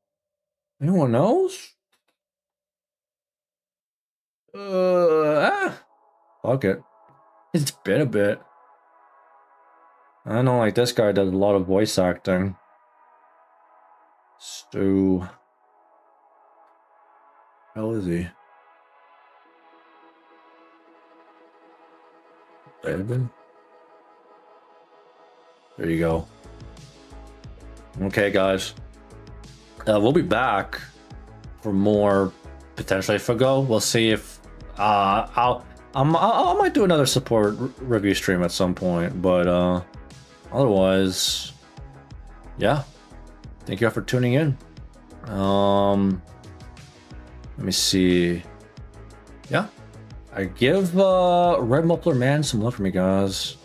Anyone else? Fuck it. It's been a bit. I know, like, this guy does a lot of voice acting. Stu. How is he? David? There you go. Okay, guys. We'll be back for more potentially Fago. We'll see if I might do another support review stream at some point, but otherwise, yeah. Thank you all for tuning in. Let me see. Yeah, I give Red Muffler Man some love for me, guys.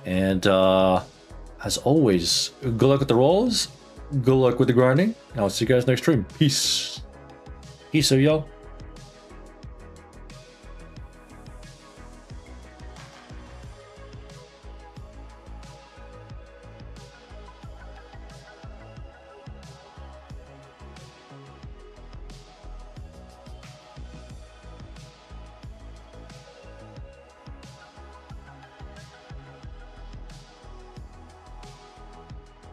And as always, good luck with the rolls, good luck with the grinding, and I'll see you guys next stream. Peace. Peace, yo.